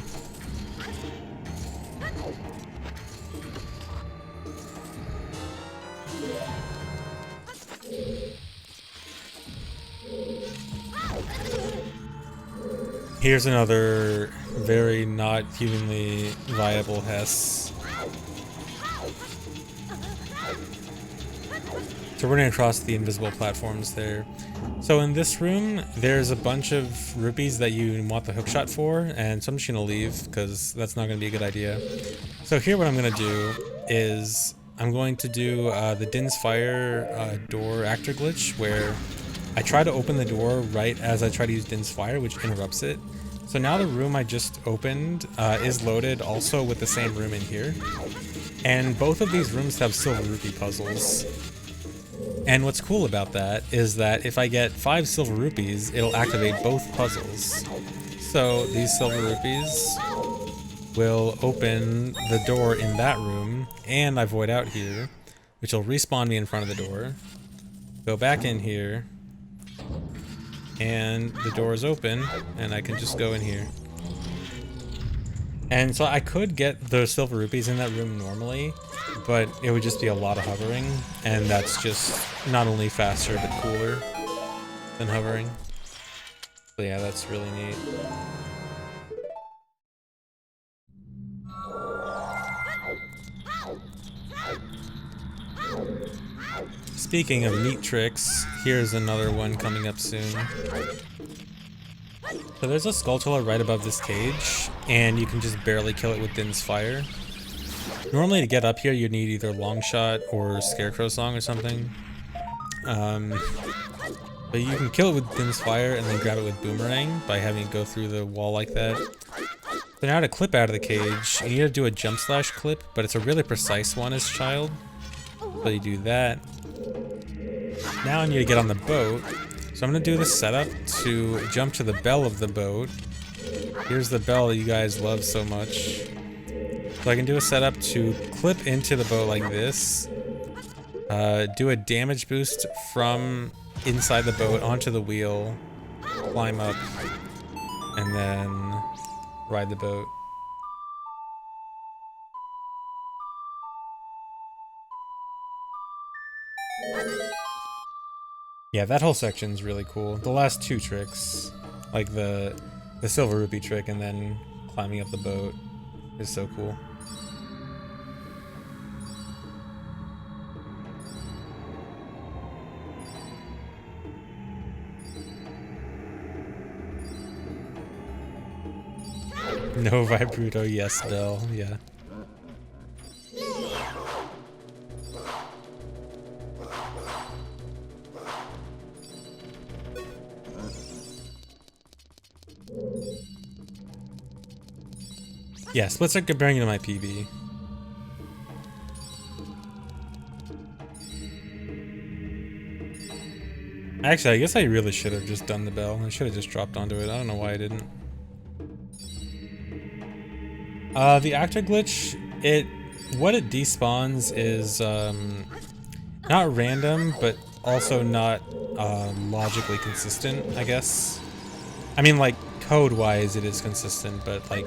Here's another very not humanly viable Hess. So running across the invisible platforms there. So in this room, there's a bunch of rupees that you want the hookshot for, and so I'm just gonna leave because that's not gonna be a good idea. So here what I'm gonna do is I'm going to do the Din's Fire door actor glitch, where I try to open the door right as I try to use Din's Fire, which interrupts it. So now the room I just opened is loaded also with the same room in here. And both of these rooms have silver rupee puzzles. And what's cool about that is that if I get 5 silver rupees, it'll activate both puzzles. So these silver rupees will open the door in that room, and I void out here, which will respawn me in front of the door. Go back in here, and the door is open, and I can just go in here. And so I could get those silver rupees in that room normally, but it would just be a lot of hovering, and that's just not only faster but cooler than hovering. So yeah, that's really neat. Speaking of neat tricks, here's another one coming up soon. So there's a Skulltula right above this cage, and you can just barely kill it with Din's Fire. Normally to get up here you'd need either Longshot or Scarecrow Song or something. But you can kill it with Din's Fire and then grab it with Boomerang by having it go through the wall like that. So now to clip out of the cage, you need to do a jump slash clip, but it's a really precise one as child. So you do that. Now I need to get on the boat. So I'm gonna do the setup to jump to the bell of the boat. Here's the bell that you guys love so much. So I can do a setup to clip into the boat like this. Do a damage boost from inside the boat onto the wheel. Climb up. And then ride the boat. Yeah, that whole section's really cool. The last 2 tricks, like the silver rupee trick and then climbing up the boat, is so cool. No Vibruto, yes, Bell, yeah. Yeah, splits are comparing to my PB. Actually, I guess I really should have just done the bell. I should have just dropped onto it. I don't know why I didn't. The actor glitch, what it despawns is not random, but also not logically consistent, I guess. I mean, like, code-wise it is consistent, but like,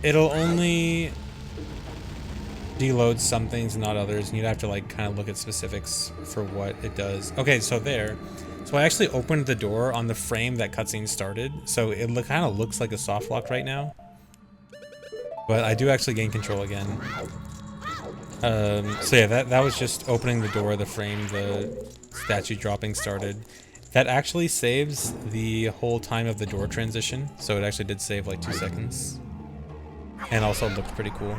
it'll only deload some things and not others, and you'd have to like kind of look at specifics for what it does. Okay, so there. So I actually opened the door on the frame that cutscene started, so it kind of looks like a soft lock right now. But I do actually gain control again. So yeah, that was just opening the door, the frame, the statue dropping started. That actually saves the whole time of the door transition, so it actually did save like 2 seconds. And also looked pretty cool.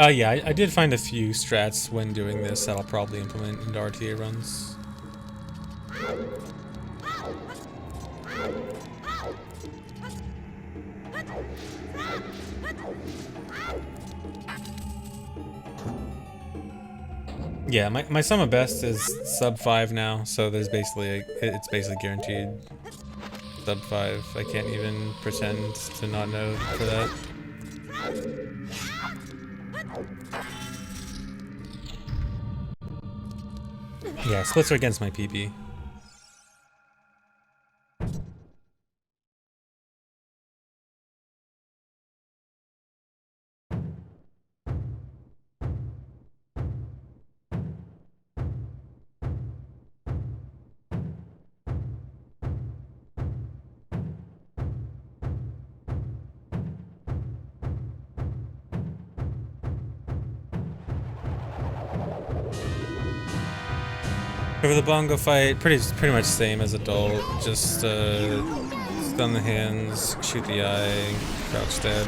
Yeah, I did find a few strats when doing this that I'll probably implement into RTA runs. Yeah, my sum of best is sub 5 now, so there's basically it's basically guaranteed sub 5. I can't even pretend to not know for that. Yeah, splits are against my PP. For the bongo fight, pretty much same as adult. Just stun the hands, shoot the eye, crouch stab.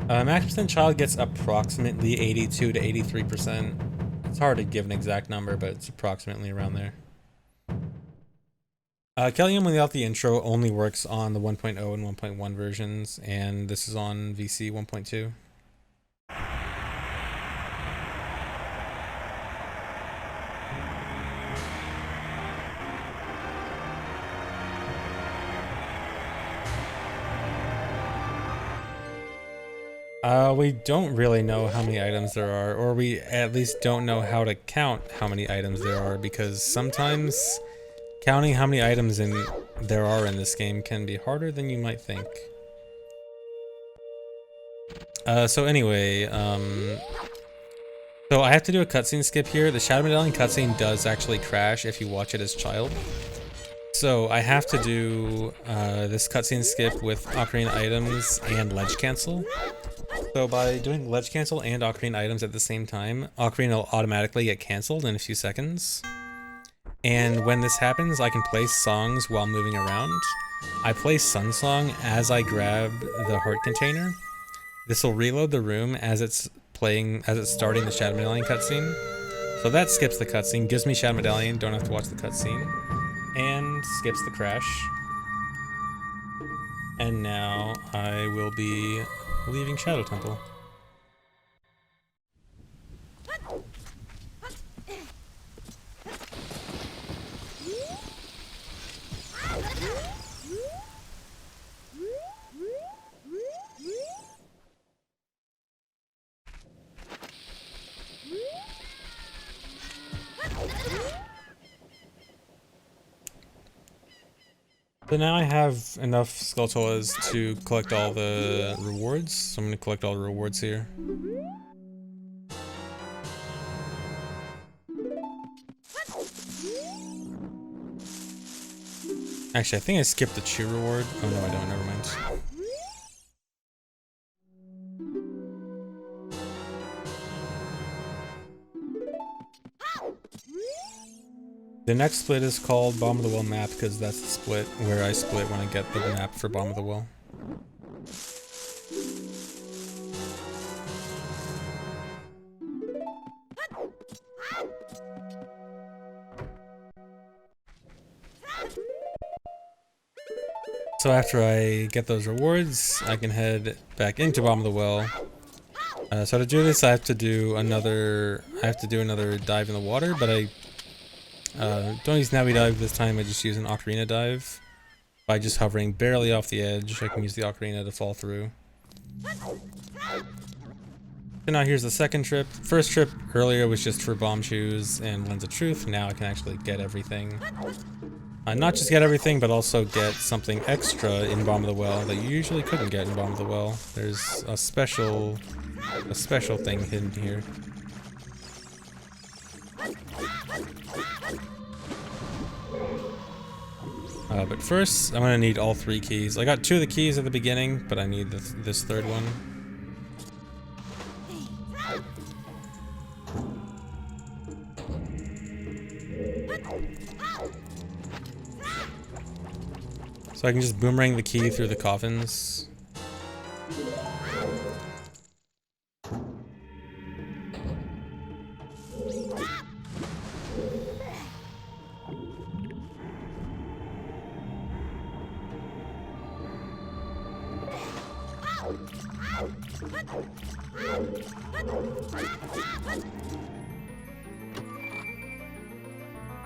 Max percent child gets approximately 82 to 83%. It's hard to give an exact number, but it's approximately around there. Kellium without the intro only works on the 1.0 and 1.1 versions, and this is on VC 1.2. We don't really know how many items there are, or we at least don't know how to count how many items there are, because sometimes counting how many items there are in this game can be harder than you might think. So anyway, so I have to do a cutscene skip here. The Shadow Medallion cutscene does actually crash if you watch it as child. So I have to do this cutscene skip with Ocarina items and ledge cancel. So by doing ledge cancel and Ocarina items at the same time, Ocarina will automatically get canceled in a few seconds. And when this happens, I can play songs while moving around. I play Sun Song as I grab the heart container. This will reload the room as it's starting the Shadow Medallion cutscene. So that skips the cutscene, gives me Shadow Medallion, don't have to watch the cutscene, and skips the crash. And now I will be leaving Shadow Temple. So now I have enough Skulltulas to collect all the rewards, so I'm going to collect all the rewards here. Actually, I think I skipped the Chew reward. Oh no, I don't, never mind. The next split is called Bottom of the Well map because that's the split where I split when I get the map for Bottom of the Well. So after I get those rewards, I can head back into Bottom of the Well. So to do this, I have to do another dive in the water, but I don't use Navi dive this time. I just use an Ocarina dive. By just hovering barely off the edge, I can use the Ocarina to fall through. So now here's the second trip. First trip earlier was just for Bomb Shoes and Lens of Truth. Now I can actually get everything. Not just get everything, but also get something extra in Bottom of the Well that you usually couldn't get in Bottom of the Well. There's a special thing hidden here. But first, I'm gonna need all 3 keys. I got 2 of the keys at the beginning, but I need this third one. So I can just boomerang the key through the coffins.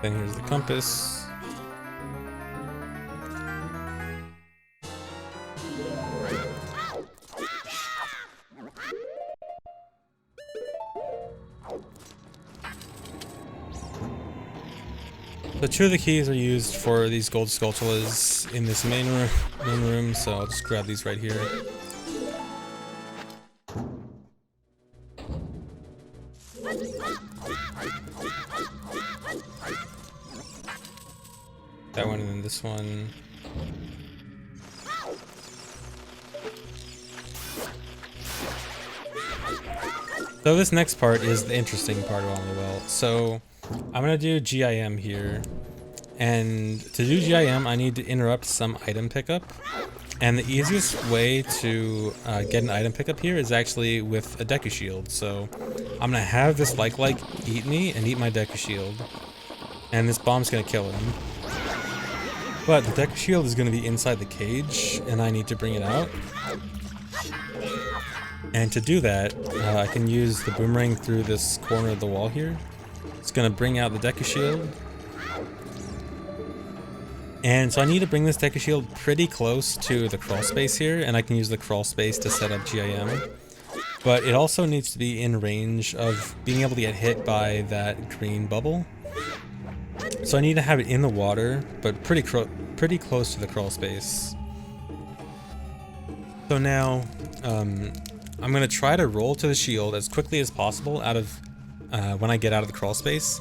Then here's the compass. So 2 of the keys are used for these gold Skulltulas in this main room, so I'll just grab these right here. That one and then this one. So this next part is the interesting part of Bottom of the Well. So I'm gonna do GIM here, and to do GIM I need to interrupt some item pickup, and the easiest way to get an item pickup here is actually with a deku shield. So I'm gonna have this like eat me and eat my deku shield, and this bomb's gonna kill him. But the deku shield is gonna be inside the cage, and I need to bring it out. And to do that, I can use the boomerang through this corner of the wall here. It's gonna bring out the deku shield. And so I need to bring this deku shield pretty close to the crawl space here, and I can use the crawl space to set up GIM. But it also needs to be in range of being able to get hit by that green bubble. So I need to have it in the water, but pretty close to the crawl space. So now, I'm gonna try to roll to the shield as quickly as possible out of when I get out of the crawl space,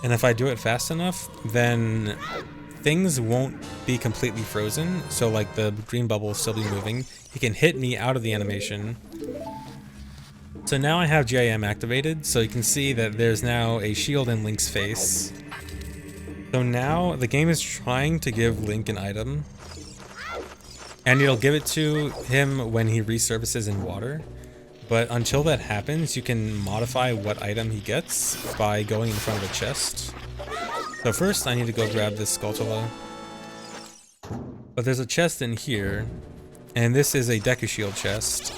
and if I do it fast enough, then things won't be completely frozen. So like the green bubble will still be moving. He can hit me out of the animation. So now I have GIM activated, so you can see that there's now a shield in Link's face. So now the game is trying to give Link an item, and it'll give it to him when he resurfaces in water. But until that happens, you can modify what item he gets by going in front of a chest. So first I need to go grab this Skulltula. But there's a chest in here, And this is a deku shield chest.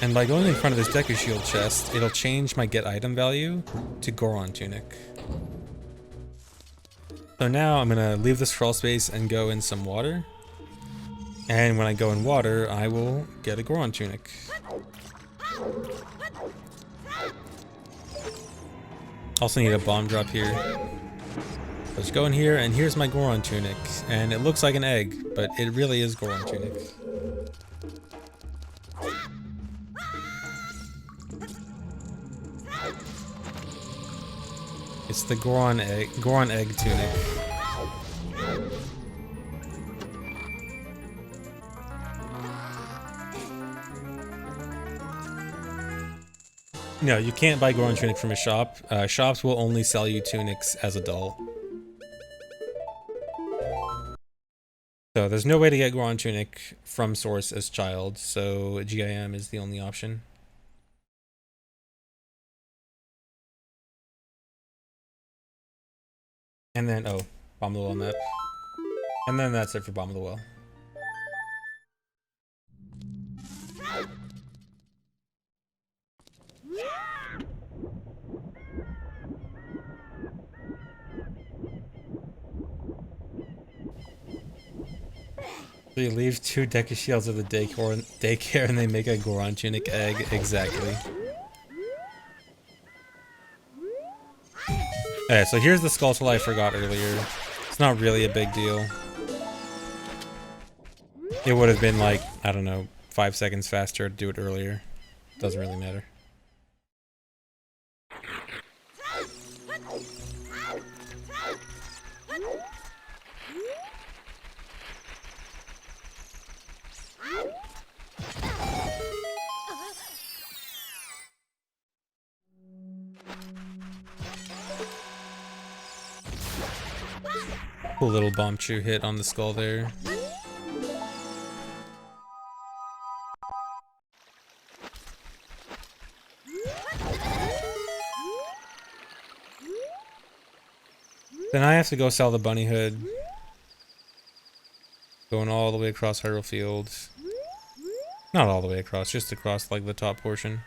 And by going in front of this deku shield chest, it'll change my get item value to Goron tunic. So now I'm gonna leave this crawl space and go in some water. And when I go in water, I will get a Goron tunic. Also need a bomb drop here. Let's go in here, and here's my Goron tunic. And it looks like an egg, but it really is Goron tunic. It's the Goron egg tunic. No, you can't buy Goron tunic from a shop. Shops will only sell you tunics as adult. So there's no way to get Goron tunic from source as child, so GIM is the only option. And then, oh, Bomb of the Well map. And then that's it for Bomb of the Well. So you leave 2 deku shields at the daycare and they make a Goron tunic egg. Exactly. Okay, so here's the skull I forgot earlier. It's not really a big deal. It would have been like, I don't know, 5 seconds faster to do it earlier. Doesn't really matter. Cool little bomb chew hit on the skull there. Then I have to go sell the bunny hood. Going all the way across Hyrule Fields. Not all the way across, just across like the top portion.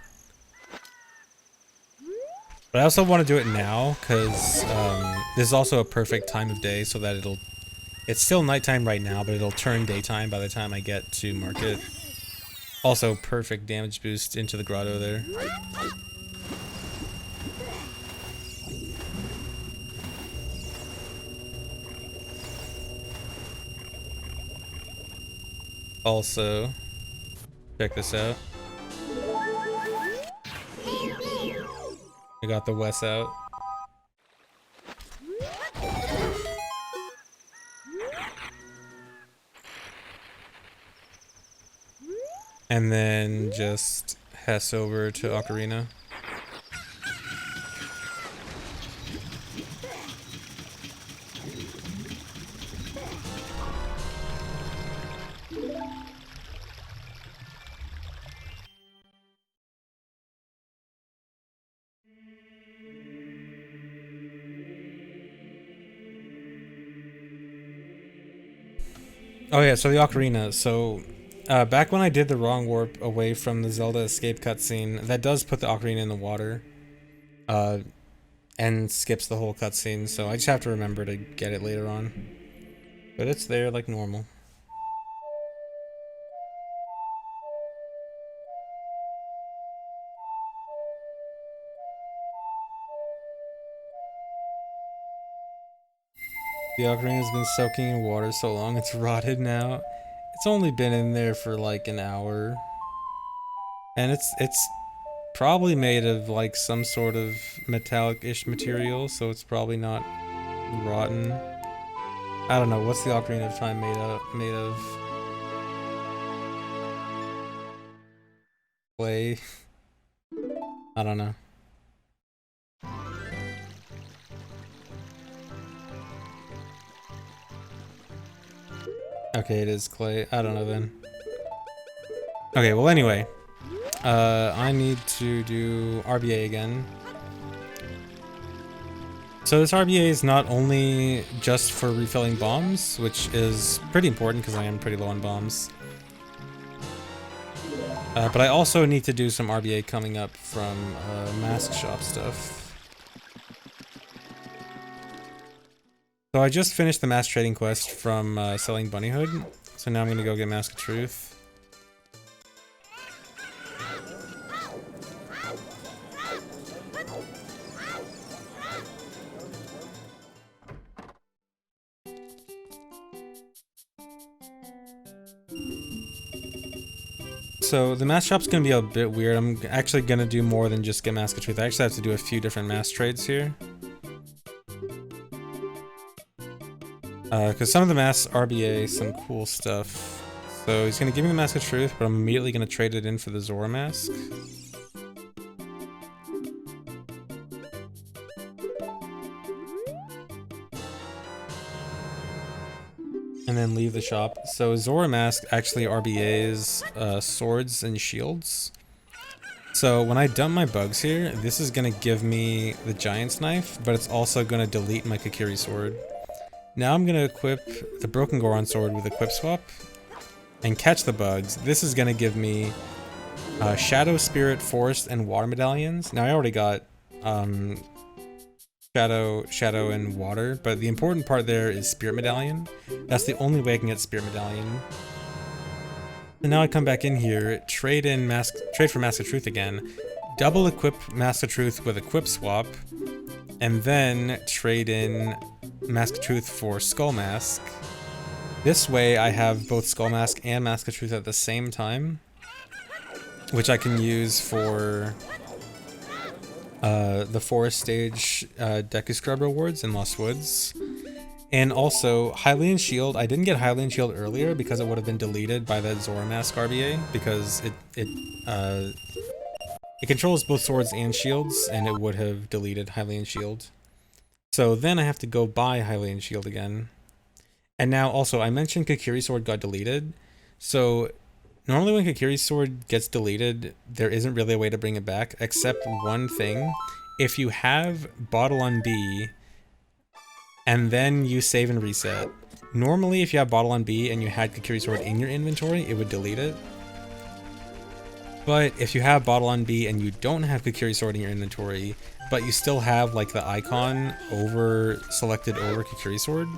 But I also want to do it now, because this is also a perfect time of day so that it's still nighttime right now, but it'll turn daytime by the time I get to market. Also, perfect damage boost into the grotto there. Also, check this out. I got the Wes out. And then just Hess over to Ocarina. Oh yeah, so the Ocarina. So back when I did the wrong warp away from the Zelda escape cutscene, that does put the Ocarina in the water. And skips the whole cutscene, so I just have to remember to get it later on. But it's there like normal. The Ocarina's been soaking in water so long it's rotted now. It's only been in there for like an hour. And it's probably made of like some sort of metallic-ish material, so it's probably not rotten. I don't know, what's the Ocarina of Time made of? Clay? I don't know. Okay, it is clay. I don't know then. Okay, well anyway. I need to do RBA again. So this RBA is not only just for refilling bombs, which is pretty important because I am pretty low on bombs. But I also need to do some RBA coming up from mask shop stuff. So I just finished the mask trading quest from selling Bunny Hood, so now I'm gonna go get Mask of Truth. So the mask shop's gonna be a bit weird. I'm actually gonna do more than just get Mask of Truth. I actually have to do a few different mask trades here. Because some of the masks RBA some cool stuff. So he's gonna give me the Mask of Truth, but I'm immediately gonna trade it in for the Zora mask. And then leave the shop. So Zora mask actually RBAs swords and shields. So when I dump my bugs here, this is gonna give me the Giant's Knife, but it's also gonna delete my Kokiri sword. Now I'm gonna equip the Broken Goron sword with Equip Swap and catch the bugs. This is gonna give me Shadow, Spirit, Forest, and Water medallions. Now I already got Shadow, and Water, but the important part there is Spirit medallion. That's the only way I can get Spirit medallion. And now I come back in here, trade for Mask of Truth again, double equip Mask of Truth with Equip Swap, and then trade in Mask of Truth for Skull Mask. This way I have both Skull Mask and Mask of Truth at the same time, which I can use for the Forest Stage Deku Scrub rewards in Lost Woods. And also, Hylian Shield. I didn't get Hylian Shield earlier because it would have been deleted by that Zora Mask RBA, because it controls both swords and shields, and it would have deleted Hylian Shield. So then I have to go buy Hylian Shield again. And now also, I mentioned Kokiri Sword got deleted. So normally when Kokiri Sword gets deleted, there isn't really a way to bring it back, except one thing. If you have Bottle on B, and then you save and reset. Normally, if you have Bottle on B and you had Kokiri Sword in your inventory, it would delete it. But if you have Bottle on B and you don't have Kokiri Sword in your inventory, but you still have like the icon selected over Kokiri Sword,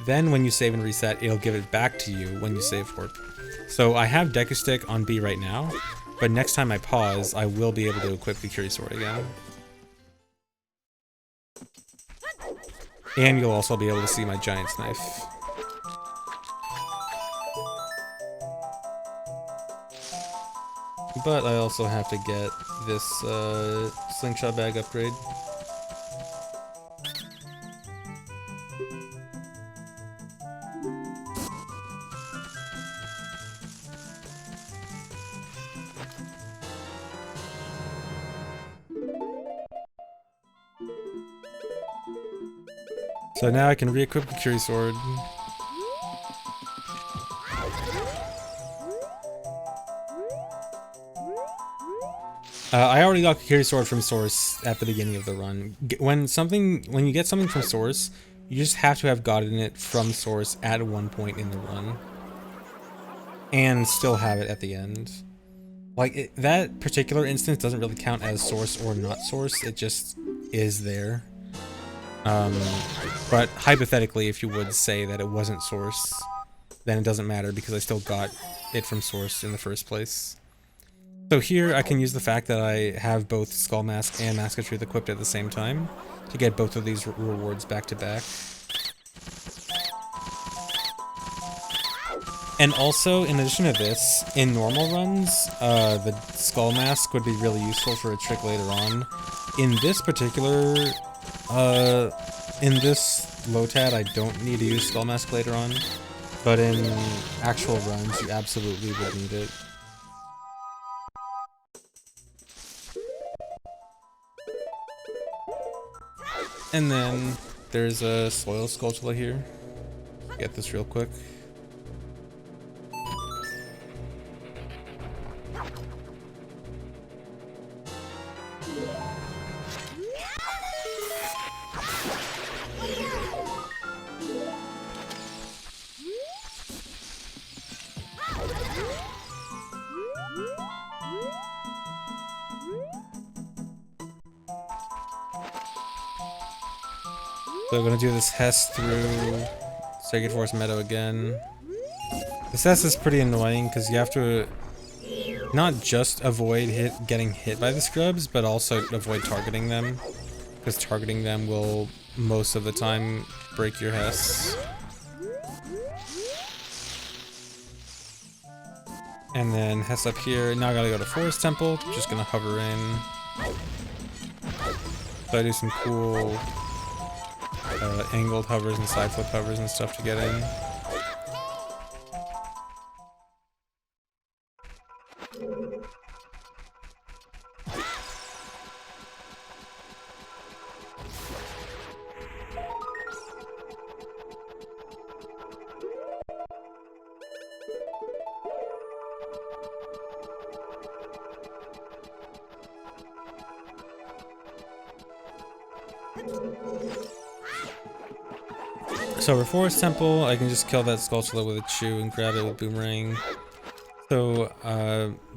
then when you save and reset, it'll give it back to you when you save warp. So I have Deku Stick on B right now, but next time I pause, I will be able to equip Kokiri Sword again. And you'll also be able to see my Giant's Knife. But I also have to get this slingshot bag upgrade. So now I can re-equip the Kokiri Sword. I already got Kokiri Sword from Source at the beginning of the run. When you get something from Source, you just have to have gotten it from Source at one point in the run. And still have it at the end. Like, that particular instance doesn't really count as Source or not Source, it just is there. But hypothetically, if you would say that it wasn't Source, then it doesn't matter because I still got it from Source in the first place. So here I can use the fact that I have both Skull Mask and Mask of Truth equipped at the same time to get both of these rewards back to back. And also, in addition to this, in normal runs, the Skull Mask would be really useful for a trick later on. In this particular in this LOTAD, I don't need to use Skull Mask later on, but in actual runs, you absolutely would need it. And then there's a Soil Skulltula here. Get this real quick. So I'm gonna do this Hess through Sacred Forest Meadow again. This Hess is pretty annoying because you have to not just avoid getting hit by the scrubs, but also avoid targeting them. Because targeting them will most of the time break your Hess. And then Hess up here. Now I gotta go to Forest Temple. Just gonna hover in. So I do some cool angled hovers and side flip hovers and stuff to get in. So for Forest Temple, I can just kill that Skulltula with a chew and grab it with Boomerang. So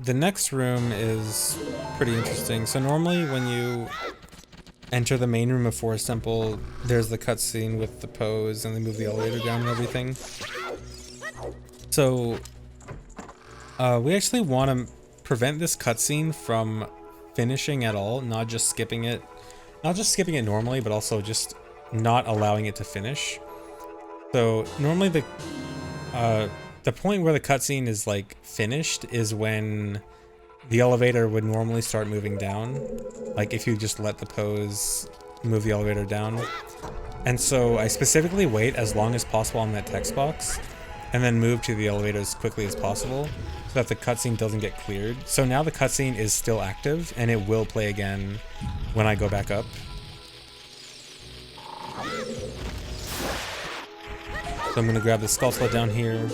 the next room is pretty interesting. So normally when you enter the main room of Forest Temple, there's the cutscene with the pose and they move the elevator down and everything. So we actually want to prevent this cutscene from finishing at all, not just skipping it. Not just skipping it normally, but also just not allowing it to finish. So normally the point where the cutscene is like finished is when the elevator would normally start moving down. Like if you just let the pose move the elevator down. And so I specifically wait as long as possible on that text box and then move to the elevator as quickly as possible so that the cutscene doesn't get cleared. So now the cutscene is still active and it will play again when I go back up. So I'm gonna grab the Skulltula down here.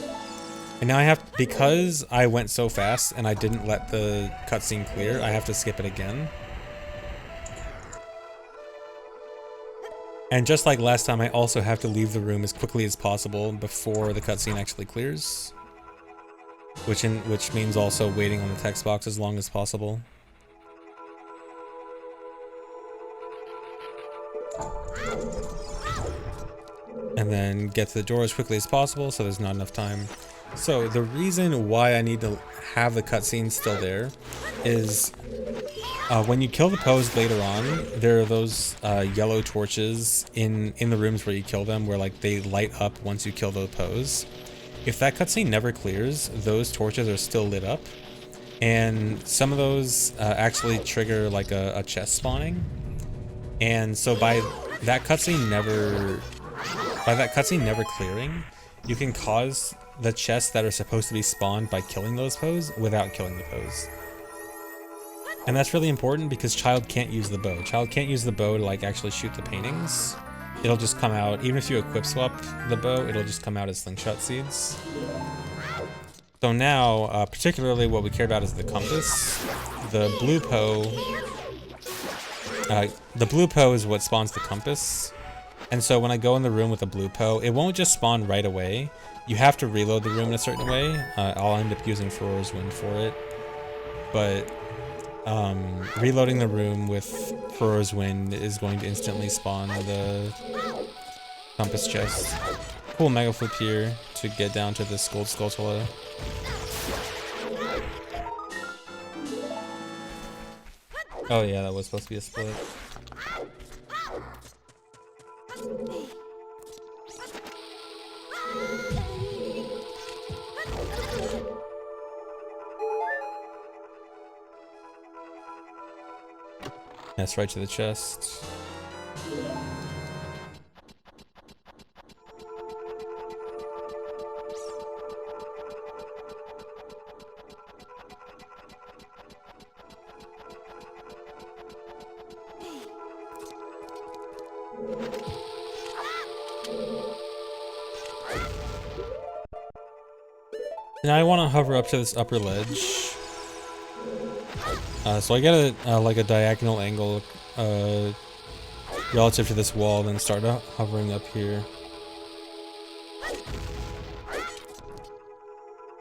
And now I have, because I went so fast and I didn't let the cutscene clear, I have to skip it again. And just like last time, I also have to leave the room as quickly as possible before the cutscene actually clears. Which means also waiting on the text box as long as possible. And then get to the door as quickly as possible so there's not enough time. So the reason why I need to have the cutscene still there is when you kill the pose later on, there are those yellow torches in the rooms where you kill them where like they light up once you kill the pose. If that cutscene never clears, those torches are still lit up. And some of those actually trigger like a chest spawning. And so by that cutscene never clearing, you can cause the chests that are supposed to be spawned by killing those pose without killing the pose. And that's really important because Child can't use the bow. Child can't use the bow to like actually shoot the paintings. It'll just come out, even if you equip swap the bow, it'll just come out as slingshot seeds. So now, particularly what we care about is the compass. The blue poe is what spawns the compass. And so when I go in the room with a blue poe, it won't just spawn right away. You have to reload the room in a certain way. I'll end up using Furor's Wind for it. But reloading the room with Furor's Wind is going to instantly spawn the compass chest. Cool mega flip here to get down to this gold Skulltula. Oh yeah, that was supposed to be a split. That's right to the chest. Now I want to hover up to this upper ledge. So I get like a diagonal angle relative to this wall, then start hovering up here.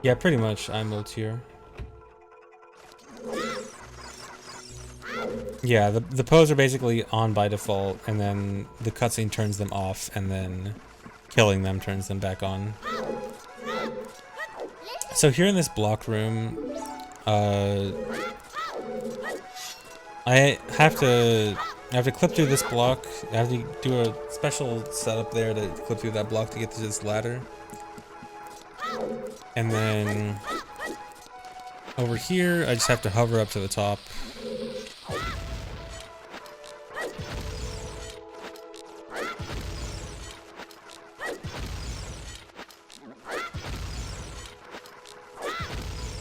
Yeah, pretty much I'm ult here. Yeah, the pose are basically on by default, and then the cutscene turns them off, and then killing them turns them back on. So here in this block room, I have to clip through this block. I have to do a special setup there to clip through that block to get to this ladder. And then over here, I just have to hover up to the top.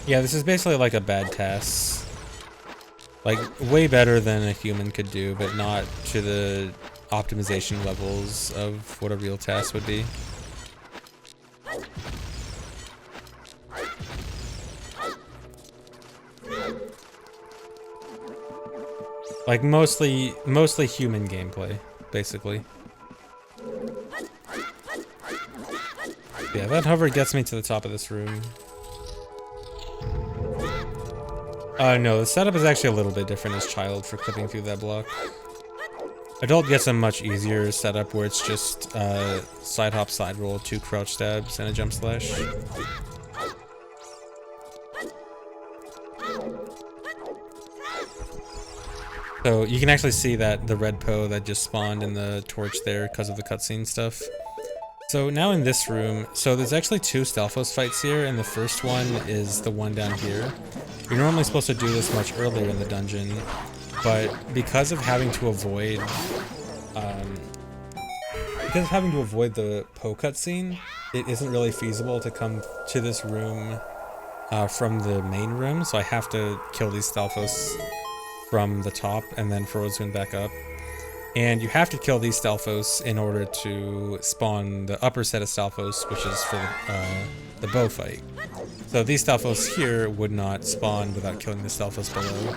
Yeah, this is basically like a bad task. Like, way better than a human could do, but not to the optimization levels of what a real task would be. Like, mostly human gameplay, basically. Yeah, that hover gets me to the top of this room. No, the setup is actually a little bit different as child for clipping through that block. Adult gets a much easier setup where it's just side hop, side roll, 2 crouch stabs, and a jump slash. So you can actually see that the red Poe that just spawned in the torch there because of the cutscene stuff. So now in this room, so there's actually 2 Stalfos fights here, and the first one is the one down here. You're normally supposed to do this much earlier in the dungeon, but because of having to avoid the Poe cutscene, it isn't really feasible to come to this room from the main room, so I have to kill these Stalfos from the top and then Frozone back up. And you have to kill these Stalfos in order to spawn the upper set of Stalfos, which is for the bow fight. So these Stalfos here would not spawn without killing the Stalfos below.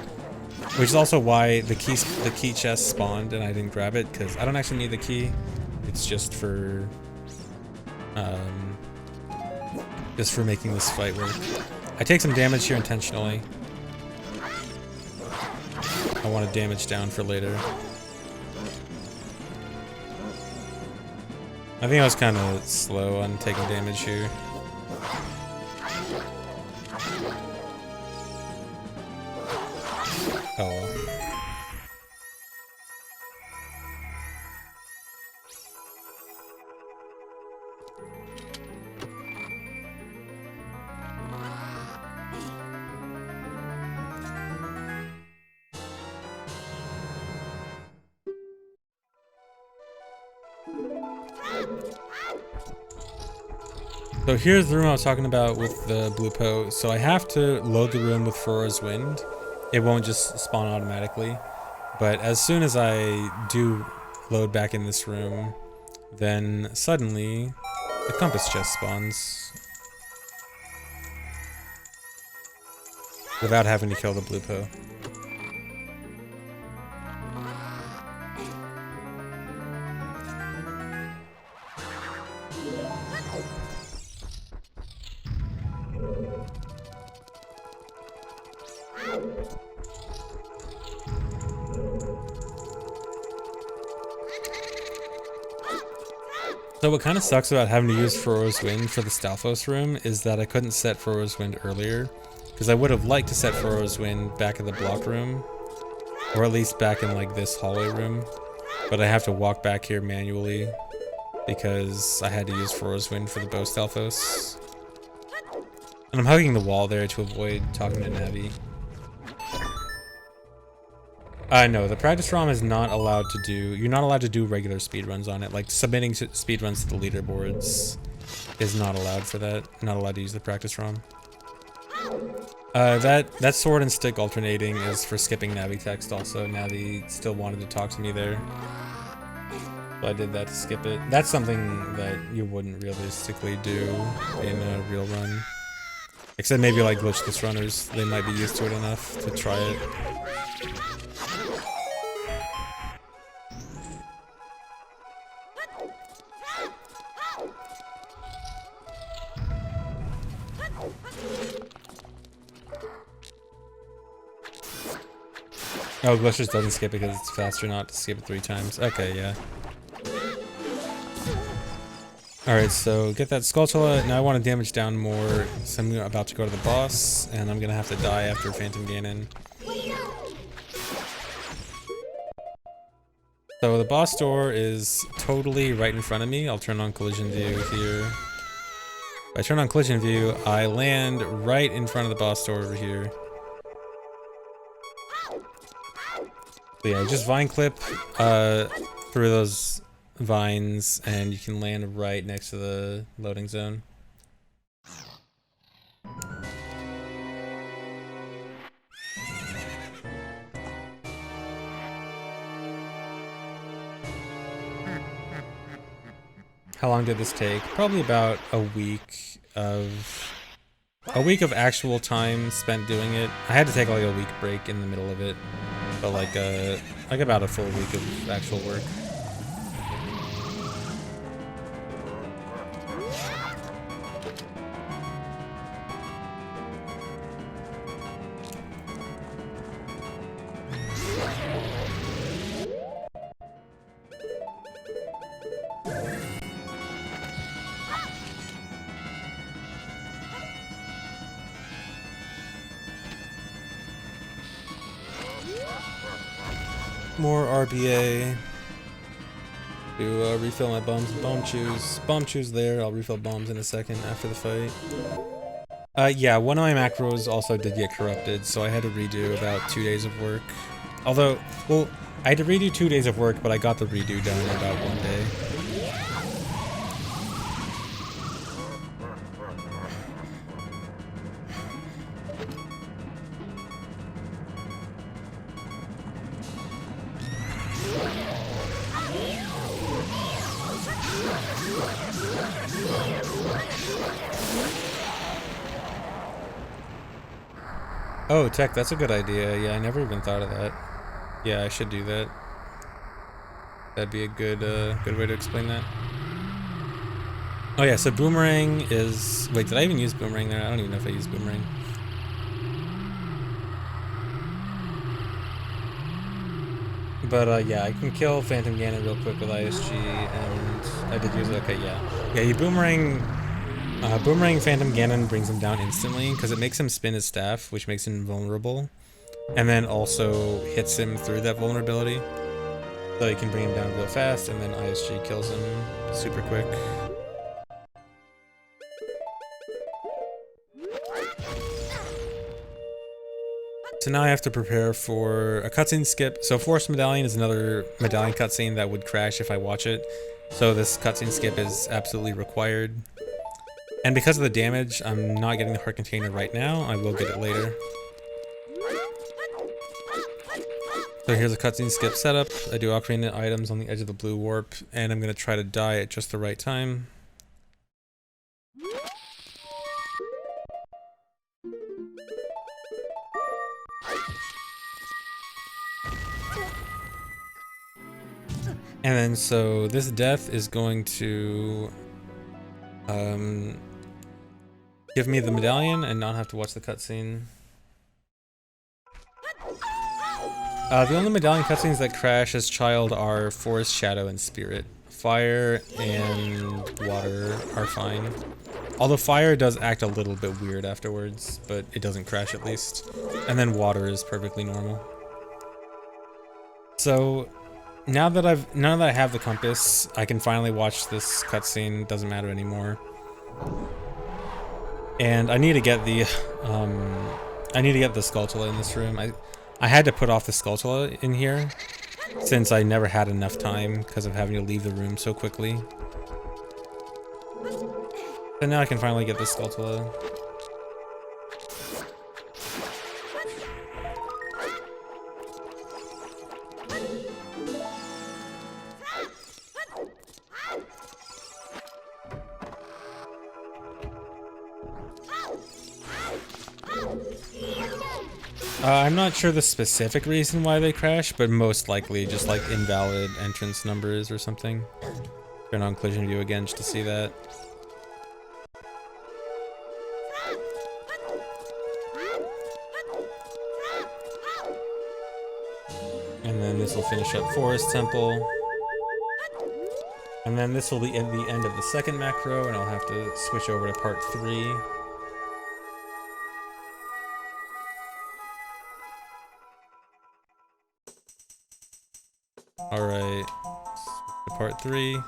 Which is also why the key chest spawned and I didn't grab it, because I don't actually need the key. It's just for making this fight work. I take some damage here intentionally. I want to damage down for later. I think I was kind of slow on taking damage here. Oh well. So here's the room I was talking about with the blue Poe. So I have to load the room with Fura's Wind. It won't just spawn automatically. But as soon as I do load back in this room, then suddenly the compass chest spawns. Without having to kill the blue Poe. So what kind of sucks about having to use Fura's Wind for the Stalfos room is that I couldn't set Fura's Wind earlier, because I would have liked to set Fura's Wind back in the block room, or at least back in like this hallway room, but I have to walk back here manually because I had to use Fura's Wind for the bow Stalfos. And I'm hugging the wall there to avoid talking to Navi. No, the practice ROM is not allowed to do, you're not allowed to do regular speedruns on it. Like, submitting speedruns to the leaderboards is not allowed for that. Not allowed to use the practice ROM. That sword and stick alternating is for skipping Navi text also. Navi still wanted to talk to me there. So I did that to skip it. That's something that you wouldn't realistically do in a real run. Except maybe like glitchless runners, they might be used to it enough to try it. Oh, Glitchers doesn't skip because it's faster not to skip it 3 times. Okay, yeah. Alright, so get that Skulltula. Now I want to damage down more, so I'm about to go to the boss, and I'm gonna have to die after Phantom Ganon. So the boss door is totally right in front of me. I'll turn on collision view here. If I turn on collision view, I land right in front of the boss door over here. So yeah, just vine clip through those vines, and you can land right next to the loading zone. How long did this take? Probably about a week of actual time spent doing it. I had to take like a week break in the middle of it, but like about a full week of actual work. More RBA to refill my bombs. Bomb chews there. I'll refill bombs in a second after the fight. Yeah, one of my macros also did get corrupted, so I had to redo about 2 days of work. Although, well, I had to redo 2 days of work, but I got the redo done in about 1 day. Oh, tech, that's a good idea. Yeah, I never even thought of that. Yeah, I should do that. That'd be a good good way to explain that. Oh yeah, so boomerang is... Wait, did I even use boomerang there? I don't even know if I used boomerang. But yeah, I can kill Phantom Ganon real quick with ISG, and I did use it. Okay, yeah. Yeah, you boomerang... Boomerang Phantom Ganon brings him down instantly, because it makes him spin his staff, which makes him invulnerable. And then also hits him through that vulnerability. So you can bring him down real fast, and then ISG kills him super quick. So now I have to prepare for a cutscene skip. So Force Medallion is another medallion cutscene that would crash if I watch it. So this cutscene skip is absolutely required. And because of the damage, I'm not getting the heart container right now. I will get it later. So here's a cutscene skip setup. I do Ocarina items on the edge of the blue warp, and I'm going to try to die at just the right time. And then so this death is going to give me the medallion and not have to watch the cutscene. The only medallion cutscenes that crash as child are Forest, Shadow, and Spirit. Fire and water are fine. Although fire does act a little bit weird afterwards, but it doesn't crash at least. And then water is perfectly normal. So now that I have the compass, I can finally watch this cutscene. Doesn't matter anymore. And I need to get the Skulltula in this room. I had to put off the Skulltula in here since I never had enough time because of having to leave the room so quickly. So now I can finally get the Skulltula. I'm not sure the specific reason why they crash, but most likely just like invalid entrance numbers or something. Turn on collision view again just to see that. this will finish up Forest Temple. And then this will be at the end of the second macro, and I'll have to switch over to part 3. Alright, to part 3.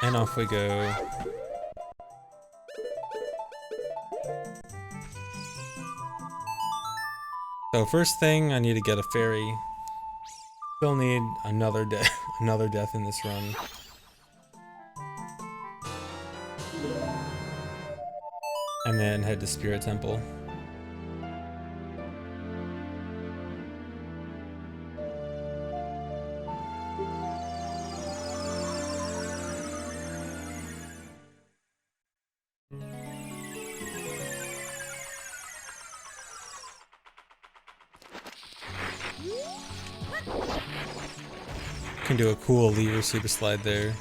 And off we go. So first thing, I need to get a fairy. Still need another another death in this run. And then head to Spirit Temple. Can do a cool lever super slide there.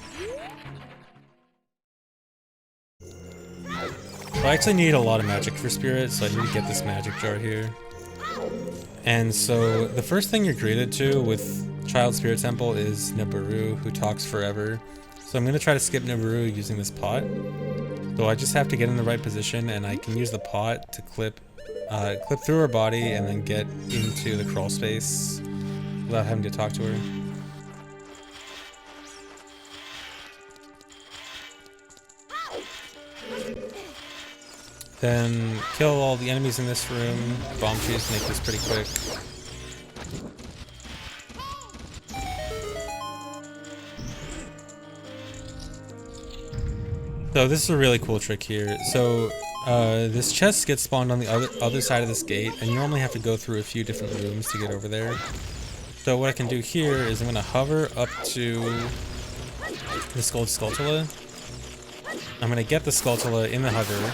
I actually need a lot of magic for Spirit, so I need to get this magic jar here. And so the first thing you're greeted to with Child Spirit Temple is Nibiru, who talks forever. So I'm going to try to skip Nibiru using this pot. So I just have to get in the right position, and I can use the pot to clip through her body and then get into the crawl space without having to talk to her. Then kill all the enemies in this room. Bomb trees make this pretty quick. So this is a really cool trick here. So this chest gets spawned on the other side of this gate, and you normally have to go through a few different rooms to get over there. So what I can do here is I'm going to hover up to the Skulltula. I'm going to get the Skulltula in the hover.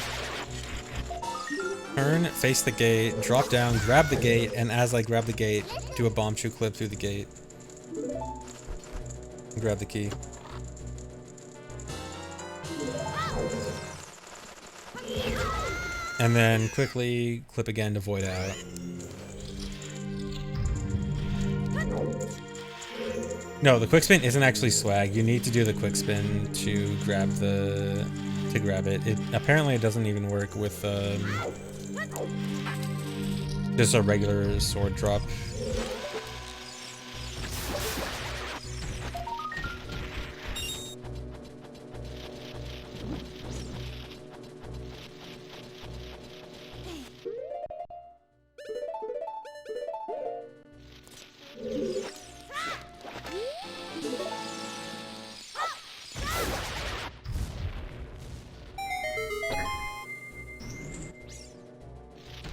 Turn, face the gate, drop down, grab the gate, and as I grab the gate, do a bomb chew clip through the gate. And grab the key. And then quickly clip again to void out. No, the quick spin isn't actually swag. You need to do the quick spin to grab it. Apparently it doesn't even work with just a regular sword drop.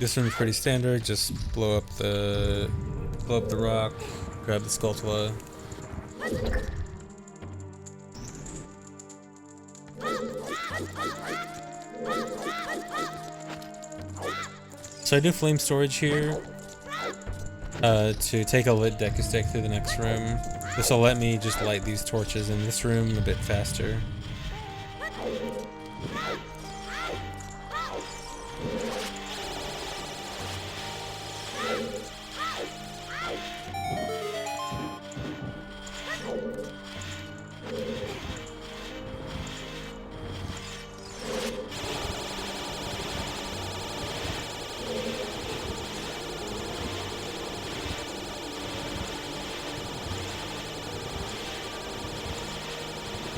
This one's pretty standard, just blow up the rock, grab the Skulltula. So I do flame storage here to take a lit deku stick through the next room. This will let me just light these torches in this room a bit faster.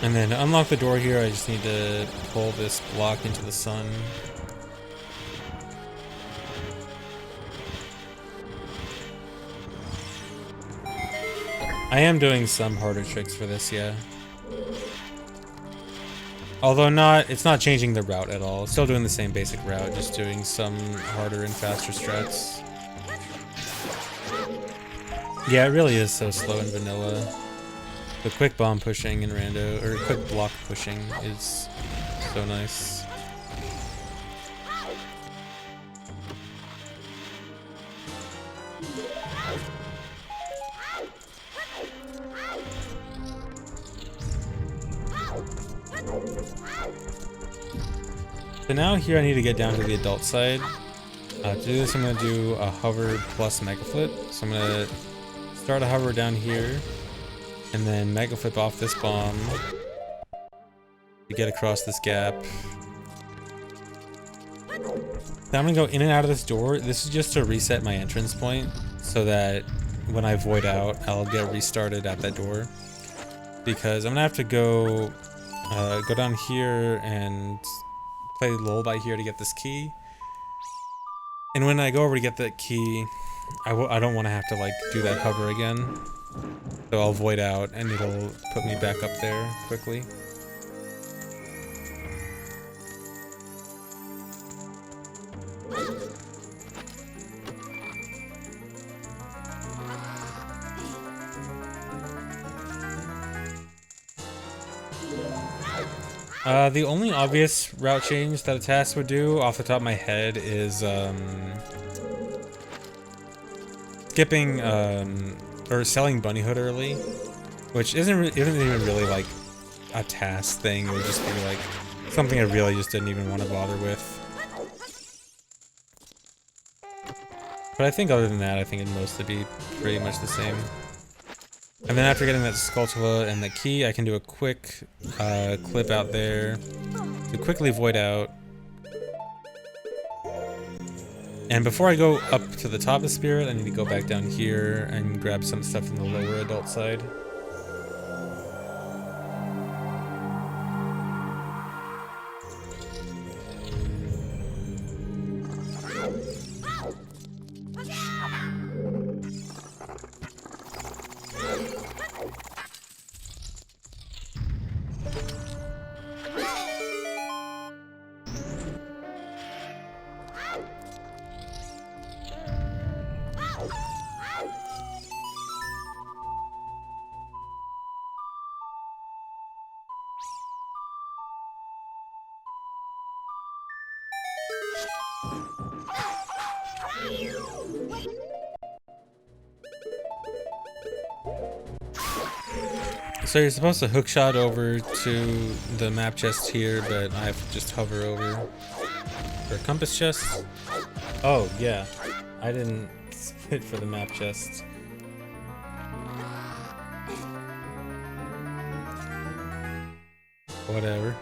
And then to unlock the door here, I just need to pull this block into the sun. I am doing some harder tricks for this, yeah. Although it's not changing the route at all. Still doing the same basic route, just doing some harder and faster strats. Yeah, it really is so slow in vanilla. The quick bomb pushing in rando, or quick block pushing is so nice. So now here I need to get down to the adult side. To do this, I'm going to do a hover plus mega flip. So I'm going to start a hover down here, and then mega flip off this bomb to get across this gap. Now I'm going to go in and out of this door. This is just to reset my entrance point, so that when I void out, I'll get restarted at that door. Because I'm going to have to go down here and play lullaby here to get this key. And when I go over to get that key, I don't want to have to like do that hover again. So I'll void out and it'll put me back up there quickly. The only obvious route change that a task would do off the top of my head is skipping or selling Bunny Hood early, which isn't even really like a task thing. It would just be like something I really just didn't even want to bother with. But I think other than that, I think it'd mostly be pretty much the same. And then after getting that Skulltula and the key, I can do a quick clip out there to quickly void out. And before I go up to the top of Spirit, I need to go back down here and grab some stuff from the lower adult side. So you're supposed to hookshot over to the map chest here, but I have to just hover over. Or compass chest? Oh, yeah. I didn't hit for the map chest. Whatever.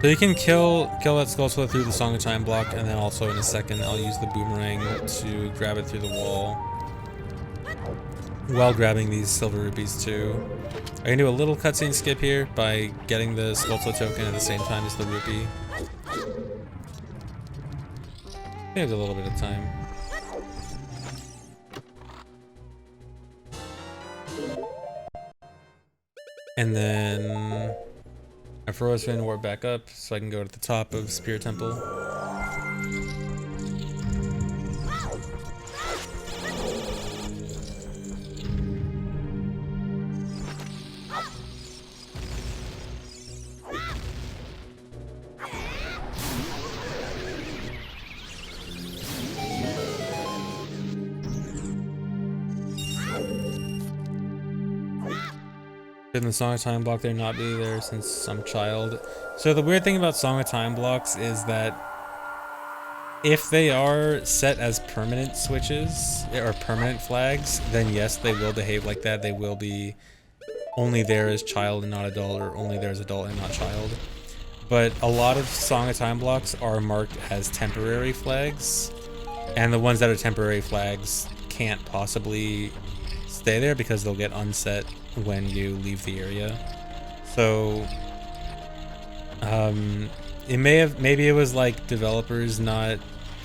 So you can kill that Skulltula through the Song of Time block, and then also in a second I'll use the boomerang to grab it through the wall while grabbing these silver rupees too. I can do a little cutscene skip here by getting the Skulltula token at the same time as the rupee. Saves a little bit of time. And then I froze spin and warp back up so I can go to the top of Spirit Temple. Did the Song of Time block there not be there since I'm child? So the weird thing about Song of Time blocks is that if they are set as permanent switches or permanent flags, then yes, they will behave like that. They will be only there as child and not adult, or only there as adult and not child. But a lot of Song of Time blocks are marked as temporary flags, and the ones that are temporary flags can't possibly stay there because they'll get unset when you leave the area. So maybe it was like developers not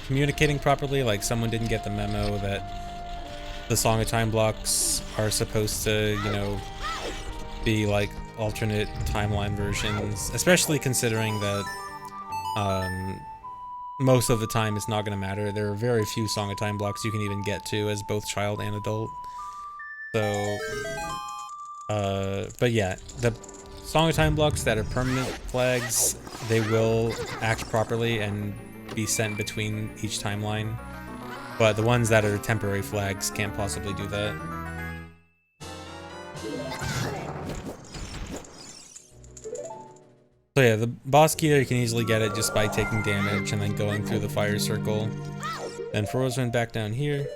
communicating properly, like someone didn't get the memo that the Song of Time blocks are supposed to, you know, be like alternate timeline versions, especially considering that most of the time it's not going to matter. There are very few Song of Time blocks you can even get to as both child and adult. So, but yeah, the Song of Time blocks that are permanent flags, they will act properly and be sent between each timeline. But the ones that are temporary flags can't possibly do that. So yeah, the boss key there, you can easily get it just by taking damage and then going through the fire circle. Then Frozen back down here.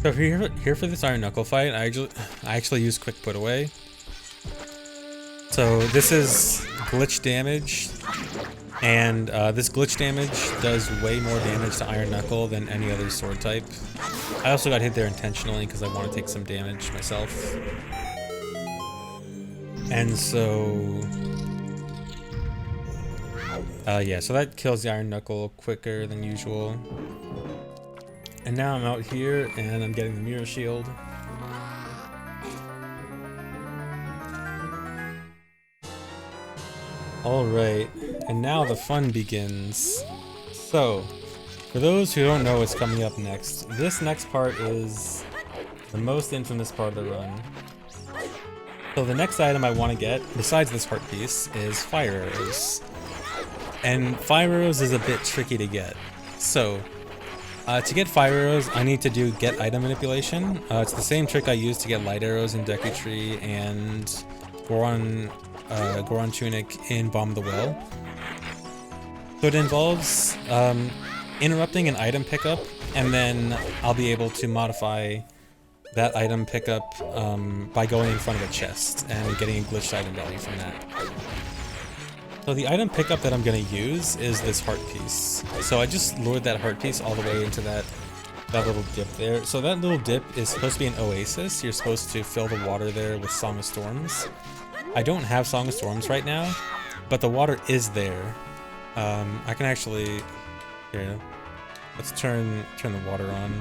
So here for this Iron Knuckle fight, I actually use quick put away. So this is glitch damage, and this glitch damage does way more damage to Iron Knuckle than any other sword type. I also got hit there intentionally because I want to take some damage myself. And so, yeah, so that kills the Iron Knuckle quicker than usual. And now I'm out here and I'm getting the mirror shield. Alright, and now the fun begins. So, for those who don't know what's coming up next, this next part is the most infamous part of the run. So the next item I want to get, besides this heart piece, is fire arrows. And fire arrows is a bit tricky to get. So, to get fire arrows, I need to do get item manipulation. It's the same trick I used to get light arrows in Deku Tree and Goron Tunic in Bomb the Well. So it involves interrupting an item pickup, and then I'll be able to modify that item pickup by going in front of a chest and getting a glitched item value from that. So the item pickup that I'm going to use is this heart piece. So I just lured that heart piece all the way into that little dip there. So that little dip is supposed to be an oasis. You're supposed to fill the water there with Song of Storms. I don't have Song of Storms right now, but the water is there. I can actually, here, let's turn the water on.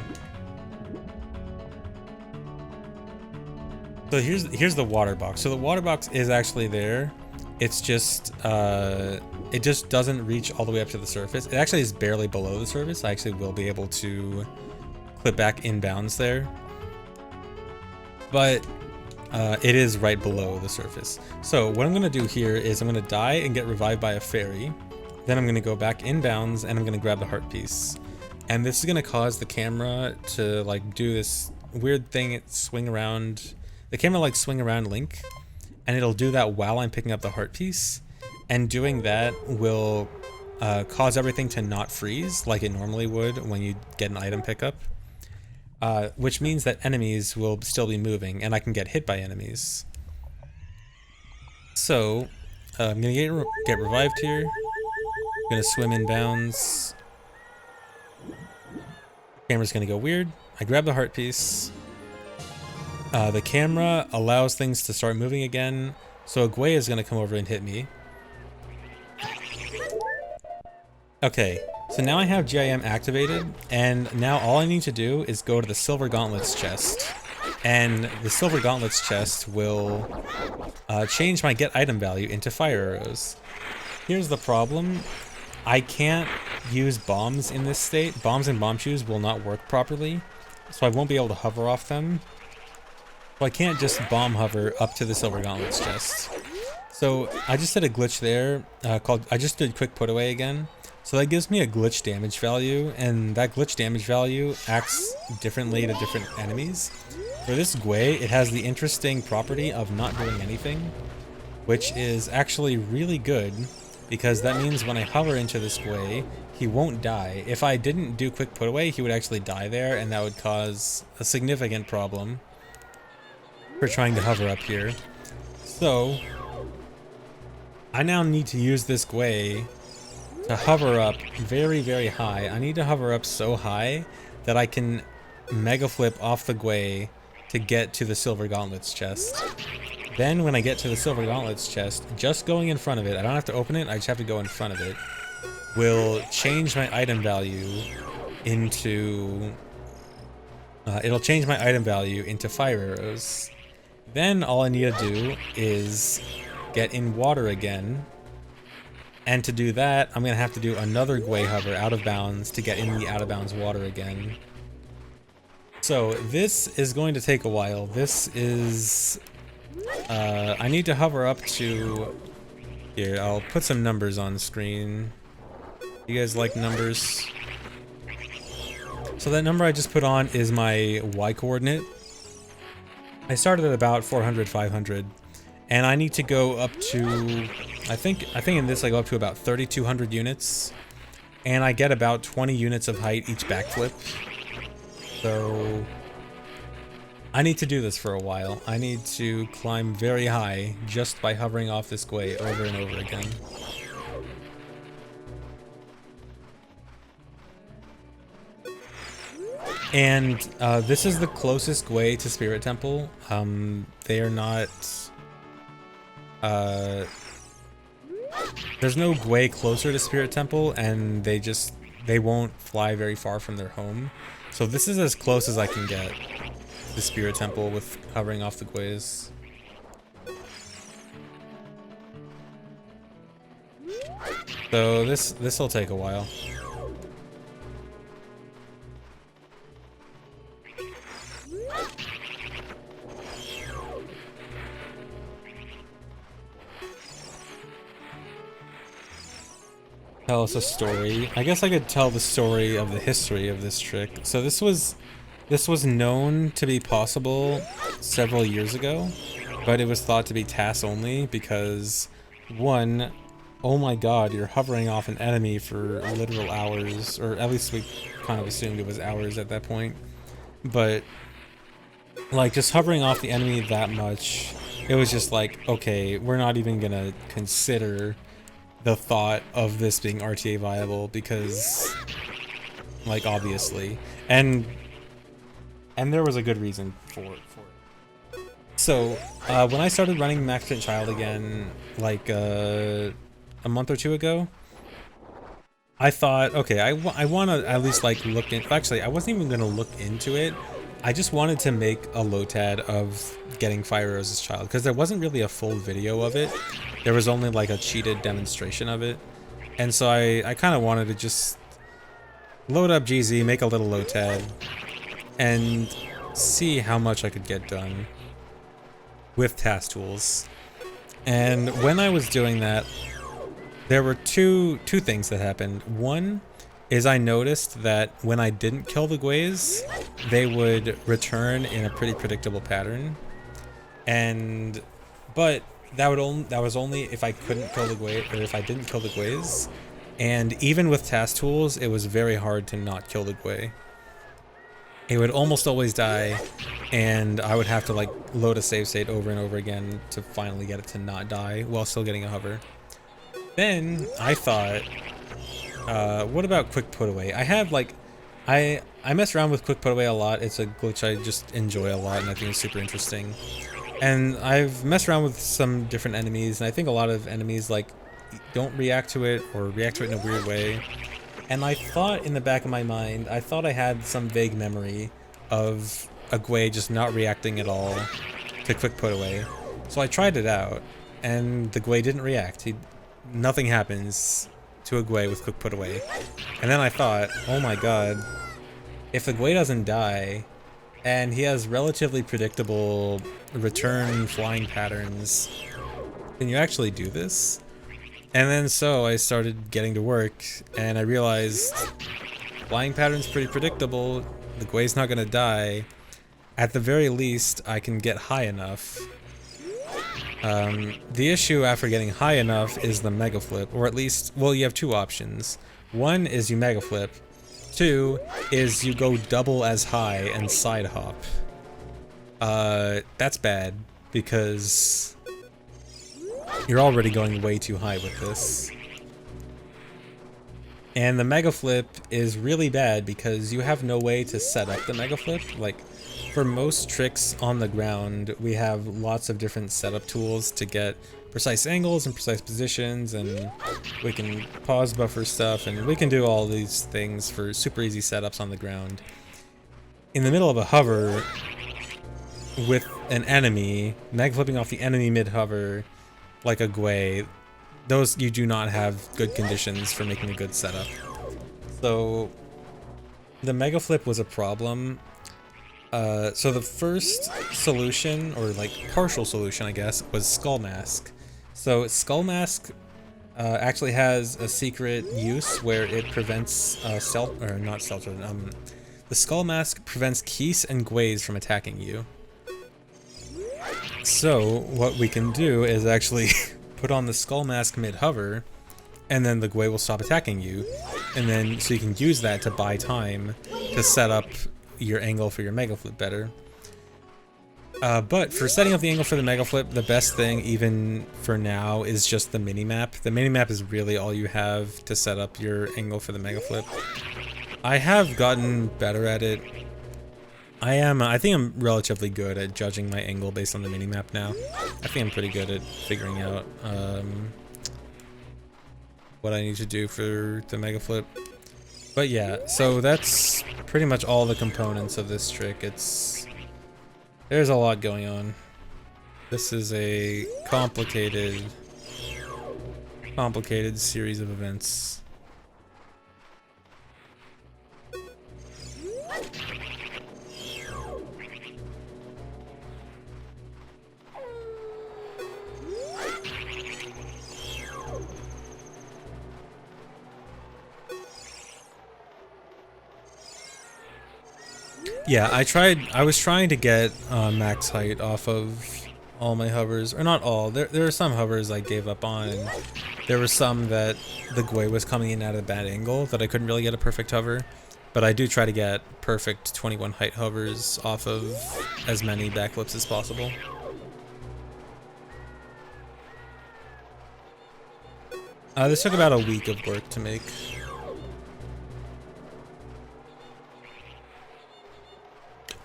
So here's the water box. So the water box is actually there. It's just, it just doesn't reach all the way up to the surface. It actually is barely below the surface. I actually will be able to clip back inbounds there. But it is right below the surface. So what I'm going to do here is I'm going to die and get revived by a fairy. Then I'm going to go back inbounds and I'm going to grab the heart piece. And this is going to cause the camera to like do this weird thing, swing around. The camera like swing around Link. And it'll do that while I'm picking up the heart piece. And doing that will cause everything to not freeze like it normally would when you get an item pickup. Which means that enemies will still be moving and I can get hit by enemies. So, I'm gonna get revived here. I'm gonna swim in bounds. Camera's gonna go weird. I grab the heart piece. The camera allows things to start moving again, so Gwei is going to come over and hit me. Okay, so now I have GIM activated, and now all I need to do is go to the Silver Gauntlets chest. And the Silver Gauntlets chest will change my get item value into fire arrows. Here's the problem. I can't use bombs in this state. Bombs and bomb shoes will not work properly, so I won't be able to hover off them. So I can't just bomb hover up to the Silver Gauntlets chest. So I just did a glitch there I just did quick put away again. So that gives me a glitch damage value, and that glitch damage value acts differently to different enemies. For this Gwei, it has the interesting property of not doing anything, which is actually really good because that means when I hover into this Gwei, he won't die. If I didn't do quick put away, he would actually die there, and that would cause a significant problem for trying to hover up here. So I now need to use this Gwei to hover up very, very high. I need to hover up so high that I can mega flip off the Gwei to get to the Silver Gauntlets chest. Then when I get to the Silver Gauntlets chest, just going in front of it, I don't have to open it, I just have to go in front of it, will change my item value into it'll change my item value into fire arrows. Then all I need to do is get in water again. And to do that, I'm going to have to do another Gwei hover out of bounds to get in the out of bounds water again. So this is going to take a while. This is... I need to hover up to... Here, I'll put some numbers on screen. You guys like numbers? So that number I just put on is my Y coordinate. I started at about 400, 500. And I need to go up to... I think in this I go up to about 3,200 units. And I get about 20 units of height each backflip. So... I need to do this for a while. I need to climb very high just by hovering off this Gwei over and over again. And this is the closest Gwei to Spirit Temple. They are not... there's no Gwei closer to Spirit Temple, and they won't fly very far from their home. So this is as close as I can get to Spirit Temple with hovering off the Gweis. So this will take a while. Tell us a story. I guess I could tell the story of the history of this trick. So this was known to be possible several years ago, but it was thought to be TAS only because, one, oh my god, you're hovering off an enemy for literal hours, or at least we kind of assumed it was hours at that point. But like just hovering off the enemy that much, it was just like, okay, we're not even gonna consider the thought of this being RTA viable because, like, obviously, and there was a good reason for it. So when I started running Max Print Child again, like a month or two ago, I thought, okay, I want to at least like look in. Actually, I wasn't even gonna look into it. I just wanted to make a LOTAD of getting Fire Arrows as Child, because there wasn't really a full video of it. There was only like a cheated demonstration of it. And so I kind of wanted to just load up GZ, make a little LOTAD, and see how much I could get done with task tools. And when I was doing that, there were two things that happened. One is I noticed that when I didn't kill the Gweis, they would return in a pretty predictable pattern. But that was only if I couldn't kill the Gweis, or if I didn't kill the Gweis. And even with task tools, it was very hard to not kill the Gwei. It would almost always die, and I would have to like load a save state over and over again to finally get it to not die while still getting a hover. Then I thought, what about quick put away? I have like, I mess around with quick put away a lot. It's a glitch I just enjoy a lot, and I think it's super interesting. And I've messed around with some different enemies, and I think a lot of enemies like don't react to it or react to it in a weird way. And I thought in the back of my mind, I thought I had some vague memory of a Gwei just not reacting at all to quick put away. So I tried it out, and the Gwei didn't react. Nothing happens to a Gwei with quick put away. And then I thought, oh my god, if the Gwei doesn't die, and he has relatively predictable return flying patterns, can you actually do this? And then so I started getting to work, and I realized flying pattern's pretty predictable, the Gwei's not gonna die. At the very least, I can get high enough. The issue after getting high enough is the mega flip, or at least, well, you have two options. One is you mega flip. Two is you go double as high and side hop. That's bad, because you're already going way too high with this. And the mega flip is really bad because you have no way to set up the mega flip. Like, for most tricks on the ground, we have lots of different setup tools to get precise angles and precise positions, and we can pause buffer stuff, and we can do all these things for super easy setups on the ground. in the middle of a hover with an enemy, mega flipping off the enemy mid-hover like a Gwei, those you do not have good conditions for making a good setup. So the mega flip was a problem. So the first solution, or like partial solution I guess, was Skull Mask. So Skull Mask actually has a secret use where it prevents the Skull Mask prevents Keese and Gweis from attacking you. So what we can do is actually put on the Skull Mask mid-hover, and then the Gwei will stop attacking you, and then so you can use that to buy time to set up your angle for your Mega Flip better. But for setting up the angle for the Mega Flip, the best thing, even for now, is just the mini-map. The mini-map is really all you have to set up your angle for the Mega Flip. I have gotten better at it. I think I'm relatively good at judging my angle based on the mini-map now. I think I'm pretty good at figuring out what I need to do for the Mega Flip. But yeah, so that's pretty much all the components of this trick. There's a lot going on. This is a complicated series of events. Yeah, I was trying to get max height off of all my hovers, or not all. There are some hovers I gave up on, and there were some that the Gwei was coming in at a bad angle that I couldn't really get a perfect hover. But I do try to get perfect 21 height hovers off of as many backflips as possible. This took about a week of work to make.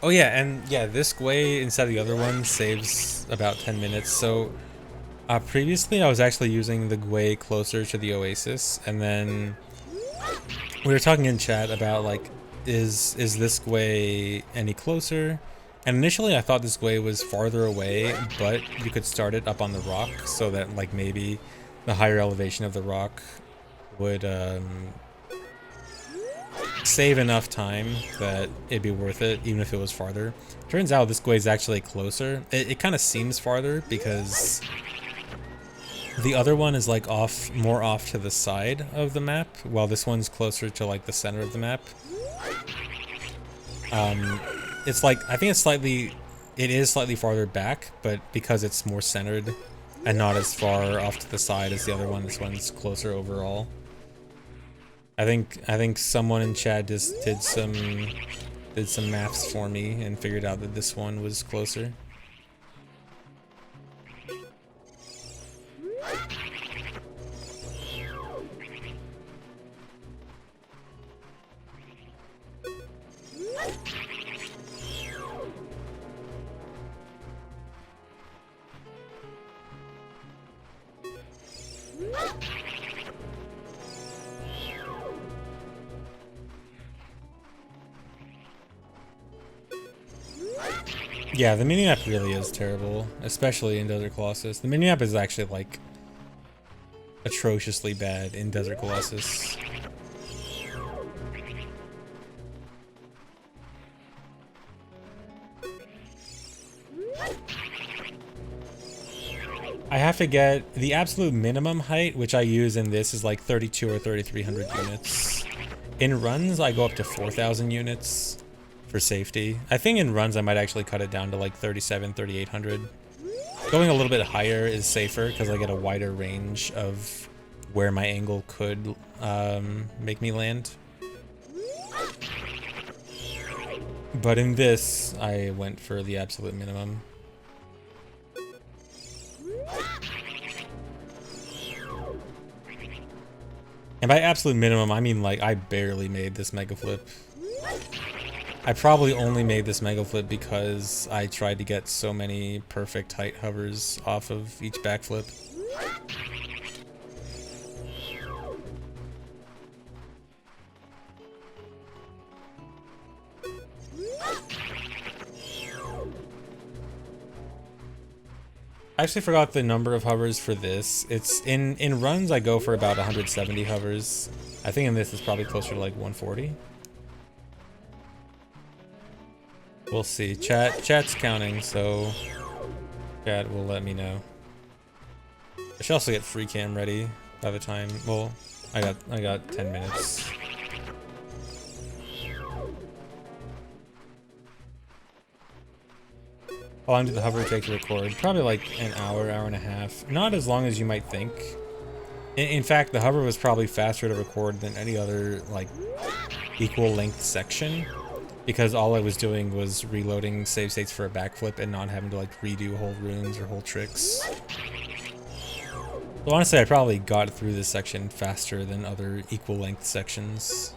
Oh yeah, and yeah, this Gwei instead of the other one saves about 10 minutes. So previously I was actually using the Gwei closer to the Oasis, and then we were talking in chat about like, is this Gwei any closer? And initially I thought this Gwei was farther away, but you could start it up on the rock so that like maybe the higher elevation of the rock would save enough time that it'd be worth it, even if it was farther. Turns out this Gwei is actually closer. It kind of seems farther because the other one is like more off to the side of the map, while this one's closer to like the center of the map. It's like, I think it is slightly farther back, but because it's more centered and not as far off to the side as the other one, this one's closer overall. I think someone in chat just did some maths for me and figured out that this one was closer. Yeah, the minimap really is terrible, especially in Desert Colossus. The minimap is actually like atrociously bad in Desert Colossus. I have to get the absolute minimum height, which I use in this is like 32 or 3300 units. In runs, I go up to 4000 units for safety. I think in runs I might actually cut it down to like 37, 3800. Going a little bit higher is safer because I get a wider range of where my angle could make me land. But in this, I went for the absolute minimum. And by absolute minimum, I mean like I barely made this mega flip. I probably only made this mega flip because I tried to get so many perfect height hovers off of each backflip. I actually forgot the number of hovers for this. It's in runs I go for about 170 hovers. I think in this it's probably closer to like 140. We'll see. Chat's counting, so chat will let me know. I should also get free cam ready by the time. Well, I got 10 minutes. How long did the hover take to record? Probably like an hour, hour and a half. Not as long as you might think. In fact, the hover was probably faster to record than any other like equal length section, because all I was doing was reloading save states for a backflip and not having to like redo whole runes or whole tricks. So honestly, I probably got through this section faster than other equal length sections.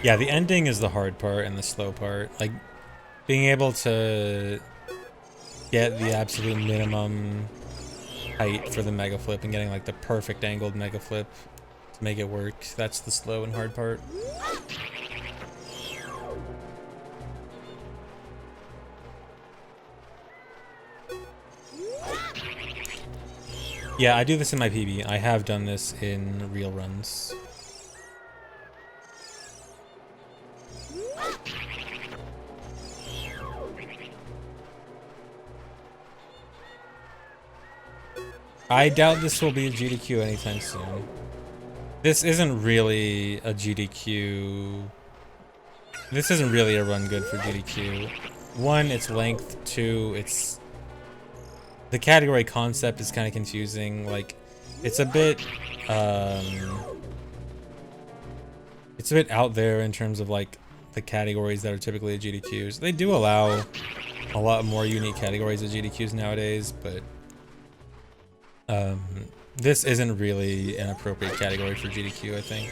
Yeah, the ending is the hard part and the slow part. Like, being able to get the absolute minimum height for the mega flip and getting like the perfect angled mega flip to make it work, that's the slow and hard part. Yeah, I do this in my PB. I have done this in real runs. I doubt this will be a GDQ anytime soon. This isn't really a GDQ. This isn't really a run good for GDQ. One, it's length. Two, it's... the category concept is kind of confusing. Like, it's a bit out there in terms of like the categories that are typically at GDQs. They do allow a lot more unique categories at GDQs nowadays, but this isn't really an appropriate category for GDQ, I think.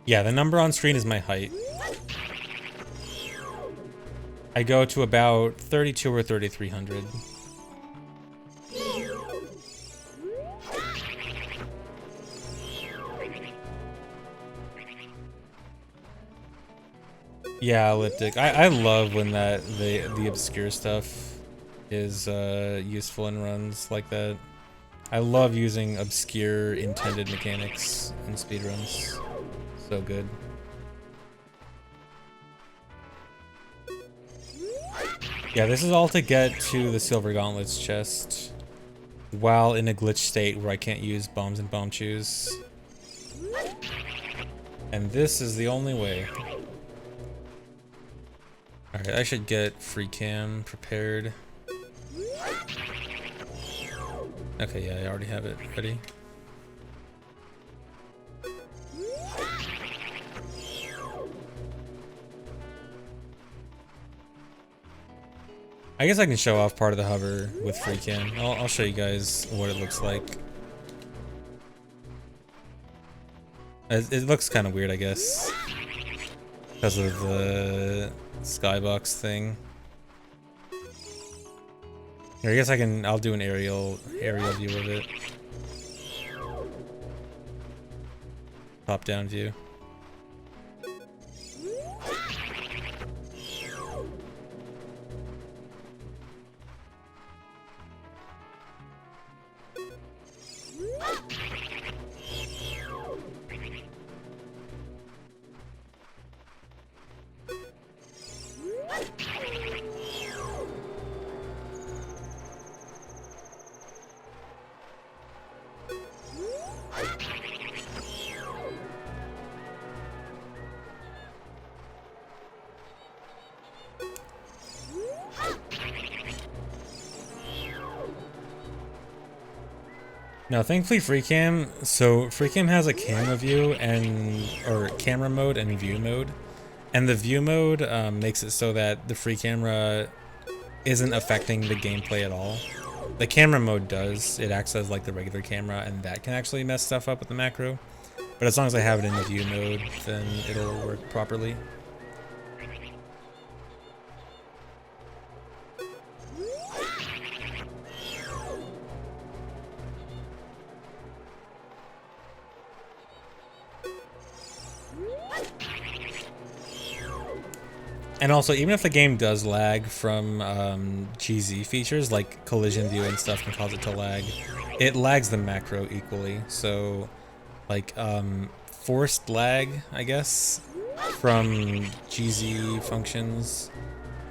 Yeah, the number on screen is my height. I go to about 32 or 3,300. Yeah, elliptic. I love when the obscure stuff is useful in runs like that. I love using obscure intended mechanics in speedruns. So good. Yeah, this is all to get to the silver gauntlets chest while in a glitch state where I can't use bombs and bomb chews. And this is the only way. Alright, I should get free cam prepared. Okay, yeah, I already have it ready. I guess I can show off part of the hover with free cam. I'll show you guys what it looks like. It looks kind of weird, I guess, because of the skybox thing. Here, I guess I'll do an aerial view of it. Top down view. No, thankfully FreeCam. So FreeCam has a camera view or camera mode and view mode, and the view mode makes it so that the free camera isn't affecting the gameplay at all. The camera mode does. It acts as like the regular camera, and that can actually mess stuff up with the macro. But as long as I have it in the view mode, then it'll work properly. And also, even if the game does lag from cheesy features like collision view and stuff can cause it to lag, it lags the macro equally. So, like, forced lag, I guess, from cheesy functions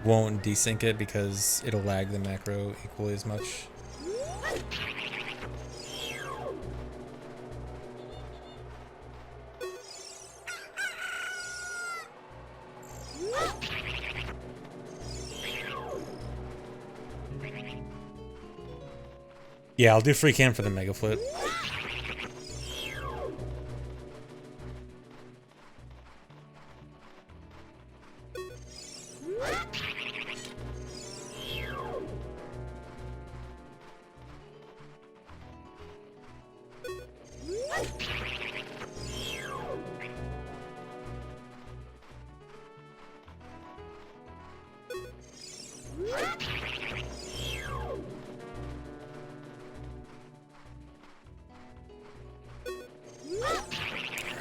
won't desync it because it'll lag the macro equally as much. Yeah, I'll do free cam for the mega flip.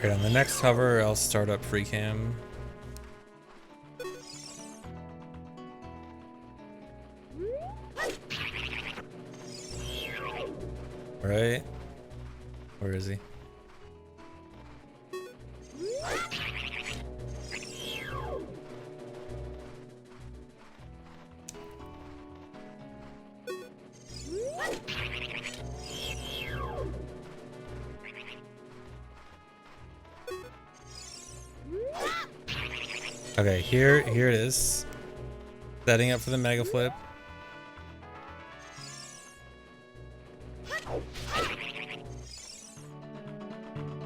Alright, on the next hover, I'll start up free cam. Right? Where is he? Okay, here it is. Setting up for the mega flip.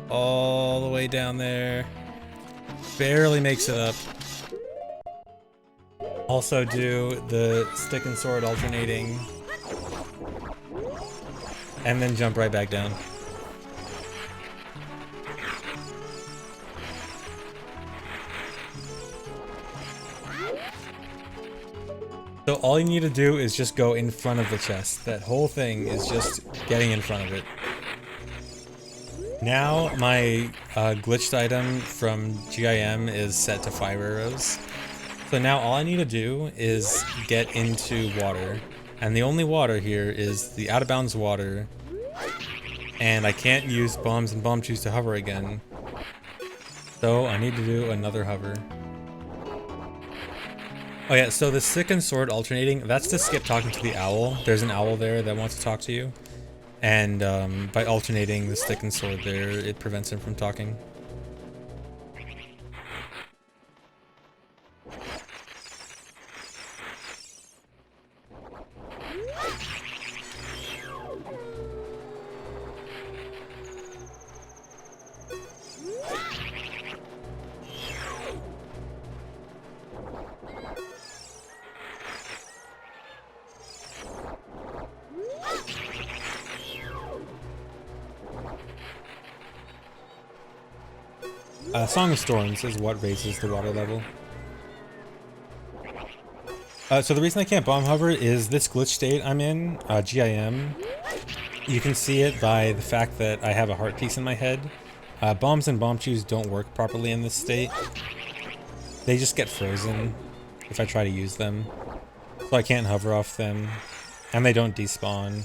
All the way down there. Barely makes it up. Also do the stick and sword alternating. And then jump right back down. So all you need to do is just go in front of the chest. That whole thing is just getting in front of it. Now my glitched item from GIM is set to 5 arrows. So now all I need to do is get into water. And the only water here is the out of bounds water. And I can't use bombs and bomb chews to hover again. So I need to do another hover. Oh yeah, so the stick and sword alternating, that's to skip talking to the owl. There's an owl there that wants to talk to you. And by alternating the stick and sword there, it prevents him from talking. Song of Storms is what raises the water level. So the reason I can't bomb hover is this glitch state I'm in, GIM. You can see it by the fact that I have a heart piece in my head. Bombs and bomb chews don't work properly in this state. They just get frozen if I try to use them. So I can't hover off them. And they don't despawn.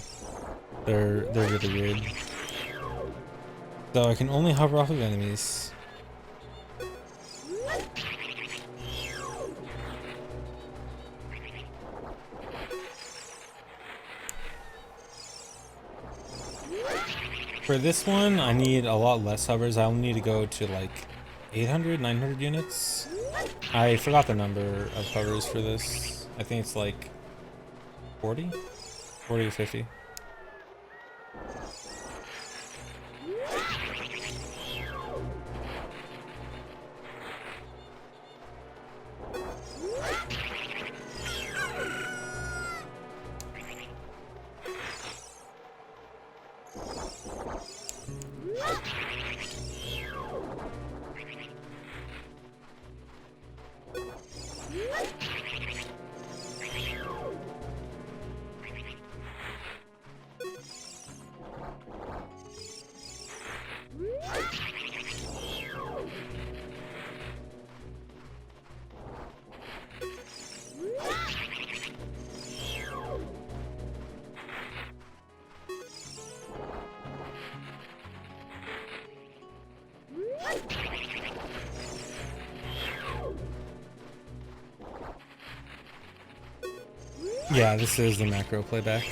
They're really weird. So I can only hover off of enemies. For this one, I need a lot less hovers. I'll need to go to like 800, 900 units. I forgot the number of hovers for this. I think it's like 40? 40 or 50. Yeah, this is the macro playback.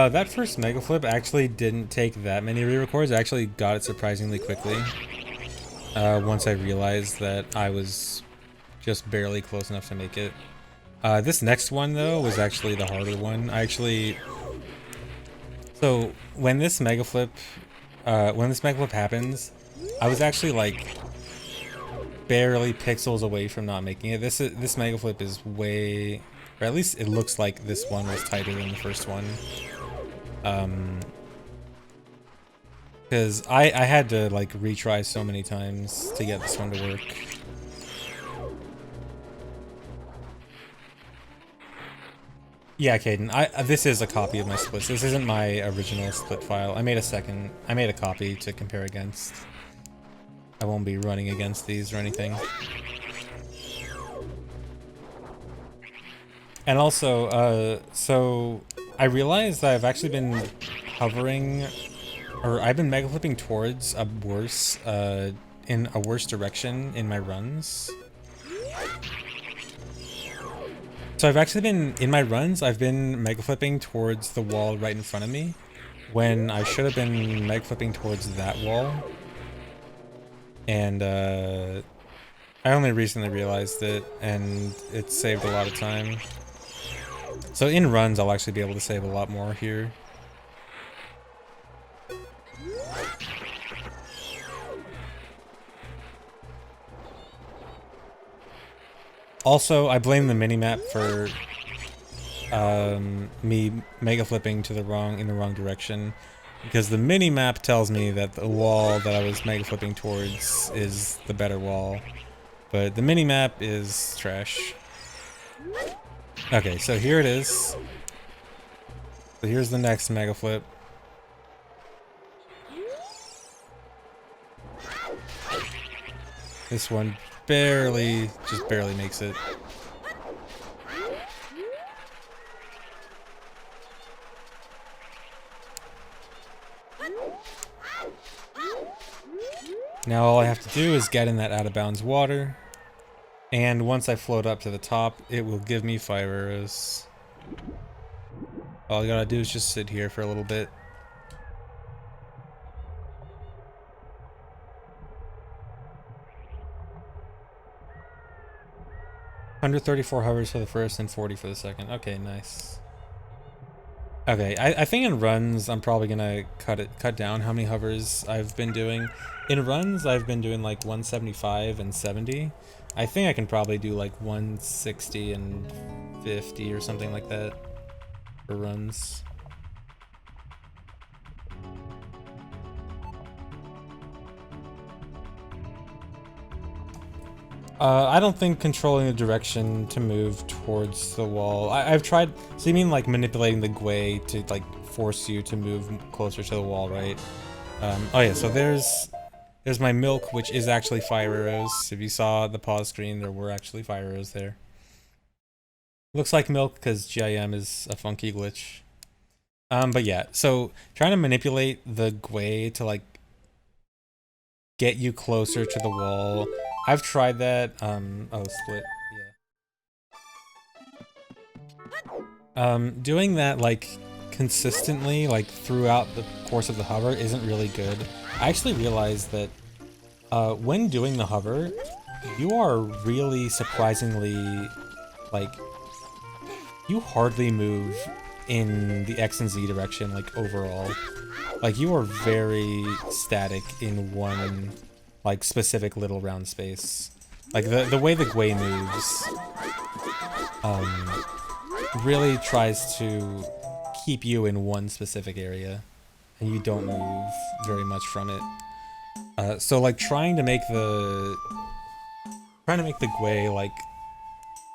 That first Mega Flip actually didn't take that many re-records. I actually got it surprisingly quickly. Once I realized that I was just barely close enough to make it. This next one, though, was actually the harder one. So, when this Mega Flip happens, I was actually, like, barely pixels away from not making it. This Mega Flip is way... Or at least it looks like this one was tighter than the first one. Because I had to like retry so many times to get this one to work. Yeah, Caden, this is a copy of my splits. This isn't my original split file. I made a copy to compare against. I won't be running against these or anything. And also, so I realized that I've actually been hovering, or I've been mega flipping towards a worse, in a worse direction in my runs. So I've actually been, in my runs, I've been mega flipping towards the wall right in front of me, when I should have been mega flipping towards that wall. And, I only recently realized it, and it saved a lot of time. So in runs, I'll actually be able to save a lot more here. Also, I blame the minimap for me mega flipping to the in the wrong direction, because the minimap tells me that the wall that I was mega flipping towards is the better wall, but the minimap is trash. Okay, so here it is. So here's the next mega flip. This one just barely makes it. Now all I have to do is get in that out of bounds water. And once I float up to the top, it will give me 5 arrows. All I gotta do is just sit here for a little bit. $134 hovers for the first and 40 for the second. Okay, nice. Okay, I think in runs I'm probably gonna cut down how many hovers I've been doing. In runs I've been doing like 175 and 70. I think I can probably do like 160 and 50 or something like that for runs. I don't think controlling the direction to move towards the wall. I've tried. So you mean like manipulating the gwei to like force you to move closer to the wall, right? Oh yeah. So there's my milk, which is actually fire arrows. If you saw the pause screen, there were actually fire arrows there. Looks like milk because GIM is a funky glitch. But yeah. So trying to manipulate the gwei to like get you closer to the wall. I've tried that, oh, split, yeah. Doing that, like, consistently, like, throughout the course of the hover isn't really good. I actually realized that, when doing the hover, you are really surprisingly, like, you hardly move in the X and Z direction, like, overall. Like, you are very static in one... like specific little round space. Like the way the gwei moves really tries to keep you in one specific area and you don't move very much from it. So like trying to make the gwei like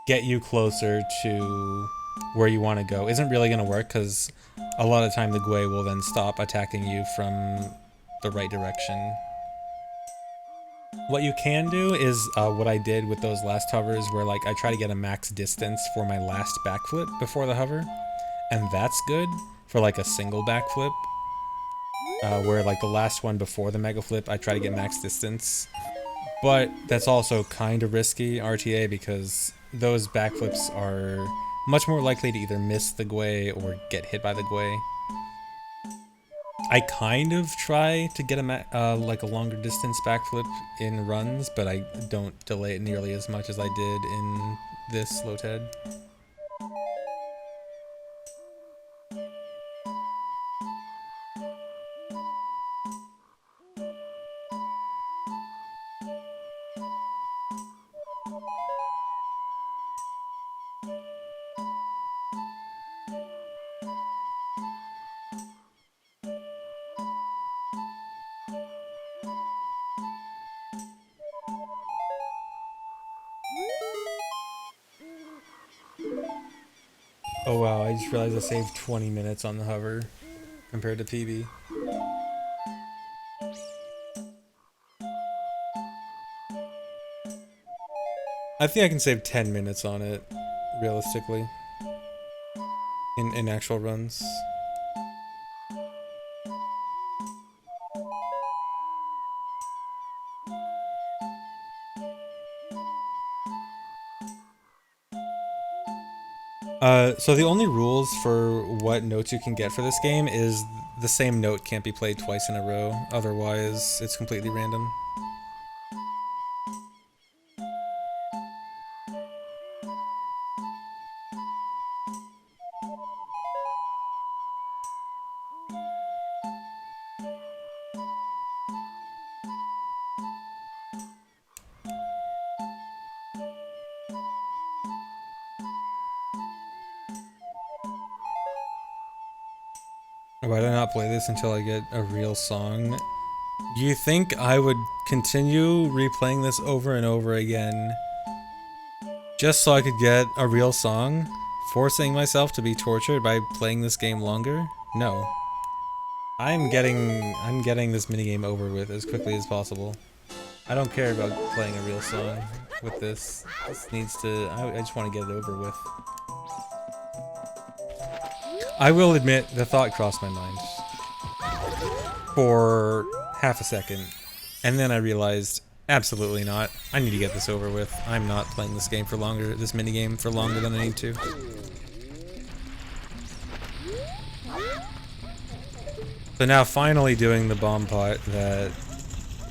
get you closer to where you want to go isn't really gonna work because a lot of time the Gwei will then stop attacking you from the right direction. What you can do is what I did with those last hovers, where like I try to get a max distance for my last backflip before the hover, and that's good for like a single backflip. Where like the last one before the mega flip, I try to get max distance. But that's also kind of risky, RTA, because those backflips are much more likely to either miss the Gwei or get hit by the Gwei. I kind of try to get a like a longer distance backflip in runs, but I don't delay it nearly as much as I did in this LOTAD. Oh wow, I just realized I saved 20 minutes on the hover compared to PB. I think I can save 10 minutes on it, realistically, in actual runs. So the only rules for what notes you can get for this game is the same note can't be played twice in a row, otherwise it's completely random. Why did I not play this until I get a real song? Do you think I would continue replaying this over and over again just so I could get a real song? Forcing myself to be tortured by playing this game longer? No. I'm getting this minigame over with as quickly as possible. I don't care about playing a real song with this. This needs to... I just want to get it over with. I will admit, the thought crossed my mind for half a second, and then I realized, absolutely not. I need to get this over with. I'm not playing this game for longer, this minigame for longer than I need to. So now finally doing the bomb pot that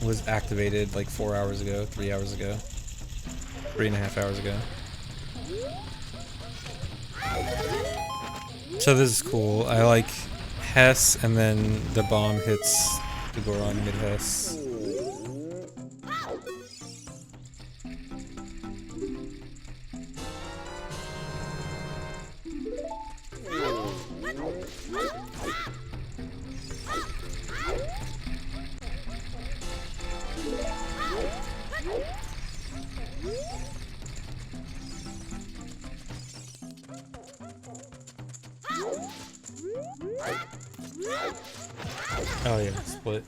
was activated like 4 hours ago, 3 hours ago, 3.5 hours ago. So this is cool. I like Hess, and then the bomb hits the Goron mid-Hess. Oh yeah, split.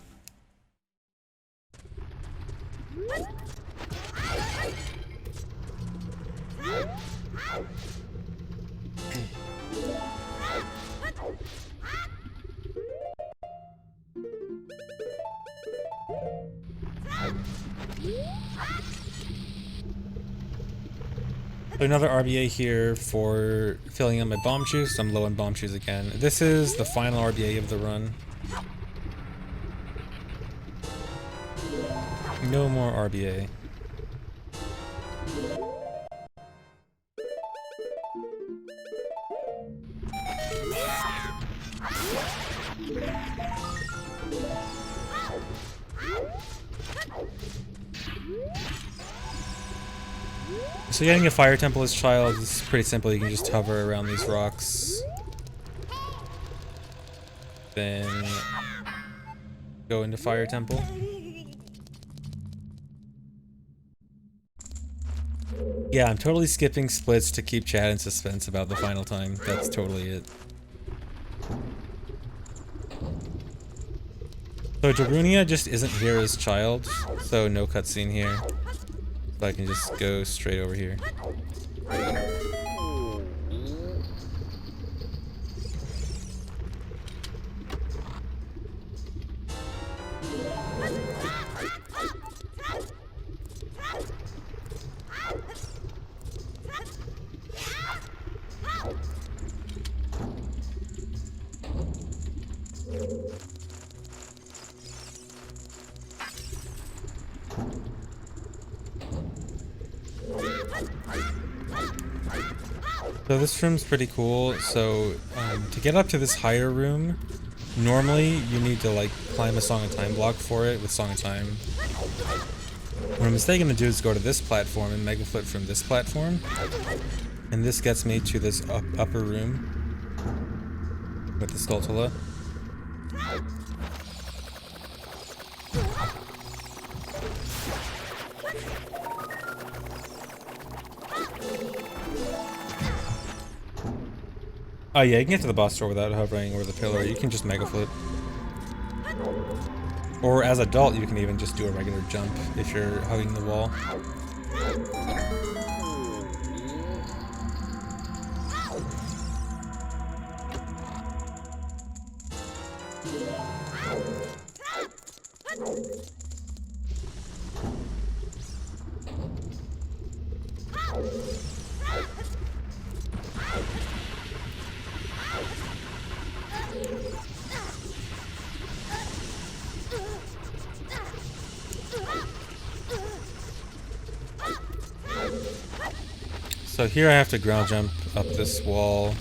Another RBA here for filling up my bomb juice. I'm low on bomb juice again. This is the final RBA of the run. No more RBA. So getting a fire temple as child is pretty simple. You can just hover around these rocks. Then go into fire temple. Yeah, I'm totally skipping splits to keep chat in suspense about the final time. That's totally it. So Darunia just isn't here as child, so no cutscene here. So I can just go straight over here. So this room's pretty cool. So to get up to this higher room, normally you need to like climb a Song of Time block for it with Song of Time. What I'm instead gonna do is go to this platform and mega flip from this platform, and this gets me to this upper room with the Skulltula. Oh yeah, you can get to the boss door without hovering over the pillar. You can just mega flip. Or as adult, you can even just do a regular jump if you're hugging the wall. So here I have to ground jump up this wall.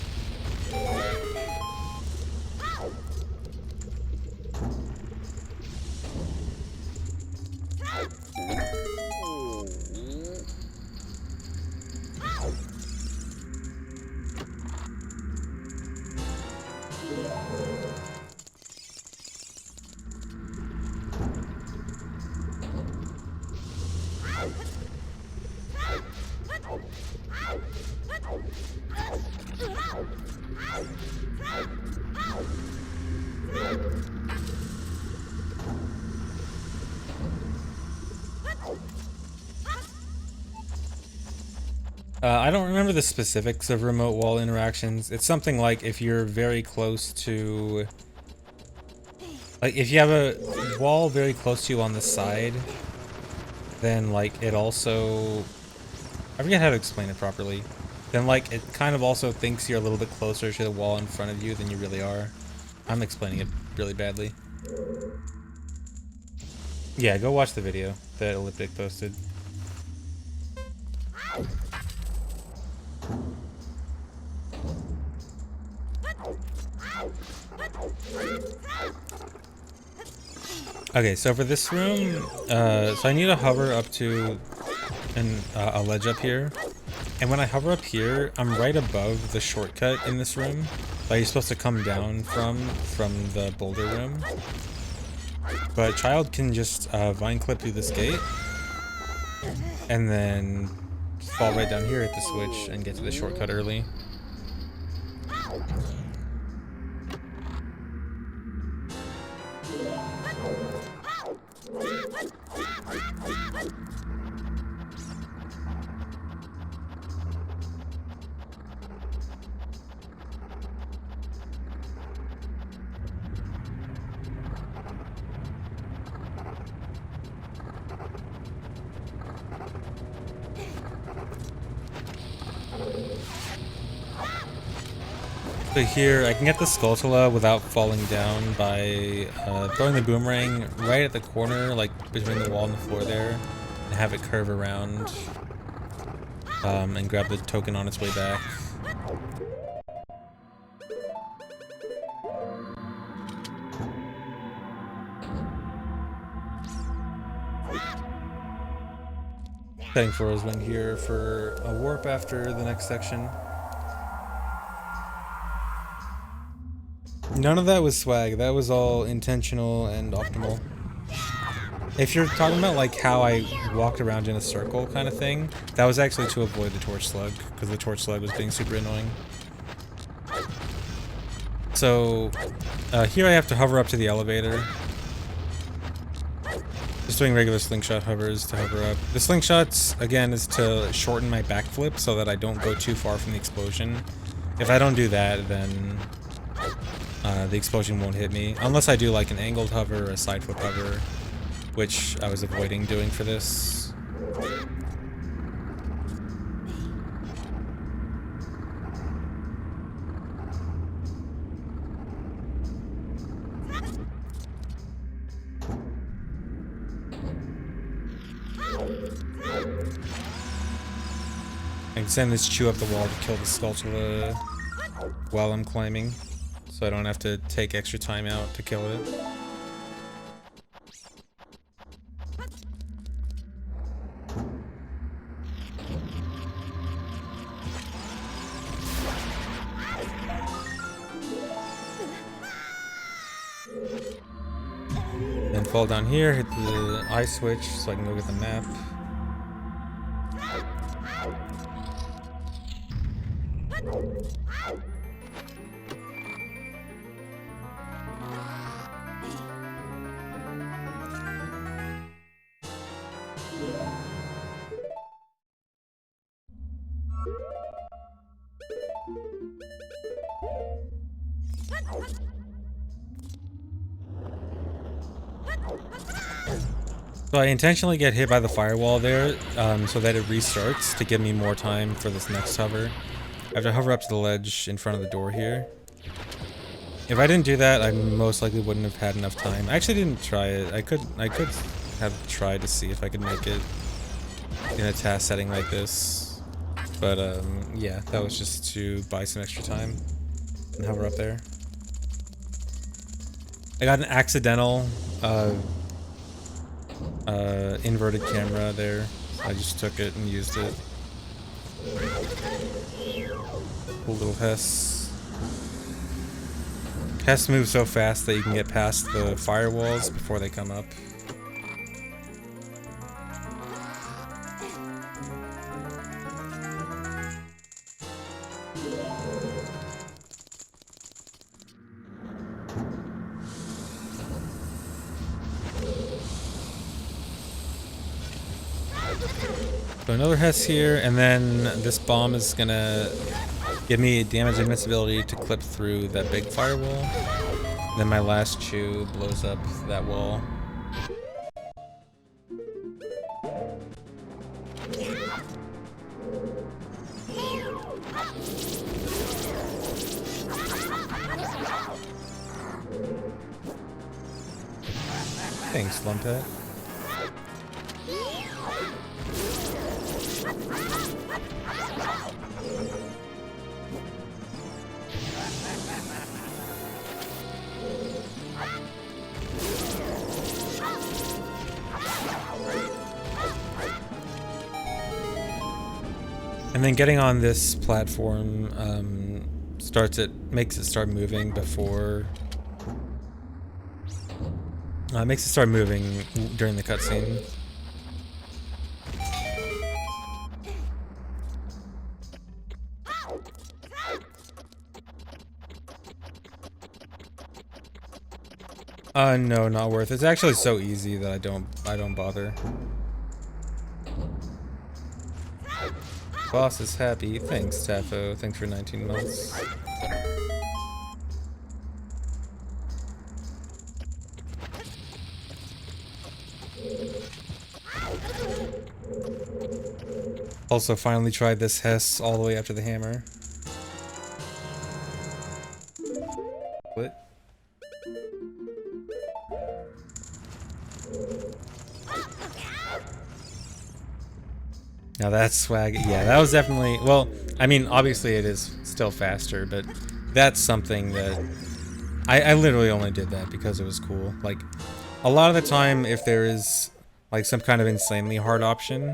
I don't remember the specifics of remote wall interactions. It's something like if you're very close to... Like, if you have a wall very close to you on the side, then, like, it also... I forget how to explain it properly. Then, like, it kind of also thinks you're a little bit closer to the wall in front of you than you really are. I'm explaining it really badly. Yeah, go watch the video that Elliptic posted. Okay, so for this room, so I need to hover up to a ledge up here. And when I hover up here, I'm right above the shortcut in this room that you're supposed to come down from the boulder room. But Child can just vine clip through this gate, and then fall right down here at the switch and get to the shortcut early. So here, I can get the Skulltula without falling down by throwing the boomerang right at the corner, like between the wall and the floor there, and have it curve around and grab the token on its way back. Heading for his wing here for a warp after the next section. None of that was swag, that was all intentional and optimal. If you're talking about like how I walked around in a circle kind of thing, that was actually to avoid the torch slug, because the torch slug was being super annoying. So here I have to hover up to the elevator, Just doing regular slingshot hovers to hover up. The slingshots, again, is to shorten my backflip so that I don't go too far from the explosion. If I don't do that, then the explosion won't hit me. Unless I do like an angled hover or a side flip hover, which I was avoiding doing for this. I can send this chew up the wall to kill the Skulltula while I'm climbing, so I don't have to take extra time out to kill it. Then fall down here, hit the eye switch so I can look at the map. So I intentionally get hit by the firewall there so that it restarts to give me more time for this next hover. I have to hover up to the ledge in front of the door here. If I didn't do that, I most likely wouldn't have had enough time. I actually didn't try it. I could have tried to see if I could make it in a task setting like this. But yeah, that was just to buy some extra time and hover up there. I got an accidental inverted camera there. I just took it and used it. Cool little Hess. Hess moves so fast that you can get past the firewalls before they come up. So another Hess here, and then this bomb is gonna give me damage invincibility to clip through that big firewall. Then my last chew blows up that wall. Thanks, Lumpet. And then getting on this platform makes it start moving before. Makes it start moving during the cutscene. No, not worth it. It's actually so easy that I don't bother. Boss is happy. Thanks, Tafo. Thanks for 19 months. Also finally tried this Hess all the way after the hammer. What? Now that's swag. Yeah, that was definitely, well, I mean, obviously it is still faster, but that's something that I literally only did that because it was cool. Like, a lot of the time, if there is like some kind of insanely hard option,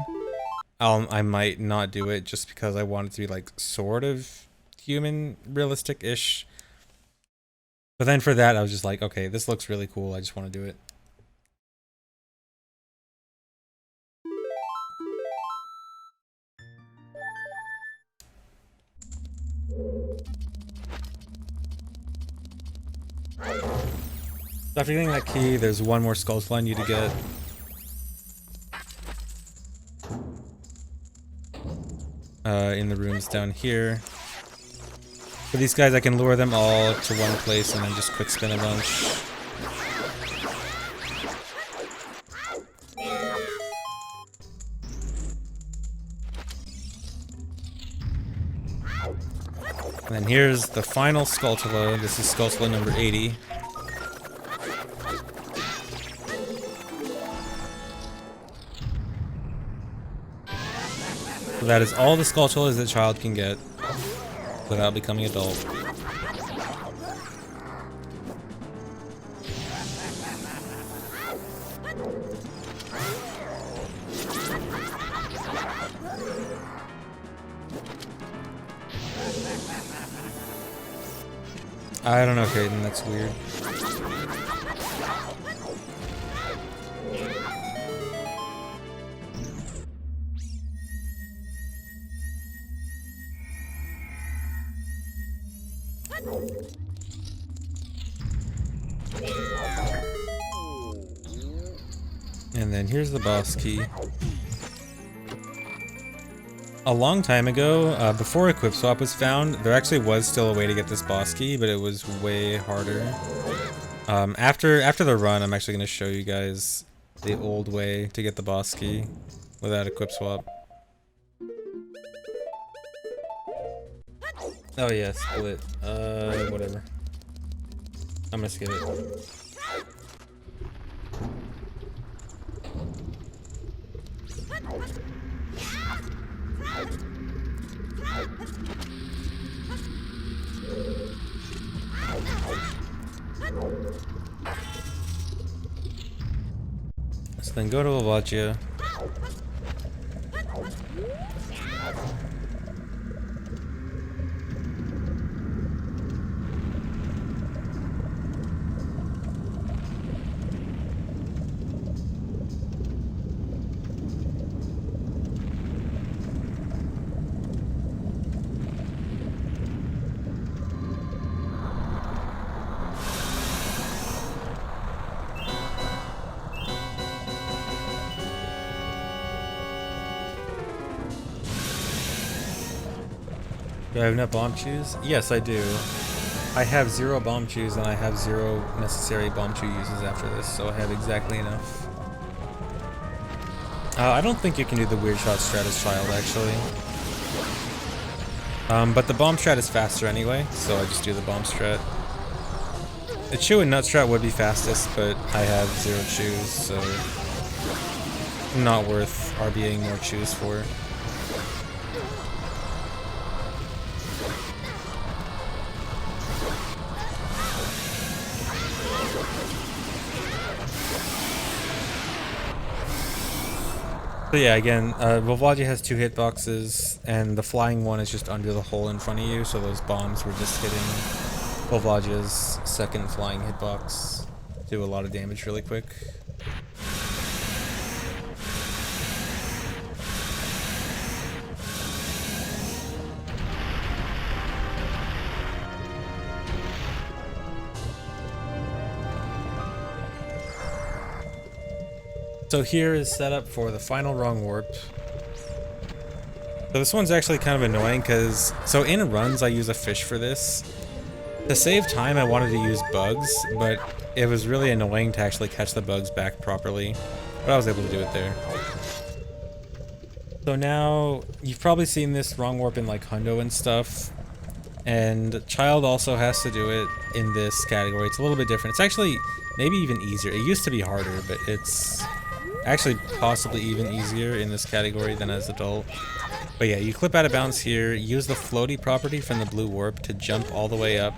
I might not do it just because I want it to be like sort of human realistic-ish. But then for that, I was just like, okay, this looks really cool. I just want to do it. After getting that key, there's one more Skulltula I need to get. in the rooms down here. For these guys, I can lure them all to one place and then just quick spin a bunch. And then here's the final Skulltula. This is Skulltula number 80. So that is all the Skulltulas that child can get without becoming adult. I don't know, Kaden, that's weird. And then here's the boss key. A long time ago, before Equip Swap was found, there actually was still a way to get this boss key, but it was way harder. After the run, I'm actually going to show you guys the old way to get the boss key without Equip Swap. Oh yeah, split. Whatever. I'm gonna skip it. So then go to Avagia. Do I have enough bomb chews? Yes, I do. I have 0 bomb chews and I have 0 necessary bomb chew uses after this, so I have exactly enough. I don't think you can do the weird shot strat as child, actually. But the bomb strat is faster anyway, so I just do the bomb strat. The chew and nut strat would be fastest, but I have 0 chews, so not worth RBing more chews for. So yeah, again, Volvagia has 2 hitboxes, and the flying one is just under the hole in front of you, so those bombs were just hitting Volvagia's second flying hitbox. Do a lot of damage really quick. So here is set up for the final wrong warp. So this one's actually kind of annoying because, so in runs I use a fish for this. To save time I wanted to use bugs, but it was really annoying to actually catch the bugs back properly. But I was able to do it there. So now, you've probably seen this wrong warp in like Hundo and stuff. And Child also has to do it in this category. It's a little bit different. It's actually maybe even easier. It used to be harder, but it's actually possibly even easier in this category than as adult. But yeah, you clip out of bounds here, use the floaty property from the blue warp to jump all the way up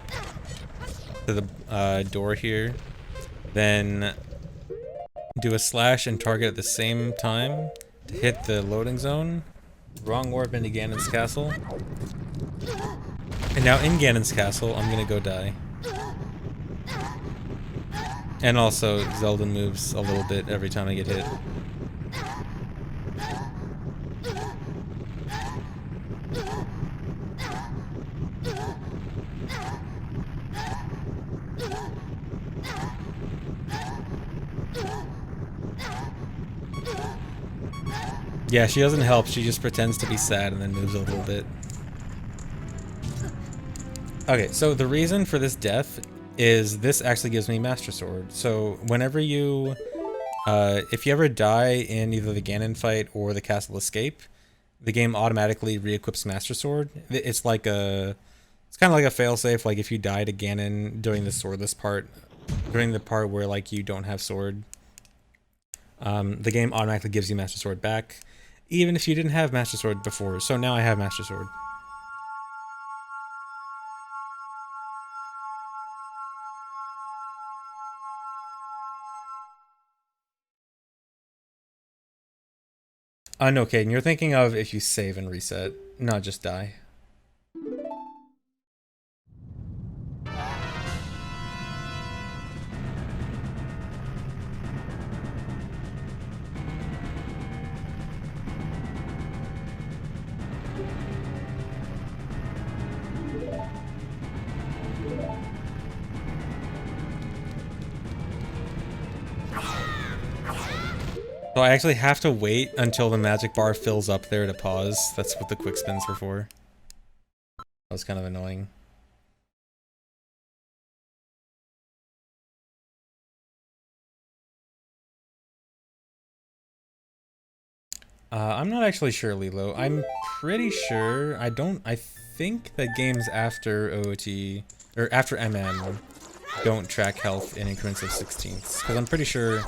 to the door here, then do a slash and target at the same time to hit the loading zone. Wrong warp into Ganon's castle. And now in Ganon's castle, I'm gonna go die. And also, Zelda moves a little bit every time I get hit. Yeah, she doesn't help. She just pretends to be sad and then moves a little bit. Okay, so the reason for this death is this actually gives me Master Sword. So whenever you, if you ever die in either the Ganon fight or the Castle Escape, the game automatically re-equips Master Sword. It's like a, it's kind of like a failsafe. Like if you die to Ganon during the swordless part, during the part where like you don't have sword, the game automatically gives you Master Sword back, even if you didn't have Master Sword before. So now I have Master Sword. No, Caden, you're thinking of if you save and reset, not just die. So I actually have to wait until the magic bar fills up there to pause. That's what the quick spins were for. That was kind of annoying. I'm not actually sure, Lilo. I'm pretty sure. I think that games after OOT, or after MM, don't track health in increments of 16ths. Because I'm pretty sure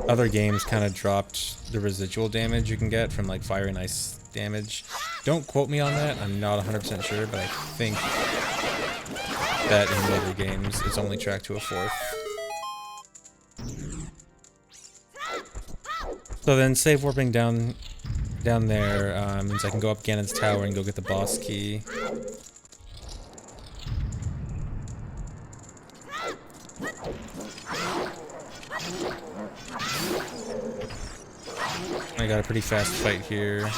other games kind of dropped the residual damage you can get from like fire and ice damage. Don't quote me on that. I'm not 100% sure, but I think that in later games it's only tracked to a 4th. So then save warping down there means I can go up Ganon's tower and go get the boss key. I got a pretty fast fight here.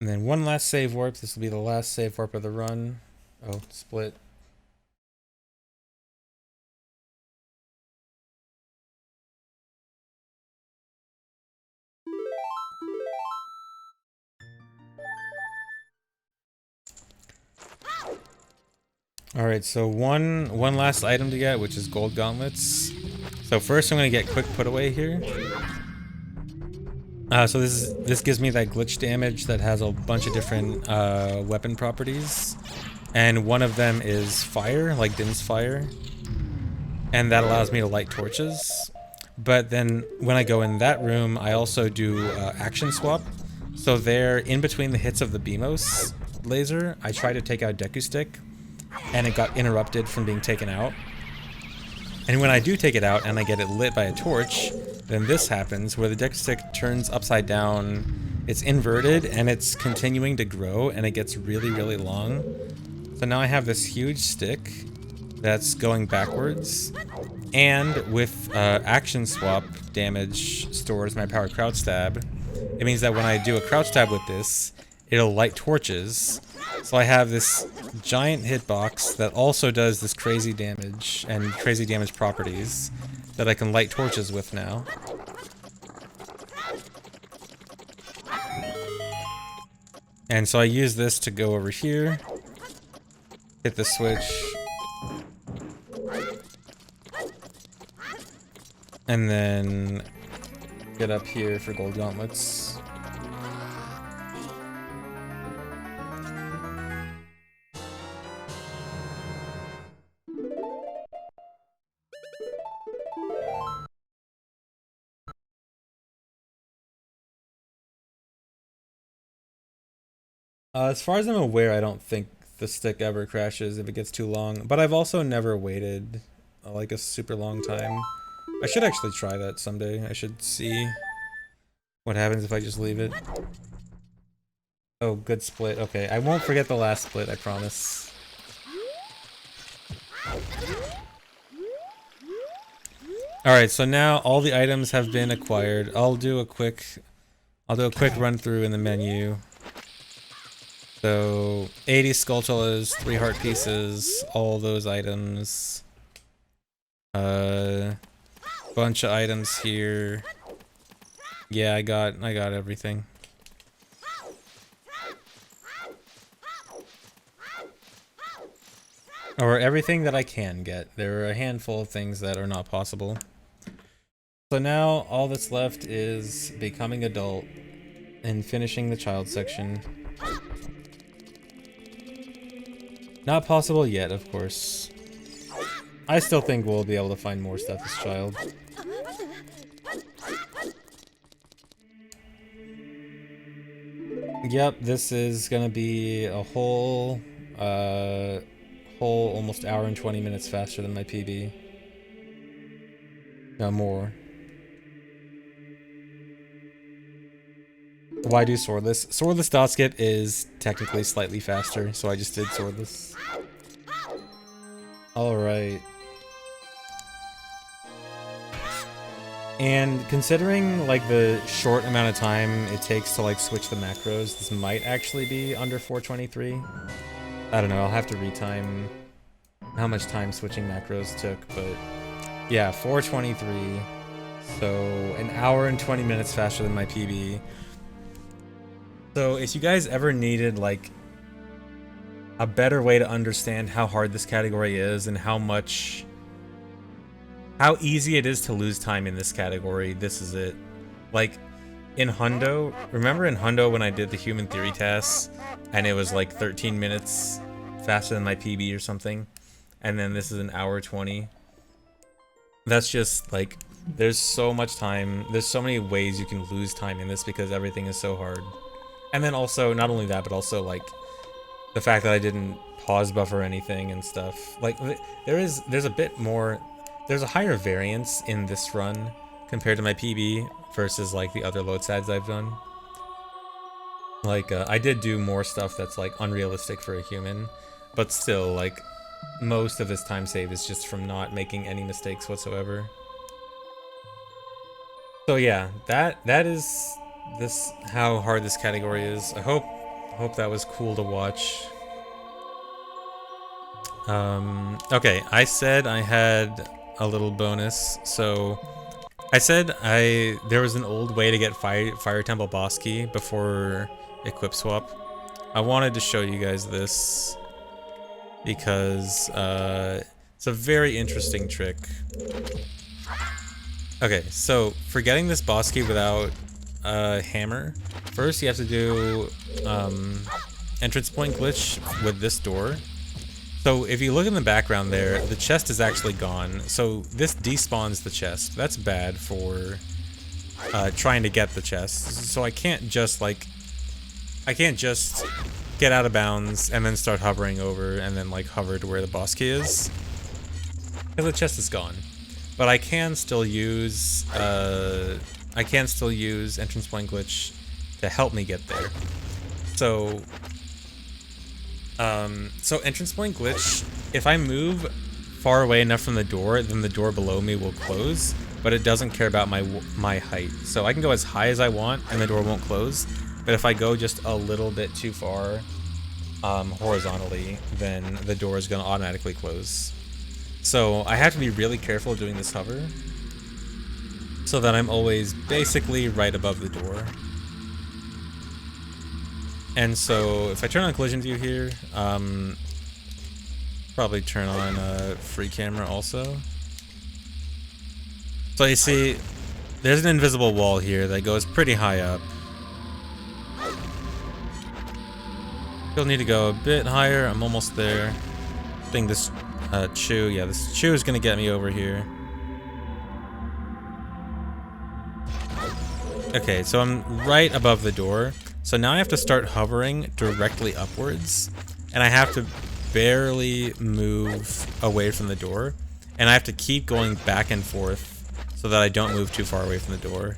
And then one last save warp. This will be the last save warp of the run. Oh, split. Alright, so one last item to get, which is gold gauntlets. So first I'm gonna get quick put away here. So this gives me that glitch damage that has a bunch of different weapon properties. And one of them is fire, like Din's fire. And that allows me to light torches. But then when I go in that room, I also do action swap. So there, in between the hits of the Beamos laser, I try to take out Deku Stick, and it got interrupted from being taken out. And when I do take it out and I get it lit by a torch, then this happens where the Deku Stick turns upside down, it's inverted, and it's continuing to grow, and it gets really, really long. So now I have this huge stick that's going backwards, and with action swap damage stored as my power crouch stab, it means that when I do a crouch stab with this, it'll light torches. So I have this giant hitbox that also does this crazy damage and crazy damage properties that I can light torches with now. And so I use this to go over here, hit the switch, and then get up here for gold gauntlets. As far as I'm aware, I don't think the stick ever crashes if it gets too long, but I've also never waited like a super long time. I should actually try that someday. I should see what happens if I just leave it. Oh, good split. Okay, I won't forget the last split, I promise. Alright, so now all the items have been acquired. I'll do a quick run through in the menu. So 80 skulltulas, 3 heart pieces, all those items. Bunch of items here. Yeah, I got everything. Or everything that I can get. There are a handful of things that are not possible. So now all that's left is becoming adult and finishing the child section. Not possible yet, of course. I still think we'll be able to find more stuff as child. Yep, this is gonna be a whole almost hour and 20 minutes faster than my PB. No, more. Why do swordless? Swordless dot skip is technically slightly faster, so I just did swordless. Alright. And considering like the short amount of time it takes to like switch the macros, this might actually be under 423. I don't know, I'll have to retime how much time switching macros took, but yeah, 423. So an hour and 20 minutes faster than my PB. So if you guys ever needed like a better way to understand how hard this category is and how easy it is to lose time in this category, this is it. Like in Hundo, remember in Hundo when I did the human theory tasks and it was like 13 minutes faster than my PB or something, and then this is an hour 20? That's just like, there's so much time, there's so many ways you can lose time in this because everything is so hard. And then also, not only that, but also like the fact that I didn't pause buffer anything and stuff. Like there's a bit more, there's a higher variance in this run compared to my PB versus like the other LOTADs I've done. Like I did do more stuff that's like unrealistic for a human, but still like most of this time save is just from not making any mistakes whatsoever. So yeah, that is how hard this category is. I hope that was cool to watch. Okay, I said I had a little bonus. So I said there was an old way to get Fire Temple boss key before equip swap. I wanted to show you guys this because it's a very interesting trick. Okay, so for getting this boss key without a hammer, first you have to do entrance point glitch with this door. So if you look in the background there, the chest is actually gone. So this despawns the chest. That's bad for trying to get the chest. So I can't just get out of bounds and then start hovering over and then like hover to where the boss key is, because the chest is gone. But I can still use entrance point glitch to help me get there. So entrance point glitch, if I move far away enough from the door, then the door below me will close, but it doesn't care about my height. So I can go as high as I want and the door won't close, but if I go just a little bit too far horizontally, then the door is going to automatically close. So I have to be really careful doing this hover so that I'm always basically right above the door. And so if I turn on collision view here, probably turn on free camera also. So you see, there's an invisible wall here that goes pretty high up. You'll need to go a bit higher. I'm almost there. I think this this chew is gonna get me over here. Okay, so I'm right above the door. So now I have to start hovering directly upwards, and I have to barely move away from the door, and I have to keep going back and forth so that I don't move too far away from the door.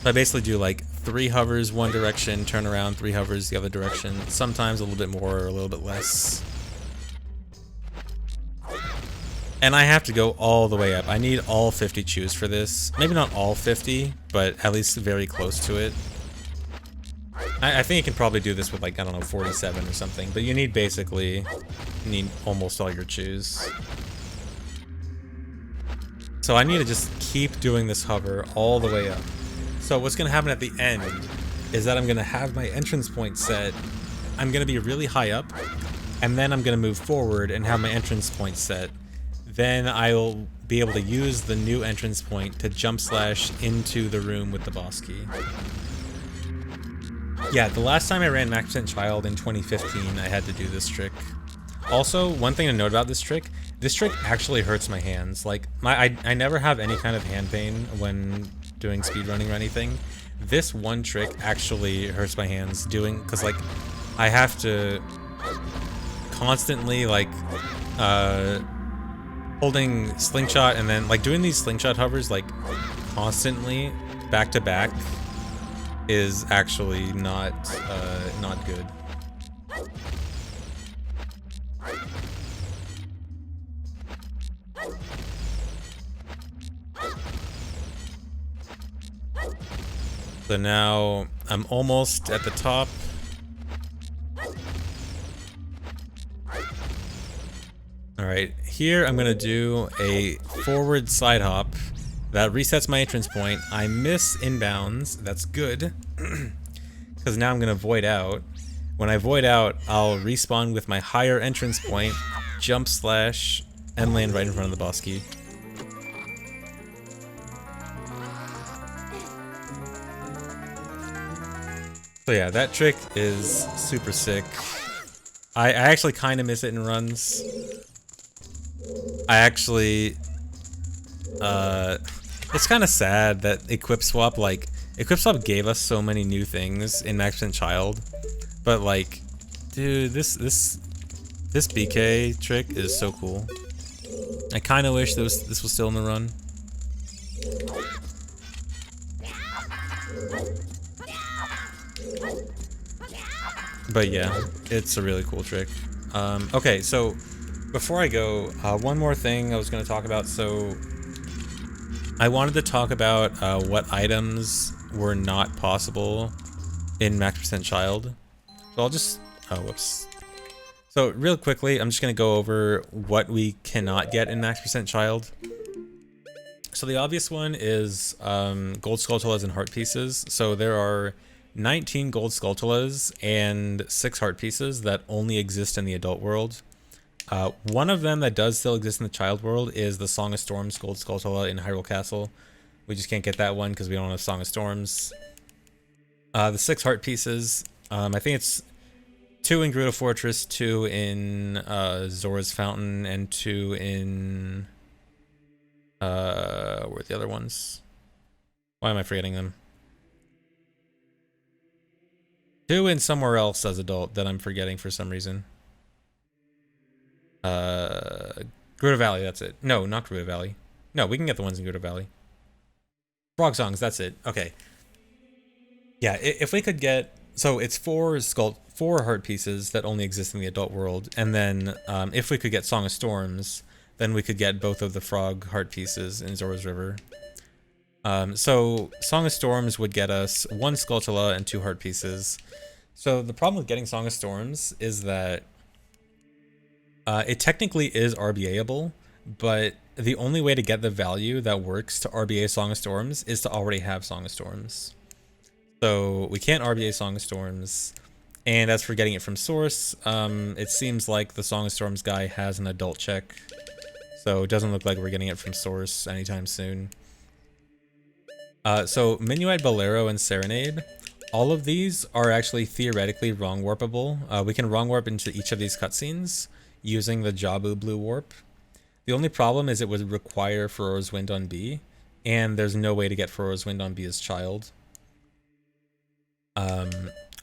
So I basically do like 3 hovers one direction, turn around, 3 hovers the other direction, sometimes a little bit more or a little bit less. And I have to go all the way up. I need all 50 chews for this. Maybe not all 50, but at least very close to it. I think you can probably do this with like, I don't know, 47 or something. But you need almost all your chews. So I need to just keep doing this hover all the way up. So what's going to happen at the end is that I'm going to have my entrance point set. I'm going to be really high up. And then I'm going to move forward and have my entrance point set. Then I'll be able to use the new entrance point to jump slash into the room with the boss key. Yeah, the last time I ran Max % Child in 2015, I had to do this trick. Also, one thing to note about this trick actually hurts my hands. Like, I never have any kind of hand pain when doing speedrunning or anything. This one trick actually hurts my hands because like, I have to constantly like, holding slingshot and then like doing these slingshot hovers like constantly back to back is actually not good. So now I'm almost at the top. Alright, here I'm gonna do a forward side hop that resets my entrance point. I miss inbounds, that's good, because now I'm gonna void out. When I void out, I'll respawn with my higher entrance point, jump slash, and land right in front of the boss key. So yeah, that trick is super sick. I actually kind of miss it in runs. I actually, it's kind of sad that Equip Swap gave us so many new things in Max % Child, but like, dude, this BK trick is so cool. I kind of wish this was still in the run. But yeah, it's a really cool trick. Okay, so before I go, one more thing I was going to talk about. So I wanted to talk about what items were not possible in Max % Child. So I'll just, oh, whoops. So real quickly, I'm just going to go over what we cannot get in Max % Child. So the obvious one is gold Skulltulas and heart pieces. So there are 19 gold Skulltulas and 6 heart pieces that only exist in the adult world. One of them that does still exist in the child world is the Song of Storms gold Skulltula in Hyrule Castle. We just can't get that one because we don't have Song of Storms. The 6 heart pieces, I think it's 2 in Gerudo Fortress, 2 in Zora's Fountain, and 2 in... where are the other ones? Why am I forgetting them? 2 in somewhere else as adult that I'm forgetting for some reason. Gerudo Valley, that's it. No, not Gerudo Valley. No, we can get the ones in Gerudo Valley. Frog Songs, that's it. Okay. Yeah, if we could get... So it's 4 heart pieces that only exist in the adult world, and then if we could get Song of Storms, then we could get both of the frog heart pieces in Zora's River. So Song of Storms would get us 1 Skulltula and 2 heart pieces. So the problem with getting Song of Storms is that it technically is RBA-able, but the only way to get the value that works to RBA Song of Storms is to already have Song of Storms. So we can't RBA Song of Storms. And as for getting it from source, it seems like the Song of Storms guy has an adult check. So it doesn't look like we're getting it from source anytime soon. So Minuet, Bolero, and Serenade, all of these are actually theoretically wrong warpable. We can wrong warp into each of these cutscenes using the Jabu blue warp. The only problem is it would require Furora's Wind on B, and there's no way to get Furora's Wind on B as child.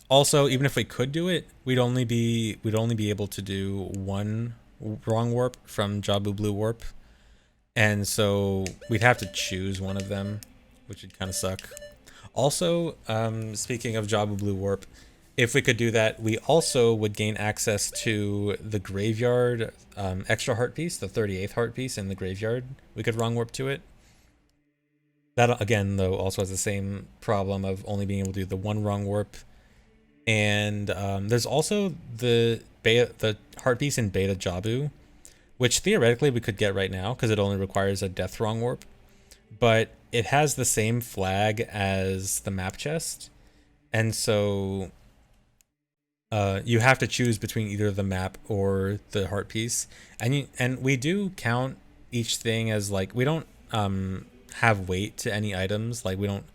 Also, even if we could do it, we'd only be able to do 1 wrong warp from Jabu blue warp, and so we'd have to choose one of them, which would kind of suck. Also, speaking of Jabu blue warp, If we could do that, we also would gain access to the graveyard extra heart piece, the 38th heart piece in the graveyard. We could wrong warp to it. That, again, though, also has the same problem of only being able to do the one wrong warp. And there's also the heart piece in Beta Jabu, which theoretically we could get right now because it only requires a death wrong warp. But it has the same flag as the map chest. And so you have to choose between either the map or the heart piece. And we do count each thing as, like, we don't have weight to any items. Like, we don't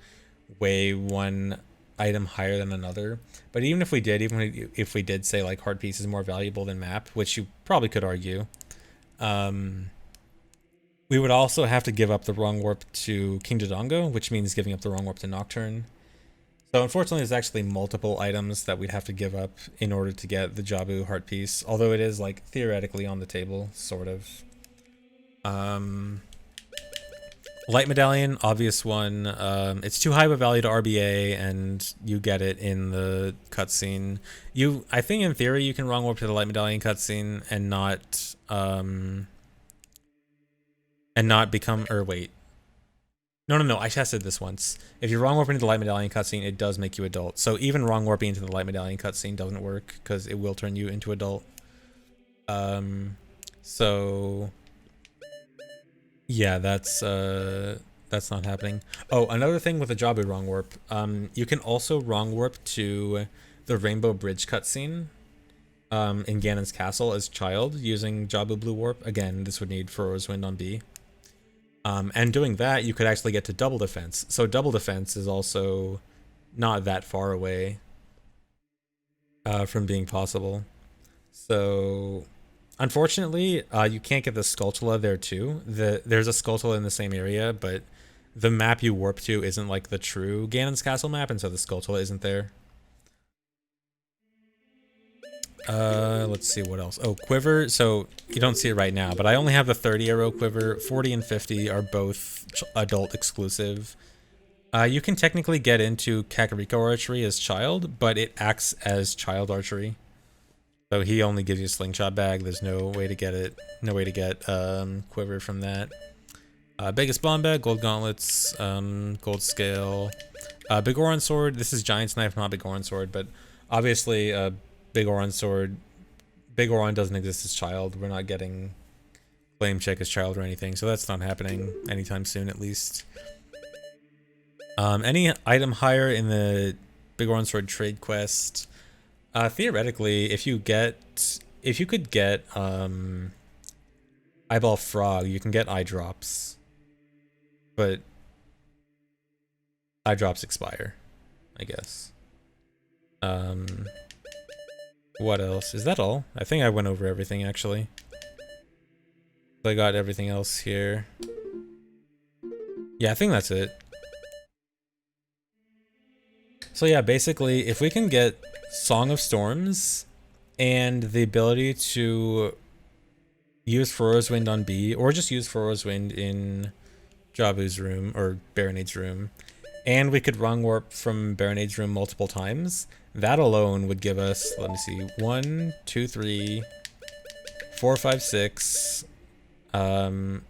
weigh one item higher than another. But even if we did say, like, heart piece is more valuable than map, which you probably could argue, we would also have to give up the wrong warp to King Dodongo, which means giving up the wrong warp to Nocturne. So unfortunately, there's actually multiple items that we'd have to give up in order to get the Jabu heart piece, although it is, like, theoretically on the table, sort of. Light Medallion, obvious one. It's too high of a value to RBA, and you get it in the cutscene. I think in theory you can wrong warp to the Light Medallion cutscene and not become, or wait. No, I tested this once. If you wrong warping into the Light Medallion cutscene, it does make you adult. So even wrong warping into the Light Medallion cutscene doesn't work, because it will turn you into adult. So yeah, that's not happening. Oh, another thing with the Jabu wrong warp, you can also wrong warp to the Rainbow Bridge cutscene in Ganon's castle as child using Jabu blue warp. Again, this would need Furrow's Wind on B. And doing that, you could actually get to double defense. So double defense is also not that far away from being possible. So unfortunately, you can't get the Skulltula there too. There's a Skulltula in the same area, but the map you warp to isn't like the true Ganon's Castle map, and so the Skulltula isn't there. Let's see what else. Oh, quiver. So you don't see it right now, but I only have the 30 arrow quiver. 40 and 50 are both adult exclusive. You can technically get into Kakariko archery as child, but it acts as child archery. So he only gives you a slingshot bag. There's no way to get it. No way to get quiver from that. Biggest bomb bag, gold gauntlets, gold scale, big Goron sword. This is Giant's knife, not big Goron sword, but obviously big Goron sword. Big Goron doesn't exist as child. We're not getting flame check as child or anything, so that's not happening anytime soon, at least. Any item higher in the big Goron sword trade quest. Theoretically, if you could get eyeball frog, you can get eye drops, but eye drops expire, I guess. What else? Is that all? I think I went over everything, actually. I got everything else here. Yeah, I think that's it. So yeah, basically, if we can get Song of Storms and the ability to use Furrow's Wind on B, or just use Furrow's Wind in Jabu's room, or Baronade's room, and we could wrong warp from Baronade's room multiple times, that alone would give us, let me see, 1, 2, 3, 4, 5, 6.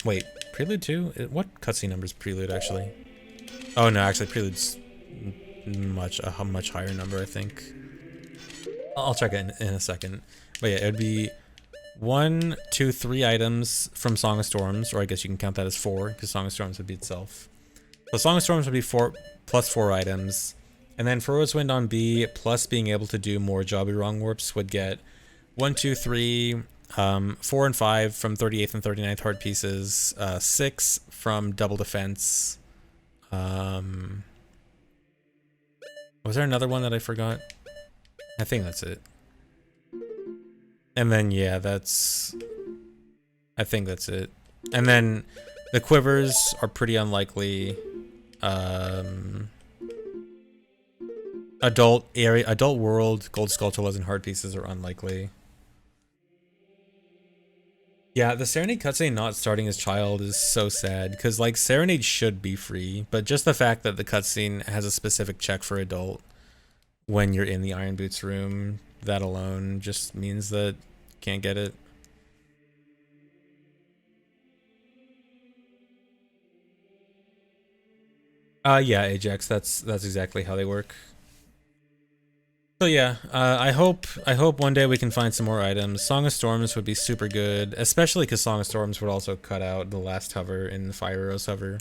Wait, Prelude 2? What cutscene number is Prelude, actually? Oh no, actually Prelude's a much higher number, I think. I'll check it in a second. But yeah, it would be 1, 2, 3 items from Song of Storms, or I guess you can count that as 4, because Song of Storms would be itself. So Song of Storms would be 4 plus 4 items. And then Furrow's Wind on B, plus being able to do more Jabu wrong warps, would get 1, 2, 3, 4 and 5 from 38th and 39th heart pieces, 6 from double defense. Was there another one that I forgot? I think that's it. And then, yeah, I think that's it. And then the quivers are pretty unlikely. Adult world, gold Skulltulas and heart pieces are unlikely. Yeah, the Serenade cutscene not starting as child is so sad, because, like, Serenade should be free, but just the fact that the cutscene has a specific check for adult when you're in the Iron Boots room. That alone just means that you can't get it. Yeah, Ajax, that's exactly how they work. So yeah, I hope one day we can find some more items. Song of Storms would be super good, especially because Song of Storms would also cut out the last hover in the Fire Rose hover.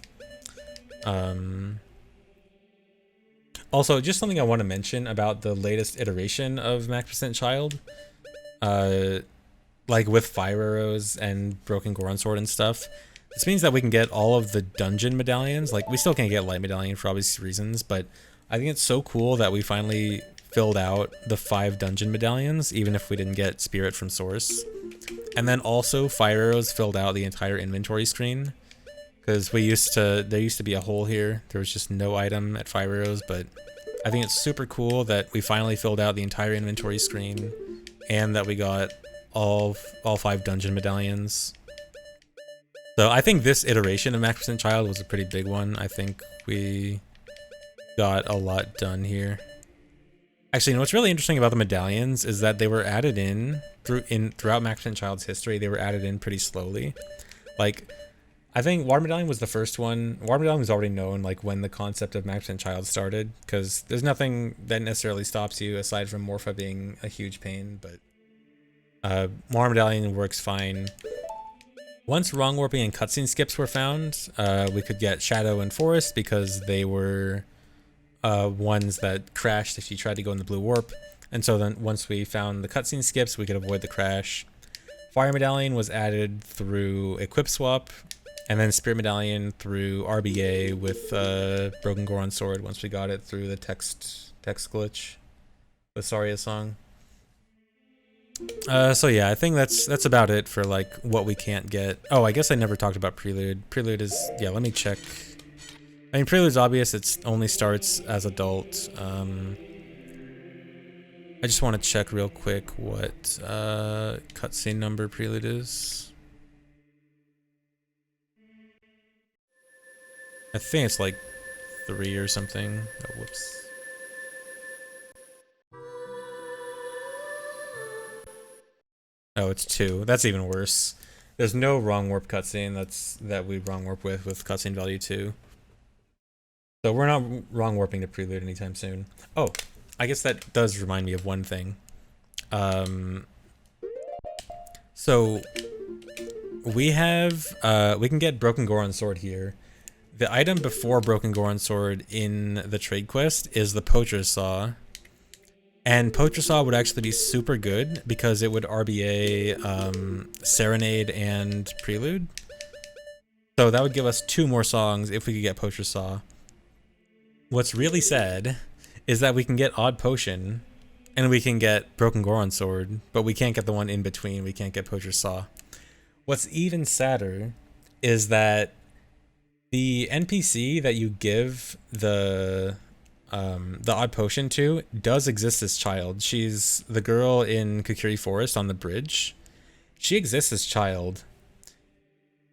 Also, just something I want to mention about the latest iteration of Max% Child. Like with Fire Arrows and Broken Goron Sword and stuff. This means that we can get all of the dungeon medallions. Like, we still can't get Light Medallion for obvious reasons, but I think it's so cool that we finally filled out the 5 dungeon medallions, even if we didn't get Spirit from Source. And then also, Fire Arrows filled out the entire inventory screen. Because there used to be a hole here. There was just no item at Fire Arrows, but I think it's super cool that we finally filled out the entire inventory screen, and that we got all 5 dungeon medallions. So I think this iteration of Max% Child was a pretty big one. I think we got a lot done here. Actually, you know what's really interesting about the medallions is that they were added in throughout Max& Child's history. They were added in pretty slowly. Like, I think Water Medallion was the first one. Water Medallion was already known like when the concept of Max& Child started, because there's nothing that necessarily stops you aside from Morpha being a huge pain, but Water Medallion works fine. Once wrong warping and cutscene skips were found, we could get Shadow and Forest because they were ones that crashed if you tried to go in the blue warp. And so then once we found the cutscene skips, we could avoid the crash. Fire Medallion was added through Equip Swap, and then Spirit Medallion through RBA with Broken Goron Sword once we got it through the text glitch with Saria song. So yeah, I think that's about it for like what we can't get. Oh, I guess I never talked about Prelude. Prelude is, yeah, let me check. I mean, Prelude's obvious, it only starts as adult. I just want to check real quick what cutscene number Prelude is. I think it's like 3 or something. Oh, whoops. Oh, it's 2. That's even worse. There's no wrong warp cutscene that we wrong warp with cutscene value 2. So we're not wrong warping to Prelude anytime soon. Oh, I guess that does remind me of one thing. So we can get Broken Goron Sword here. The item before Broken Goron Sword in the trade quest is the Poacher's Saw. And Poacher's Saw would actually be super good because it would RBA Serenade and Prelude. So that would give us 2 more songs if we could get Poacher's Saw. What's really sad is that we can get Odd Potion and we can get Broken Goron Sword, but we can't get the one in between. We can't get Poacher's Saw. What's even sadder is that the NPC that you give the Odd Potion to does exist as child. She's the girl in Kokiri Forest on the bridge. She exists as child.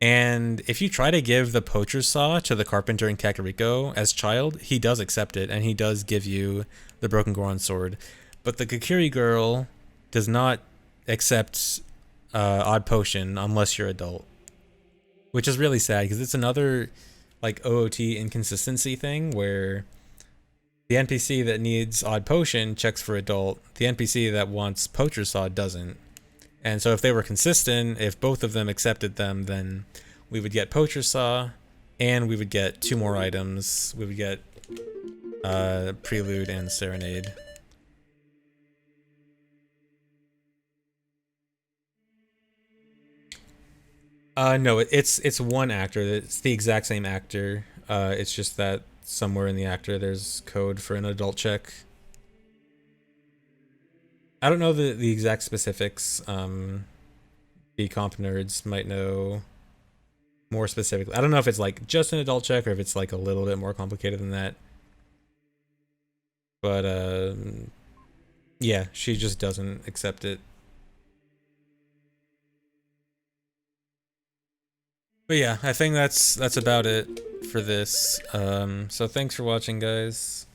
And if you try to give the Poacher's Saw to the Carpenter in Kakariko as child, he does accept it, and he does give you the Broken Goron Sword. But the Kokiri girl does not accept Odd Potion unless you're adult. Which is really sad, because it's another like OOT inconsistency thing where the NPC that needs Odd Potion checks for adult. The NPC that wants Poacher's Saw doesn't. And so if they were consistent, if both of them accepted them, then we would get Poacher's Saw, and we would get 2 more items. We would get Prelude and Serenade. No, it's one actor. It's the exact same actor. It's just that somewhere in the actor there's code for an adult check. I don't know the exact specifics. The comp nerds might know more specifically. I don't know if it's like just an adult check or if it's like a little bit more complicated than that. But yeah, she just doesn't accept it. But yeah, I think that's about it for this. So thanks for watching, guys.